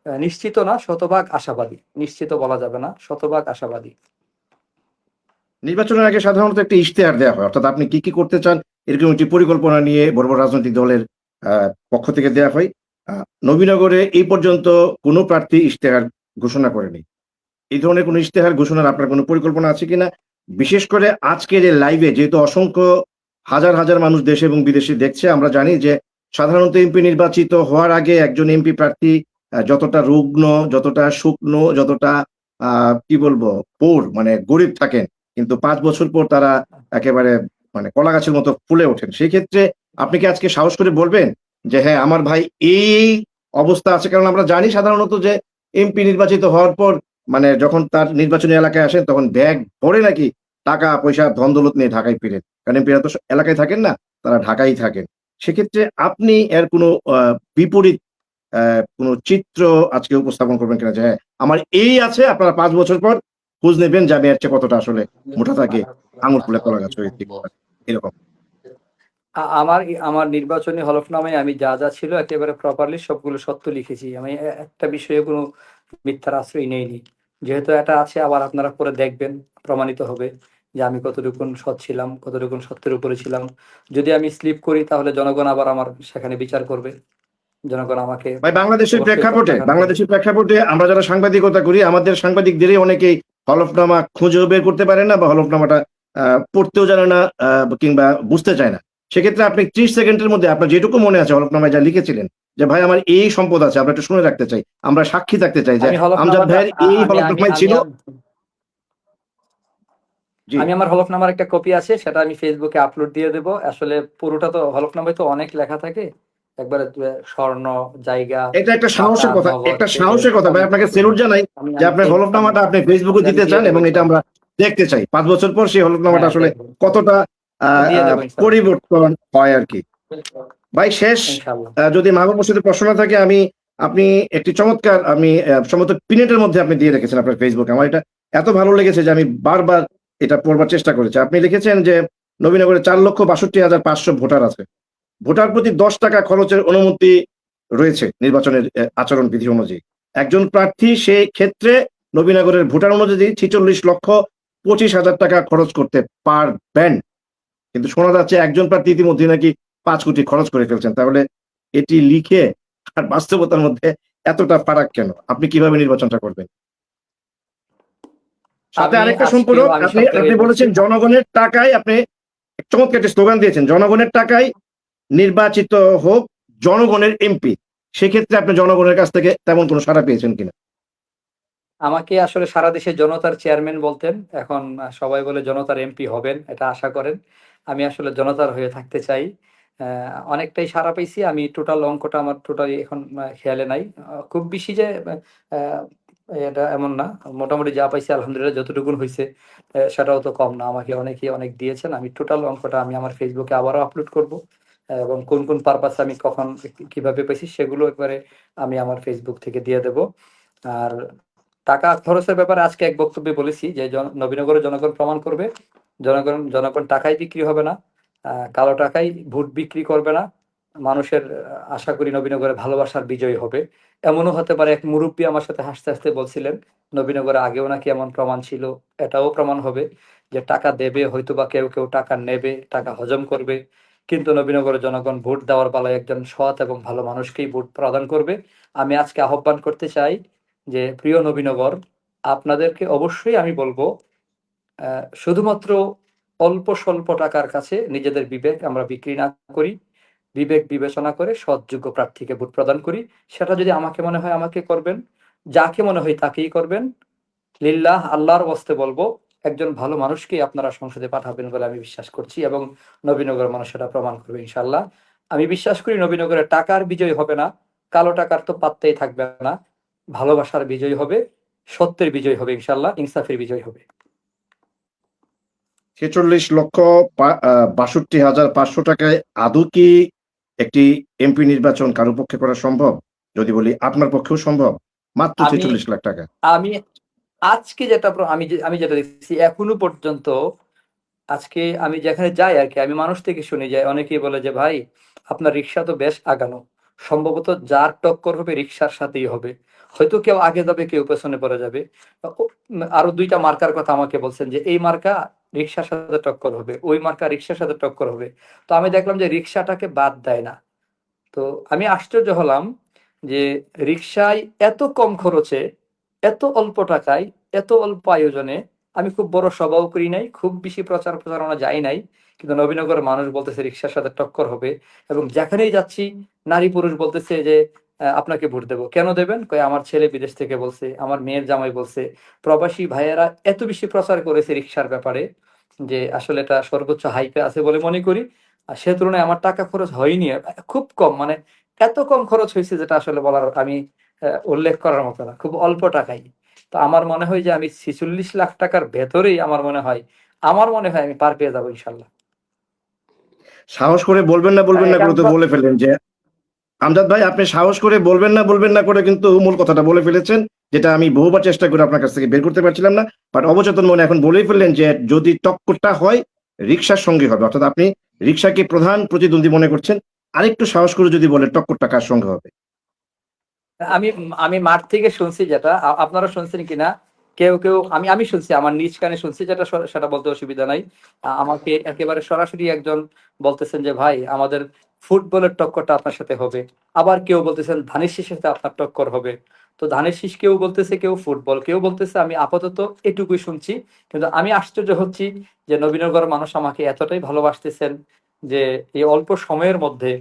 নিশ্চিত না, শতভাগ আশাবাদী। নিশ্চিত বলা যাবে না, শতভাগ আশাবাদী। নির্বাচনের আগে সাধারণত একটা ইশতেহার দেওয়া হয়, অর্থাৎ আপনি কি কি করতে চান এরকম একটি পরিকল্পনা নিয়ে বড় বড় রাজনৈতিক দলের পক্ষ থেকে দেওয়া হয়। নবীনগরে এই পর্যন্ত কোনো প্রার্থী ইশতেহার ঘোষণা করেনি। এই ধরনের কোনো ইশতেহার ঘোষণার আপনার কোনো পরিকল্পনা আছে কিনা? বিশেষ করে আজকের এই লাইভে যেহেতু অসংখ্য হাজার হাজার মানুষ দেশে এবং বিদেশে দেখছে, আমরা জানি যে সাধারণত এমপি নির্বাচিত হওয়ার আগে একজন এমপি প্রার্থী যতটা রুগ্ন, যতটা শুকনো, যতটা কি বলবো, পোর মানে গরিব থাকেন, কিন্তু 5 বছর পর তারা একেবারে মানে কলা গাছের মতো ফুলে ওঠেন, সেই ক্ষেত্রে আপনি কি আজকে সাহস করে বলবেন যে হ্যাঁ আমার ভাই এই অবস্থা আছে? কারণ আমরা জানি সাধারণত যে এমপি নির্বাচিত হওয়ার পর মানে যখন তার নির্বাচনী এলাকায় আসেন তখন ব্যাগ ভরে নাকি টাকা পয়সা ধন দৌলত নিয়ে ঢাকায় ফিরেন, কারণ এমপিরা তো এলাকায় থাকেন না, তারা ঢাকায় থাকেন। সেক্ষেত্রে আপনি এর কোনো বিপরীত কোনো চিত্র আজকে উপস্থাপন করবেন কিনা যে হ্যাঁ আমার এই আছে, আপনারা 5 বছর পর খোঁজ নেবেন যে আমি এর চেয়ে কতটা আসলে মোটা থাকে আঙুর ফুলে কলা গাছ হয়েছে এরকম। আমার আমার নির্বাচনী হলফনামায় আমি যা যা ছিল একেবারে প্রপারলি সবগুলো সত্য লিখেছি। আমি একটা বিষয়ে কোনো মিথ্যার আশ্রয় নেইনি। যেহেতু এটা আছে, আবার আপনারা পরে দেখবেন, প্রমাণিত হবে যে আমি কতটুকুন সৎ ছিলাম, কতটুকুন সত্যের উপরে ছিলাম। যদি আমি স্লিপ করি তাহলে জনগণ আবার আমার সেখানে বিচার করবে। জনগণ আমাকে ভাই বাংলাদেশের অবশ্যই প্রেক্ষাপটে প্রত্যাখ্যান করবে। বাংলাদেশের প্রেক্ষাপটে আমরা যারা সাংবাদিকতা করি আমাদের সাংবাদিকদেরই অনেকেই হলফনামা খুঁজেও বের করতে পারে না বা হলফনামাটা পড়তেও জানে না কিংবা বুঝতে চায় না। সেক্ষেত্রে আপনি 30 সেকেন্ডের মধ্যে আপনার যেটুকু মনে আছে হলফনামায় যা লিখেছিলেন যে ভাই আমার এই সম্পদ আছে, আমরা একটু শুনে রাখতে চাই, আমরা সাক্ষী থাকতে চাই যে আমি আমজাদ হলফনামাটা ভাইয়ের এই আমি আমি হলফনামায় আমি ছিল। জি আমি আমার হলফনামার একটা কপি আছে, সেটা আমি ফেসবুকে আপলোড দিয়ে দেবো। আসলে পুরোটা তো হলফনামায় তো অনেক লেখা থাকে, একবারে স্বর্ণ, জায়গা, এটা একটা টাকা, সাহসের কথা, নগদ, একটা চেক, সাহসের কথা সবই ভাই, আপনাকে সেলুট জানাই আমি যে আমি আপনার হলফনামাটা আপনি ফেসবুকে আমি দিতে দিয়ে চান দেবো এবং এটা আমরা ইনশাল্লাহ। দেখতে চাই 5 বছর পর সেই হলফনামাটা হ্যাঁ, আসলে দেখবো। কতটা দিয়ে দেবো ইনশাল্লাহ। পরিবর্তন হয় আর কি। ভাই শেষ ইনশাল্লাহ। যদি মাহবুব মসজিদের প্রশ্ন না থাকে, আপনি একটি চমৎকার সম্ভবত পিনেটের মধ্যে আপনি দিয়ে রেখেছেন আপনার ফেসবুকে, আমার এটা এত ভালো লেগেছে যে আমি বারবার এটা পড়বার চেষ্টা করেছি। আপনি লিখেছেন যে নবীনগরে 4,62,500 ভোটার আছে, ভোটার প্রতি 10 টাকা খরচের অনুমতি রয়েছে নির্বাচনের আচরণ বিধি অনুযায়ী। একজন প্রার্থী সে ক্ষেত্রে নবীনগরের ভোটার অনুযায়ী 46,25,000 টাকা খরচ করতে পারবেন, কিন্তু শোনা যাচ্ছে একজন প্রার্থী ইতিমধ্যে নাকি 5 কোটি খরচ করে ফেলছেন। তাহলে এটি লিখে আর বাস্তবতার মধ্যে এতটা ফারাক কেন? আপনি কিভাবে নির্বাচনটা করবেন? সাথে আমি আরেকটা সম্পূর্ণ, আজকেও আমি আপনি সব আপনি জায়গায় বলছি, বলেছেন জনগণের টাকায়, আপনি চমৎকার একটি স্লোগান দিয়েছেন, জনগণের টাকায় নির্বাচিত হোক জনগণের এমপি। সেক্ষেত্রে আপনি জনগণের কাছ থেকে তেমন কোনো সাড়া পেয়েছেন কিনা? আমাকে আসলে সারা দেশে জনতার চেয়ারম্যান বলতেন, এখন সবাই বলে জনতার এমপি হবেন, এটা আশা করেন। আমি আসলে জনতার হয়ে থাকতে চাই। অনেকটাই সাড়া পেয়েছি। আমি টোটাল অঙ্কটা আমার টোটালি এখন খেয়ালে নাই। খুব বেশি যে আহ, এটা এমন না, মোটামুটি যা পাইছি আলহামদুলিল্লাহ, যতটুকুন হয়েছে সেটাও তো কম না। আমাকে অনেকে অনেক দিয়েছেন। আমি টোটাল অঙ্কটা আমি আমার ফেসবুকে আবারও আপলোড করব, এবং কোন কোন পারপাসে আমি কখন কিভাবে পেয়েছি সেগুলো একবারে আমি আমার ফেসবুক থেকে দিয়ে দেব। আর টাকা খরচের ব্যাপারে আজকে এক বক্তব্যে বলেছি যে নবীনগরের জনগণ প্রমাণ করবে, জনগণ টাকায় বিক্রি হবে না, কালো টাকায় ভোট বিক্রি করবে না। মানুষের আশা করি নবীনগরে ভালোবাসার বিজয় হবে। এমনও হতে পারে, এক মুরব্বী আমার সাথে হাসতে হাসতে বলছিলেন নবীনগরে আগেও নাকি এমন প্রমাণ ছিল, এটাও প্রমাণ হবে যে টাকা দেবে, হয়তো বা কেউ কেউ টাকা নেবে, টাকা হজম করবে, কিন্তু নবীনগরের জনগণ ভোট দেওয়ার বেলায় একজন সৎ এবং ভালো মানুষকেই ভোট প্রদান করবে। আমি আজকে আহ্বান করতে চাই যে প্রিয় নবীনগর, আপনাদেরকে অবশ্যই আমি বলবো, শুধুমাত্র অল্প স্বল্প টাকার কাছে নিজেদের বিবেক আমরা বিক্রি না করি, বিবেক বিবেচনা করে সৎযোগ্য প্রার্থীকে ভোট প্রদান করি। সেটা যদি আমাকে মনে হয় আমাকে করবেন, যাকে মনে হয় তাকেই করবেন। লিল্লাহ, আল্লাহর ওয়াস্তে বলবো, একজন ভালো মানুষকেই আপনারা সংসদে পাঠাবেন বলে আমি বিশ্বাস করছি, এবং নবীনগর মানুষ সেটা প্রমাণ করবে ইনশাল্লাহ। আমি বিশ্বাস করি নবীনগরে টাকার বিজয় হবে না, কালো টাকার তো পাত্তেই থাকবে না, ভালোবাসার বিজয় হবে, সত্যের বিজয় হবে ইনশাল্লাহ, ইনসাফের বিজয় হবে। 46,62,500 টাকায় আদৌ কি একটি এমপি নির্বাচন কারো পক্ষে করা সম্ভব? যদি বলি আপনার পক্ষেও সম্ভব, মাত্র আমি 46 লাখ টাকা। আমি আজকে যেটা আমি যেটা দেখছি এখনো পর্যন্ত, আজকে আমি যেখানে যাই আর কি, আমি মানুষ থেকে শুনে যাই, অনেকেই বলে যে ভাই আপনার রিক্সা তো বেশ আগানো, সম্ভবত যার টক্কর হবে রিক্সার সাথেই হবে, হয়তো কেউ আগে যাবে কেউ পেছনে পড়ে যাবে। আরো দুইটা মার্কার কথা আমাকে বলছেন যে এই মার্কা রিক্সার সাথে টক্কর হবে, ওই মার্কা রিক্সার সাথে টক্কর হবে। তো আমি দেখলাম যে রিক্সাটাকে বাদ দেয় না। তো আমি আশ্চর্য হলাম যে রিক্সায় এত কম খরচে, এত অল্প টাকায়, এত অল্প আয়োজনে, আমি খুব বড় সভাও করি নাই, খুব বেশি প্রচার প্রচারণা যাই নাই, কিন্তু নবীনগরের মানুষ বলতেছে রিক্সার সাথে টক্কর হবে। এবং যেখানেই যাচ্ছি নারী পুরুষ বলতেছে যে আপনাকে ভোট দেবো। কেন দেবেন? কয় আমার ছেলে বিদেশ থেকে বলছে, আমার মেয়ের জামাই বলছে। প্রবাসী ভাইয়েরা এত বেশি প্রচার করেছে রিক্সার ব্যাপারে যে আসলে এটা সর্বোচ্চ হাইপে আছে বলে মনে করি। আর সে তুলনায় আমার টাকা খরচ হয়নি, খুব কম, মানে এত কম খরচ হয়েছে যেটা আসলে বলার আমি উল্লেখ করার মতো না, খুব অল্প টাকাই। তো আমার মনে হয় যে আমি 46 লাখ টাকার ভেতরেই আমার মনে হয় আমি পার পেয়ে যাবো ইনশাল্লাহ। সাহস করে বলবেন না করে তো বলে ফেললেন যে আমজাদ ভাই, আপনি সাহস করে বলবেন না করে কিন্তু মূল কথাটা বলে ফেলেছেন, যেটা আমি বহুবার চেষ্টা করে আপনার কাছ থেকে বের করতে পারছিলাম না। বাট অবচেতন মনে এখন বলেই ফেললেন যে যদি টক্করটা হয় রিক্সার সঙ্গে হবে, অর্থাৎ আপনি রিক্সাকে প্রধান প্রতিদ্বন্দ্বী মনে করছেন। আরেকটু সাহস করে যদি বলেন টক্করটা কার সঙ্গে হবে? আমি আমি মাঠ থেকে শুনছি যেটা, আপনারা শুনছেন কিনা কেউ কেউ, আমি শুনছি, আমার নিজ কানে শুনছি, যেটা সেটা বলতে অসুবিধা নাই। আমাকে একেবারে সরাসরি একজন বলতেছেন যে ভাই আমাদের ফুটবলের টক্করটা আপনার সাথে হবে। আবার কেউ বলতেছেন ধানের শীষের সাথে আপনার টক্কর হবে। তো ধানের শীষ কেউ বলতেছে, কেউ ফুটবল, কেউ বলতেছে। আমি আপাতত এটুকুই শুনছি, কিন্তু আমি আশ্চর্য হচ্ছি যে নবীনগর মানুষ আমাকে এতটাই ভালোবাসতেছেন যে এই অল্প সময়ের মধ্যে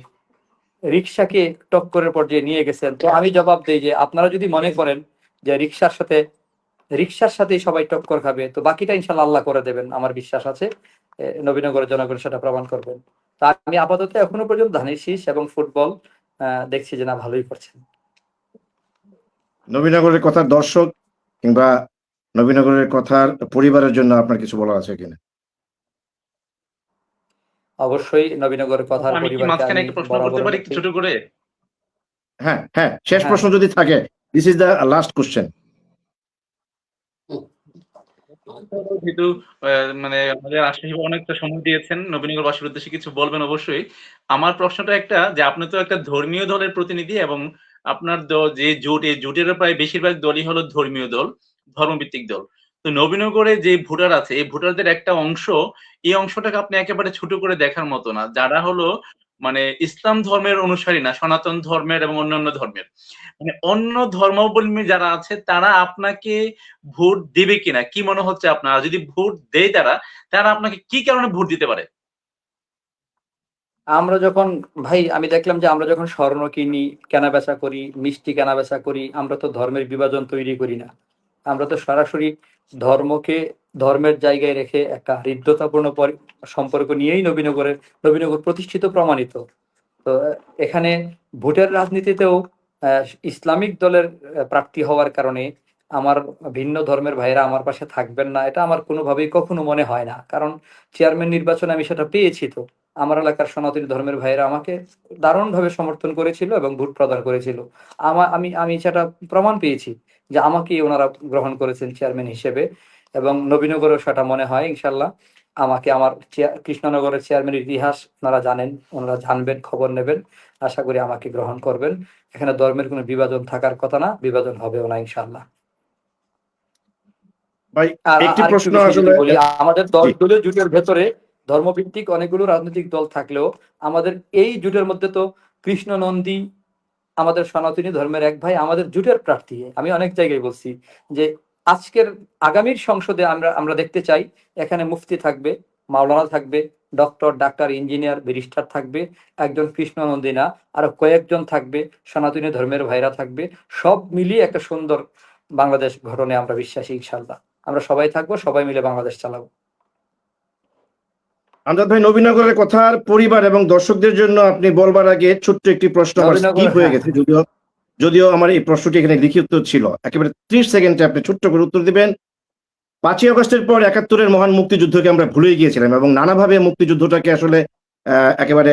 রিক্সাকে টক্করের পর্যায়ে নিয়ে গেছেন। তো আমি জবাব দেই যে আপনারা যদি মনে করেন যে রিক্সার সাথেই সবাই টক্কর খাবে, তো বাকিটা ইনশাল্লাহ আল্লাহ করে দেবেন, আমার বিশ্বাস আছে। নবীনগরের জনগণ সেটা প্রমাণ করবেন। তা আমি আপাতত এখনো পর্যন্ত ধানের শীষ এবং ফুটবল দেখছি যে না, ভালোই করছেন। নবীনগরের কথার দর্শক কিংবা নবীনগরের কথার পরিবারের জন্য আপনার কিছু বলা আছে কিনা? অবশ্যই নবীনগরের কথার আমি কি পরিবারকে মাঝখানে আমি একটা প্রশ্ন করতে বরাবর পারি একটু ছোট করে? হ্যাঁ, হ্যাঁ, শেষ হ্যাঁ, প্রশ্ন যদি থাকে, this is the last question. যেহেতু মানে আমাদের আশীর্বাদ অনেকটা সময় দিয়েছেন, নবীনগরবাসীর উদ্দেশ্যে কিছু বলবেন অবশ্যই। আমার প্রশ্নটা একটা, যে আপনি তো একটা ধর্মীয় দলের প্রতিনিধি এবং আপনার যে জোট, এই জোটের প্রায় বেশিরভাগ দলই হলো ধর্মীয় দল, ধর্মভিত্তিক দল। তো নবীনগরে যে ভোটার আছে, এই ভোটারদের একটা অংশ, এই অংশটাকে আপনি একেবারে ছোট করে দেখার মতো না, যারা হলো মানে ইসলাম ধর্মের অনুসারী না, সনাতন ধর্মের এবং অন্যান্য ধর্মের, মানে অন্য ধর্মাবলম্বী যারা আছে তারা আপনাকে ভোট দেবে কিনা, কি মনে হচ্ছে আপনার? যদি ভোট দেয় তারা, তারা আপনাকে কি কারণে ভোট দিতে পারে? আমরা যখন, ভাই আমি দেখলাম যে আমরা যখন স্বর্ণ কিনি, কেনা বেচা করি, মিষ্টি কেনা বেচা করি, আমরা তো ধর্মের বিভাজন তৈরি করি না। আমরা তো সরাসরি ধর্মকে ধর্মের জায়গায় রেখে একটা হৃদ্যতাপূর্ণ সম্পর্ক নিয়েই নবীনগর প্রতিষ্ঠিত, প্রমাণিত। তো এখানে ভোটের রাজনীতিতেও ইসলামিক দলের প্রার্থী হওয়ার কারণে আমার ভিন্ন ধর্মের ভাইরা আমার পাশে থাকবেন না, এটা আমার কোনোভাবেই কখনো মনে হয় না। কারণ চেয়ারম্যান নির্বাচনে আমি সেটা পেয়েছি। তো আমার এলাকার সনাতনী ধর্মের ভাইরা আমাকে দারুণভাবে সমর্থন করেছিল এবং ভোট প্রদান করেছিল। আমি আমি সেটা প্রমাণ পেয়েছি যে আমাকেই ওনারা গ্রহণ করেছেন চেয়ারম্যান হিসেবে। এবং নবীনগরেও সেটা মনে হয় ইনশাল্লাহ আমাকে, আমার কৃষ্ণনগরের চেয়ারম্যানের ইতিহাস ওনারা জানেন, ওনারা জানবেন, খবর নেবেন। আশা করি আমাকে গ্রহণ করবেন। এখানে ধর্মের কোনো বিভাজন থাকার কথা না, বিভাজন হবেও না ইনশাল্লাহ। ভাই, আর একটি আরেকটু প্রশ্ন বিষয় যদি আসলে, বলি, আমাদের জি, দলীয় জোটের ভেতরে ধর্মভিত্তিক অনেকগুলো রাজনৈতিক দল থাকলেও আমাদের এই জোটের মধ্যে তো কৃষ্ণ নন্দী আমাদের সনাতনী ধর্মের এক ভাই আমাদের জোটের প্রার্থী। আমি অনেক জায়গায় বলছি যে আগামীর সংসদে আমরা আমরা দেখতে চাই এখানে মুফতি থাকবে, মাওলানা থাকবে, ডক্টর, ডাক্তার, ইঞ্জিনিয়ার, ব্যারিস্টার থাকবে, একজন কৃষ্ণ নন্দী না, আরো কয়েকজন থাকবে, সনাতনী ধর্মের ভাইরা থাকবে। সব মিলিয়ে একটা সুন্দর বাংলাদেশ গঠনে আমরা বিশ্বাসী ইনশাল্লাহ। আমরা সবাই থাকবো, সবাই মিলে বাংলাদেশ চালাবো। আমজাদ ভাই, নবীনগরের কথার পরিবার এবং দর্শকদের জন্য আপনি বলবার আগে ছোট্ট একটি প্রশ্ন আমার নবীনগর, স্কিপ হয়ে হ্যাঁ, গেছে, যদিও যদিও আমার এই প্রশ্নটি এখানে লিখিত ছিল। একেবারে 30 সেকেন্ডে আপনি ছোট্ট করে উত্তর দিবেন। 5ই আগস্টের পর 71-এর মহান মুক্তিযুদ্ধকে আমরা ভুলে গিয়েছিলাম এবং নানাভাবে মুক্তিযুদ্ধটাকে আসলে একেবারে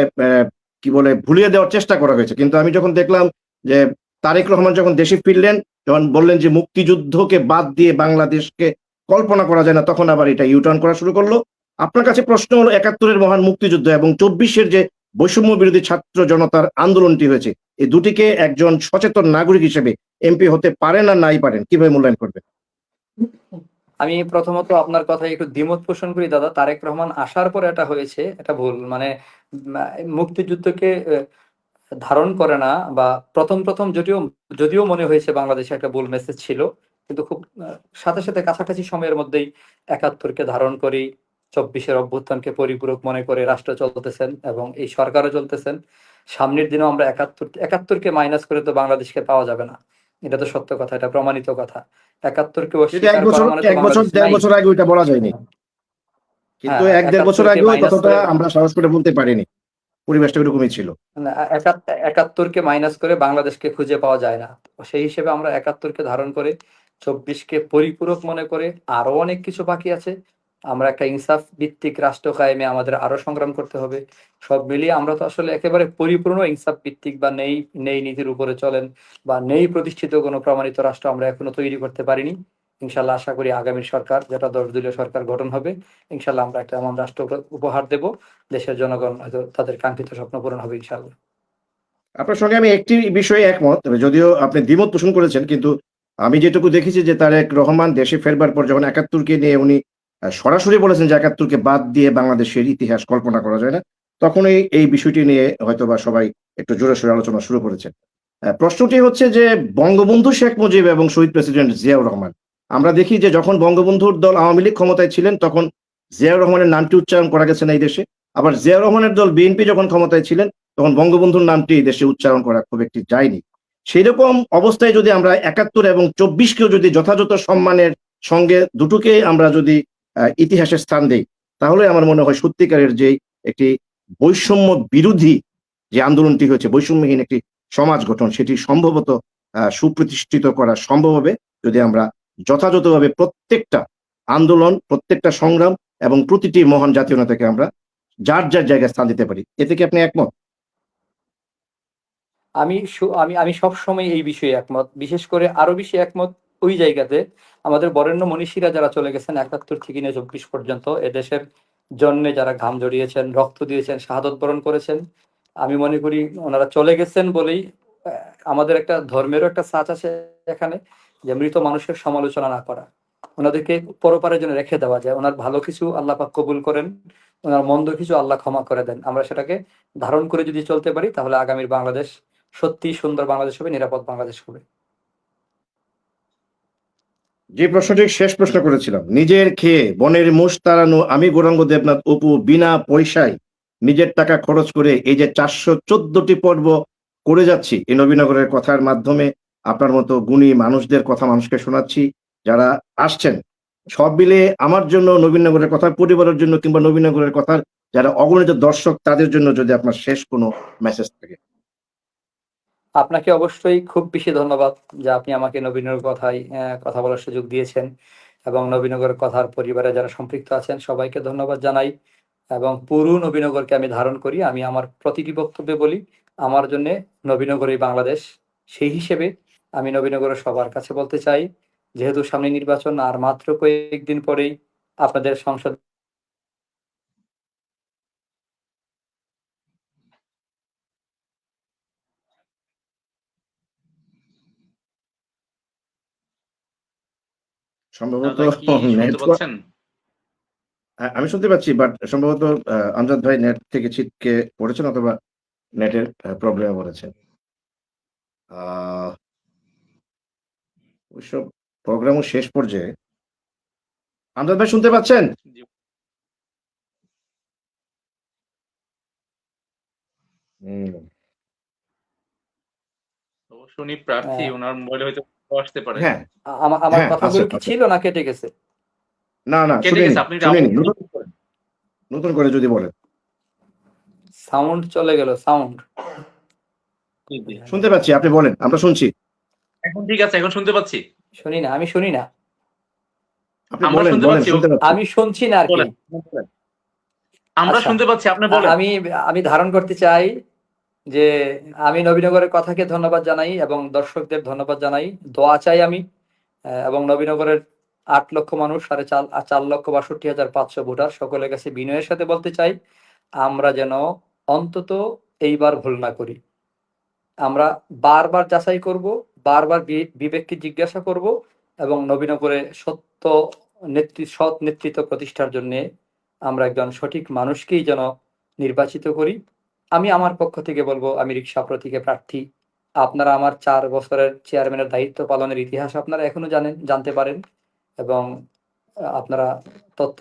কি বলে ভুলিয়ে দেওয়ার চেষ্টা করা হয়েছে। কিন্তু আমি যখন দেখলাম যে তারেক রহমান যখন দেশে ফিরলেন, যখন বললেন যে মুক্তিযুদ্ধকে বাদ দিয়ে বাংলাদেশকে কল্পনা করা যায় না, তখন আবার এটা ইউটার্ন করা শুরু করলো। আপনার কাছে প্রশ্ন হলো, 71-এর মহান মুক্তিযুদ্ধ এবং 24-এর যে বৈষম্য বিরোধী ছাত্র জনতার আন্দোলনটি হয়েছে, এই দুটিকে একজন সচেতন নাগরিক হিসেবে এমপি হতে পারেন আর নাই পারেন, কিভাবে মূল্যায়ন করবেন? আমি প্রথমত আপনার কথায় একটু দ্বিমত পোষণ করি দাদা। তারেক রহমান আসার পর এটা হয়েছে, এটা ভুল। মানে মুক্তিযুদ্ধকে ধারণ করে না, বা প্রথম প্রথম যদিও যদিও মনে হয়েছে বাংলাদেশে একটা ভুল মেসেজ ছিল, কিন্তু খুব সাথে সাথে কাছাকাছি সময়ের মধ্যেই 71-কে ধারণ করি, 24-এর অভ্যুত্থানকে পরিপূরক মনে করে রাষ্ট্র চলতেছেন এবং এই সরকারও চলতেছেন। সামনের দিনেও আমরা 71-কে মাইনাস করে তো বাংলাদেশকে পাওয়া যাবে না। এটা তো সত্য কথা, এটা প্রমাণিত কথা। 71-কে যদি অস্বীকার করা মানে তো এক বছর বাংলাদেশ 1.5 নাই। বছর আগে ওইটা বলা যায়নি। কিন্তু হ্যাঁ, 1-1.5 বছর একাত্তরকে আগেও এই মাইনাস কথাটা করে আমরা সাহস করে বলতে পারিনি। পরিবেশটা ওরকমই ছিল। না, একাত্তরকে মাইনাস করে বাংলাদেশকে খুঁজে পাওয়া যায় না। সেই হিসেবে আমরা একাত্তরকে ধারণ করে 24কে পরিপূরক মনে করে আরো অনেক কিছু বাকি আছে। আমরা একটা ইনসাফ ভিত্তিক রাষ্ট্র কায়েমে আমাদের আরো সংগ্রাম করতে হবে। সব মিলিয়ে আমরা তো আসলে একেবারে পরিপূর্ণ ইনসাফ ভিত্তিক বা নেই নেই নীতির উপরে চলেন বা নেই প্রতিষ্ঠিত কোনো প্রমাণিত রাষ্ট্র আমরা এখনো তৈরি করতে পারিনি। ইনশাল্লাহ আশা করি আগামী সরকার, যেটা 10 দলীয় সরকার গঠন হবে, ইনশাল্লাহ আমরা একটা এমন রাষ্ট্র উপহার দেব, দেশের জনগণ হয়তো তাদের কাঙ্ক্ষিত স্বপ্ন পূরণ হবে ইনশাল্লাহ। আপনার সঙ্গে আমি একটি বিষয়ে একমত। তবে যদিও আপনি দ্বিমত পোষণ করেছেন, কিন্তু আমি যেটুকু দেখেছি যে তারেক রহমান দেশে ফেরবার পর যখন ৭১কে নিয়ে উনি সরাসরি বলেছেন যে ৭১কে বাদ দিয়ে বাংলাদেশের ইতিহাস কল্পনা করা যায় না, তখনই এই বিষয়টি নিয়ে হয়তোবা সবাই একটু জোরে সোরে আলোচনা শুরু করেছেন। প্রশ্নটি হচ্ছে যে বঙ্গবন্ধু শেখ মুজিব এবং শহীদ প্রেসিডেন্ট জিয়াউর রহমান, আমরা দেখি যে যখন বঙ্গবন্ধুর দল আওয়ামী লীগ ক্ষমতায় ছিলেন তখন জিয়াউর রহমানের নামটি উচ্চারণ করা গেছে না এই দেশে। আবার জিয়াউর রহমানের দল বিএনপি যখন ক্ষমতায় ছিলেন তখন বঙ্গবন্ধুর নামটি এই দেশে উচ্চারণ করা খুব একটি যায়নি। সেইরকম অবস্থায় যদি আমরা ৭১ এবং ২৪কেও যদি যথাযথ সম্মানের সঙ্গে দুটোকে আমরা যদি ইতিহাসের স্থান দেই, তাহলে আমার মনে হয় সত্যিকারের যে একটি বৈষম্য বিরোধী যে আন্দোলনটি হয়েছে, বৈষম্যহীন একটি সমাজ গঠন, সেটি সম্ভবত সুপ্রতিষ্ঠিত করা সম্ভব হবে যদি আমরা যথাযথভাবে প্রত্যেকটা আন্দোলন, প্রত্যেকটা সংগ্রাম এবং প্রতিটি মহান জাতীয় নেতাকে আমরা যার যার জায়গায় স্থান দিতে পারি। এতে কি আপনি একমত? আমি আমি সবসময় এই বিষয়ে একমত, বিশেষ করে আরো বেশি একমত ওই জায়গাতে আমাদের বরেণ্য মনীষীরা যারা চলে গেছেন ৭১ থেকে নিয়ে ২৪ পর্যন্ত এদেশের জন্য যারা ঘাম ঝরিয়েছেন, রক্ত দিয়েছেন, শাহাদত বরণ করেছেন। আমি মনে করি ওনারা চলে গেছেন বলেই আমাদের একটা ধর্মেরও একটা ছাঁচ আছে এখানে, যে মৃত মানুষের সমালোচনা না করা, ওনাদেরকে পরপারের জন্য রেখে দেওয়া যায়। ওনার ভালো কিছু আল্লাহ পাক কবুল করেন, ওনার মন্দ কিছু আল্লাহ ক্ষমা করে দেন। আমরা সেটাকে ধারণ করে যদি চলতে পারি তাহলে আগামীর বাংলাদেশ সত্যি সুন্দর বাংলাদেশ হবে, নিরাপদ বাংলাদেশ হবে। যে প্রশ্নটি শেষ প্রশ্ন করেছিলাম, নিজের খেয়ে বনের মোষ তাড়ানো আমি গৌরাঙ্গ দেবনাথ অপু বিনা পয়সায় নিজের টাকা খরচ করে এই যে ৪১৪টি পর্ব করে যাচ্ছি এই নবীনগরের কথার মাধ্যমে, আপনার মতো গুণী মানুষদের কথা মানুষকে শোনাচ্ছি যারা আসছেন, সব মিলে আমার জন্য নবীনগরের কথা, পরিবারের জন্য কিংবা নবীনগরের কথার যারা অগণিত দর্শক তাদের জন্য যদি আপনার শেষ কোনো মেসেজ থাকে। আপনাকে অবশ্যই খুব বেশি ধন্যবাদ যে আপনি আমাকে নবীনগর কথায় কথা বলার সুযোগ দিয়েছেন, এবং নবীনগর কথার পরিবারে যারা সম্পৃক্ত আছেন সবাইকে ধন্যবাদ জানাই। এবং পুরো নবীনগরকে আমি ধারণ করি, আমি আমার প্রতিটি বক্তব্যে বলি আমার জন্য নবীনগরই বাংলাদেশ। সেই হিসেবে আমি নবীনগরের সবার কাছে বলতে চাই, যেহেতু সামনে নির্বাচন আর মাত্র কয়েকদিন পরেই আপনাদের সংসদ সম্ভবত ভাই কি শুনতে নেটওয়ার্ক, পাচ্ছেন? আমি শুনতে পাচ্ছি, বাট সম্ভবত আমজাদ ভাই নেট থেকে ছিটকে পড়েছেন অথবা নেটের প্রবলেমে পড়েছেন। ওইসব প্রোগ্রামও শেষ পর্যায়ে। আমজাদ ভাই শুনতে পাচ্ছেন? জি, হুম। অবশ্য উনি প্রার্থী, আহ, ওনার মোবাইলে হয়তো আসতে পারে। হ্যাঁ, আমার আমার হ্যাঁ, আছে, কথাগুলো কি আছে। ছিল না কেটে গেছে? না, না, কেটে শুনিনি, গেছে, আপনি শুনিনি। আবার নতুন, repeat করেন। নতুন করে যদি বলেন। সাউন্ড চলে গেল, সাউন্ড। জি, জি। শুনতে পাচ্ছি, আপনি বলেন, আমরা শুনছি। এখন ঠিক আছে, এখন শুনতে পাচ্ছি। শুনি না, আমি শুনি না। আপনি আমরা বলেন, শুনতে বলেন, পাচ্ছি, শুনতে পাচ্ছি। আমি শুনছি না আর কি। বলেন। বলেন। আমরা আচ্ছা, শুনতে পাচ্ছি, আপনি বলেন। আমি আমি ধারণ করতে চাই যে আমি নবীনগরের কথাকে ধন্যবাদ জানাই এবং দর্শকদের ধন্যবাদ জানাই, দোয়া চাই আমি। এবং নবীনগরের ৮ লক্ষ মানুষ, ৪,৬২,৫০০ ভোটার, সকলের কাছে বিনয়ের সাথে বলতে চাই আমরা যেন অন্তত এইবার ভুল না করি। আমরা বারবার যাচাই করব, বারবার বিবেককে জিজ্ঞাসা করব, এবং নবীনগরে সৎ নেতৃত্ব প্রতিষ্ঠার জন্য আমরা একজন সঠিক মানুষকেই যেন নির্বাচিত করি। আমি আমার পক্ষ থেকে বলবো আমি রিকশা প্রতীকে প্রার্থী। আপনারা আমার ৪ বছরের চেয়ারম্যানের দায়িত্ব পালনের ইতিহাস আপনারা এখনো জানতে পারেন, এবং আপনারা তথ্য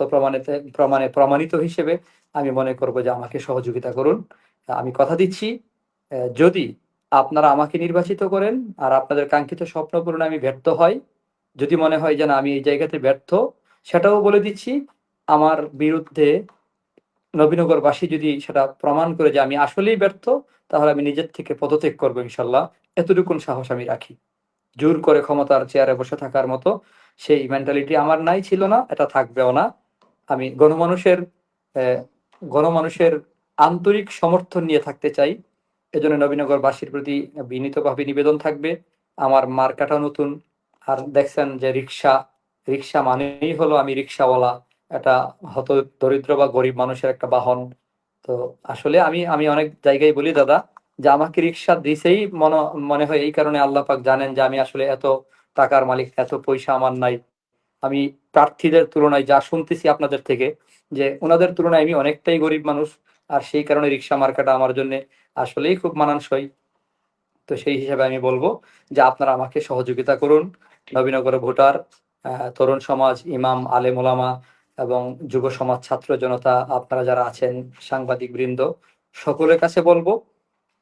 প্রমাণিত হিসেবে আমি মনে করব যে আমাকে সহযোগিতা করুন। আমি কথা দিচ্ছি, যদি আপনারা আমাকে নির্বাচিত করেন আর আপনাদের কাঙ্ক্ষিত স্বপ্ন পূরণে আমি ব্যর্থ হই, যদি মনে হয় যে না আমি এই জায়গাতে ব্যর্থ, সেটাও বলে দিচ্ছি, আমার বিরুদ্ধে নবীনগরবাসী যদি সেটা প্রমাণ করে যে আমি আসলেই ব্যর্থ, তাহলে আমি নিজের থেকে পদত্যাগ করবো ইনশাল্লাহ। এতটুকুন সাহস আমি রাখি। জোর করে ক্ষমতার চেয়ারে বসে থাকার মতো সেই মেন্টালিটি আমার নাই, ছিল না, এটা থাকবেও না। আমি আহ, গণমানুষের আন্তরিক সমর্থন নিয়ে থাকতে চাই। এজন্য নবীনগরবাসীর প্রতি বিনীতভাবে নিবেদন থাকবে, আমার মার্কাটা নতুন। আর দেখছেন যে রিক্সা, রিক্সা মানেই হলো আমি রিক্সাওয়ালা, এটা হত দরিদ্র বা গরিব মানুষের একটা বাহন। তো আসলে আমি আমি অনেক জায়গায় বলি দাদা, যে আমাকে রিক্সা দিছেই মনে মনে হয় এই কারণে আল্লাহ পাক জানেন যে আমি আসলে এত টাকার মালিক, এত পয়সা আমার নাই। আমি প্রার্থীদের তুলনায় যা শুনতেছি আপনাদের থেকে, যে ওনাদের তুলনায় আমি অনেকটাই গরিব মানুষ। আর সেই কারণে রিক্সা মার্কাটা আমার জন্য আসলেই খুব মানানসই। তো সেই হিসাবে আমি বলবো যে আপনারা আমাকে সহযোগিতা করুন। নবীনগর ভোটার, তরুণ সমাজ, ইমাম, আলেম ওলামা এবং যুব সমাজ, ছাত্র জনতা, আপনারা যারা আছেন, সাংবাদিক বৃন্দ, সকলের কাছে বলবো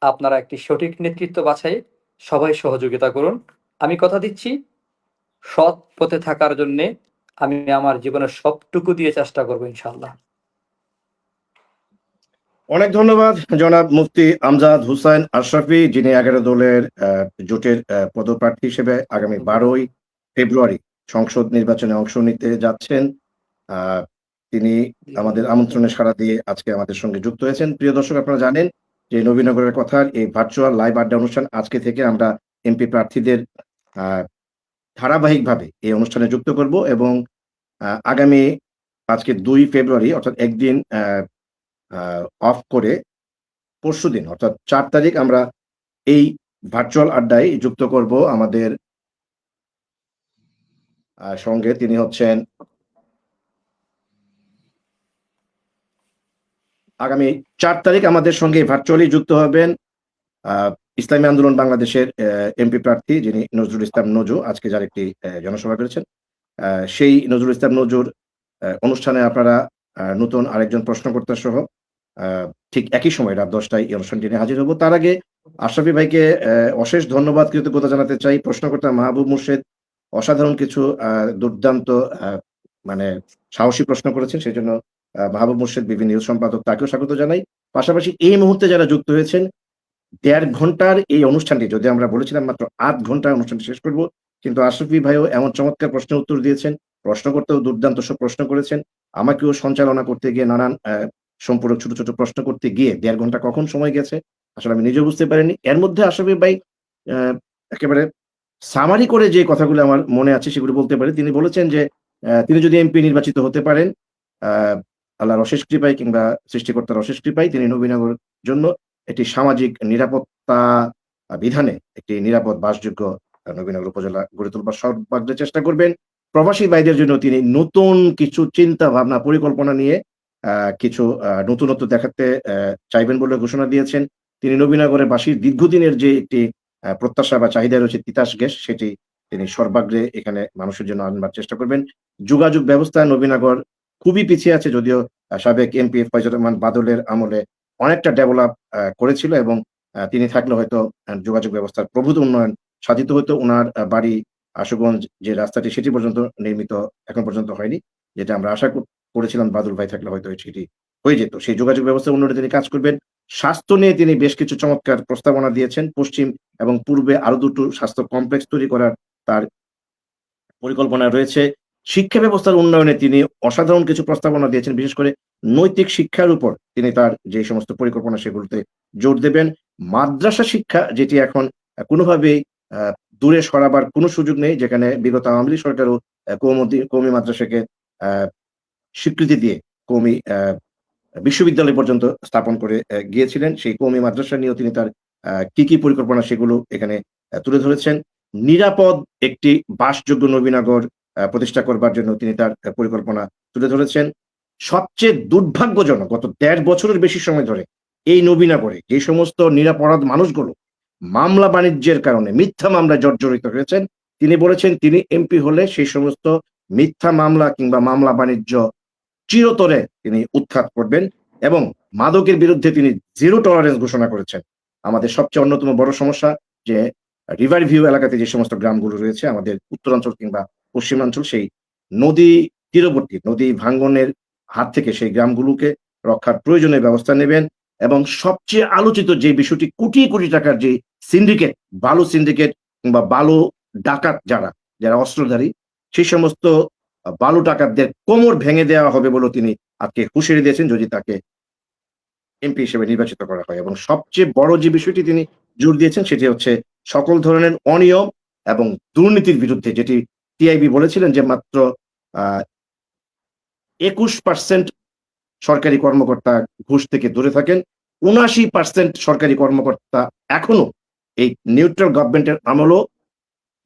আপনারা একটি সঠিক নেতৃত্ব বাছাই সবাই সহযোগিতা করুন। আমি কথা দিচ্ছি, সৎ পথে থাকার জন্যে আমি আমার জীবনের সবটুকু দিয়ে চেষ্টা করবো ইনশাল্লাহ। অনেক ধন্যবাদ জনাব মুফতি আমজাদ হুসাইন আশরাফি, যিনি 11 দলের জোটের পদপ্রার্থী হিসেবে আগামী 12ই ফেব্রুয়ারি সংসদ নির্বাচনে অংশ নিতে যাচ্ছেন। তিনি আমাদের আমন্ত্রণে সাড়া দিয়ে আজকে আমাদের সঙ্গে যুক্ত হয়েছেন। প্রিয় দর্শক, আপনারা জানেন যে নবীনগরের কথার এই ভার্চুয়াল লাইভ আড্ডা অনুষ্ঠান আজকে থেকে আমরা এমপি প্রার্থীদের ধারাবাহিকভাবে এই অনুষ্ঠানে যুক্ত করব এবং আগামী আজকে 2 ফেব্রুয়ারি অর্থাৎ একদিন অফ করে পরশুদিন অর্থাৎ 4 তারিখ আমরা এই ভার্চুয়াল আড্ডায় যুক্ত করব আমাদের সঙ্গে। তিনি হচ্ছেন আগামী 4 তারিখ আমাদের সঙ্গে ভার্চুয়ালি যুক্ত হবেন ইসলামী আন্দোলন বাংলাদেশের এমপি প্রার্থী, যিনি নজরুল ইসলাম নজু, আজকে যার একটি জনসভা করেছেন। সেই নজরুল ইসলাম নজুর অনুষ্ঠানে আপনারা নতুন আরেকজন প্রশ্নকর্তা সহ ঠিক একই সময় রাত 10টায় এই অনুষ্ঠানটি নিয়ে হাজির হব। তার আগে আশরাফি ভাইকে অশেষ ধন্যবাদ, কৃতজ্ঞতা জানাতে চাই। প্রশ্নকর্তা মাহবুব মুর্শেদ অসাধারণ কিছু দুর্দান্ত মানে সাহসী প্রশ্ন করেছেন, সেই জন্য মাহবুব মুর্শেদ বিভিন্ন নিউজ সম্পাদক, তাকেও স্বাগত জানাই। পাশাপাশি এই মুহূর্তে যারা যুক্ত হয়েছেন, 1.5 ঘন্টার এই অনুষ্ঠানটি, যদি আমরা বলেছিলাম মাত্র 8 ঘন্টার অনুষ্ঠানটি শেষ করব, কিন্তু আশরাফি ভাইও এমন চমৎকার প্রশ্নের উত্তর দিয়েছেন, প্রশ্নকর্তাও দুর্দান্ত সব প্রশ্ন করেছেন। আমাকেও সঞ্চালনা করতে গিয়ে নানান সম্পূরক ছোট ছোট প্রশ্ন করতে গিয়ে 1.5 ঘন্টা কখন সময় গেছে আসলে আমি নিজেও বুঝতে পারিনি। এর মধ্যে আশরাফি ভাই একেবারে সামারি করে যে কথাগুলো আমার মনে আছে সেগুলো বলতে পারি। তিনি বলেছেন যে তিনি যদি এমপি নির্বাচিত হতে পারেন, আল্লাহর অশেষ কৃপায় কিংবা সৃষ্টিকর্তার অশেষ কৃপায়, তিনি নবীনগর জন্য একটি সামাজিক নিরাপত্তা বিধানে একটি নিরাপদ বাসযোগ্য নবীনগর উপজেলা গড়ে তোলবার সর্বাগ্রে চেষ্টা করবেন। প্রবাসী ভাইদের জন্য তিনি নতুন কিছু চিন্তা ভাবনা পরিকল্পনা নিয়ে কিছু নতুনত্ব দেখাতে চাইবেন বলে ঘোষণা দিয়েছেন। তিনি নবীনগরের বাসীর দীর্ঘদিনের যে একটি প্রত্যাশা বা চাহিদা রয়েছে তিতাস গ্যাস, সেটি তিনি সর্বাগ্রে এখানে মানুষের জন্য আনবার চেষ্টা করবেন। যোগাযোগ ব্যবস্থা নবীনগর খুবই পিছিয়ে আছে, যদিও সাবেক এমপি ফয়জুর রহমান বাদলের আমলে অনেকটা ডেভেলপ করেছিল এবং তিনি থাকলে হয়তো যোগাযোগ ব্যবস্থার প্রভূত উন্নয়ন সাধিত হতো। উনার বাড়ি আশুগঞ্জ যে রাস্তাটি, সেটি পর্যন্ত নির্মিত এখন পর্যন্ত হয়নি, যেটা আমরা আশা করেছিলাম বাদল ভাই থাকলে হয়তো সেটি হয়ে যেত। সেই যোগাযোগ ব্যবস্থা উন্নয়নে তিনি কাজ করবেন। স্বাস্থ্য নিয়ে তিনি বেশ কিছু চমৎকার প্রস্তাবনা দিয়েছেন। পশ্চিম এবং পূর্বে আরো 2টো স্বাস্থ্য কমপ্লেক্স তৈরি করার তার পরিকল্পনা রয়েছে। শিক্ষা ব্যবস্থার উন্নয়নে তিনি অসাধারণ কিছু প্রস্তাবনা দিয়েছেন। বিশেষ করে নৈতিক শিক্ষার উপর তিনি তার যে সমস্ত পরিকল্পনা সেগুলোতে জোর দেবেন। মাদ্রাসা শিক্ষা, যেটি এখন কোনোভাবেই দূরে সরাবার কোনো সুযোগ নেই, যেখানে বিগত আওয়ামী লীগ সরকারও কওমি মাদ্রাসাকে স্বীকৃতি দিয়ে কওমি বিশ্ববিদ্যালয় পর্যন্ত স্থাপন করে গিয়েছিলেন। সেই কওমি মাদ্রাসা নিয়েও তিনি তার কি পরিকল্পনা সেগুলো এখানে তুলে ধরেছেন। নিরাপদ একটি বাসযোগ্য নবীনগর প্রতিষ্ঠা করবার জন্য তিনি তার পরিকল্পনা তুলে ধরেছেন। সবচেয়ে দুর্ভাগ্যজনক, গত 1.5 বছরের বেশি সময় ধরে এই নবীনগরে যে সমস্ত নিরপরাধ মানুষগুলো মামলা বাণিজ্যের কারণে মিথ্যা মামলায় জর্জরিত হয়েছেন, তিনি বলেছেন তিনি এমপি হলে সেই সমস্ত মিথ্যা মামলা কিংবা মামলা বাণিজ্য চিরতরে তিনি উৎখাত করবেন এবং মাদকের বিরুদ্ধে তিনি জিরো টলারেন্স ঘোষণা করেছেন। আমাদের সবচেয়ে অন্যতম বড় সমস্যা যে রিভার ভিউ এলাকাতে যে সমস্ত গ্রামগুলো রয়েছে আমাদের উত্তরাঞ্চল কিংবা পশ্চিমাঞ্চল, সেই নদী তীরবর্তী, নদী ভাঙ্গনের হাত থেকে সেই গ্রামগুলোকে রক্ষার প্রয়োজনীয় ব্যবস্থা নেবেন এবং সবচেয়ে আলোচিত যে বিষয়টি কোটি কোটি টাকার যে সিন্ডিকেট, বালু সিন্ডিকেট কিংবা বালু ডাকাত যারা অস্ত্রধারী, সেই সমস্ত বালু ডাকাতদের কোমর ভেঙে দেওয়া হবে বলে তিনি আজকে হুঁশিয়ারি দিয়েছেন যদি তাকে এমপি হিসেবে নির্বাচিত করা হয়। এবং সবচেয়ে বড় যে বিষয়টি তিনি জোর দিয়েছেন সেটি হচ্ছে সকল ধরনের অনিয়ম এবং দুর্নীতির বিরুদ্ধে, যেটি টিআইবি বলেছিলেন যে মাত্র 21% সরকারি কর্মকর্তা ঘুষ থেকে দূরে থাকেন, 79% সরকারি কর্মকর্তা এখনো এই নিউট্রাল গভর্নমেন্টের আমলও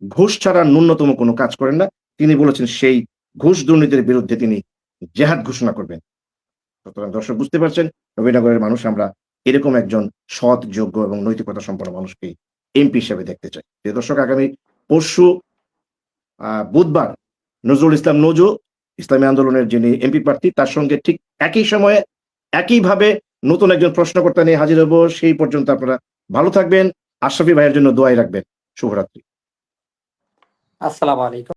ঘুষ ছাড়া ন্যূনতম কোনো কাজ করেন না। তিনি বলেছেন সেই ঘুষ দুর্নীতির বিরুদ্ধে তিনি জেহাদ ঘোষণা করবেন। সুতরাং দর্শক বুঝতে পারছেন, নবীনগরের মানুষ আমরা এরকম একজন সৎ, যোগ্য এবং নৈতিকতা সম্পন্ন মানুষকেই এমপি হিসেবে দেখতে চাই। প্রিয় দর্শক, আগামী পরশু বুধবার নজরুল ইসলাম নজু, ইসলামী আন্দোলনের যিনি এমপি প্রার্থী, তার সঙ্গে ঠিক একই সময়ে একইভাবে নতুন একজন প্রশ্নকর্তা নিয়ে হাজির হব। সেই পর্যন্ত আপনারা ভালো থাকবেন। আশরাফি ভাইয়ের জন্য দোয়াই রাখবেন। শুভরাত্রি। আসসালামু আলাইকুম।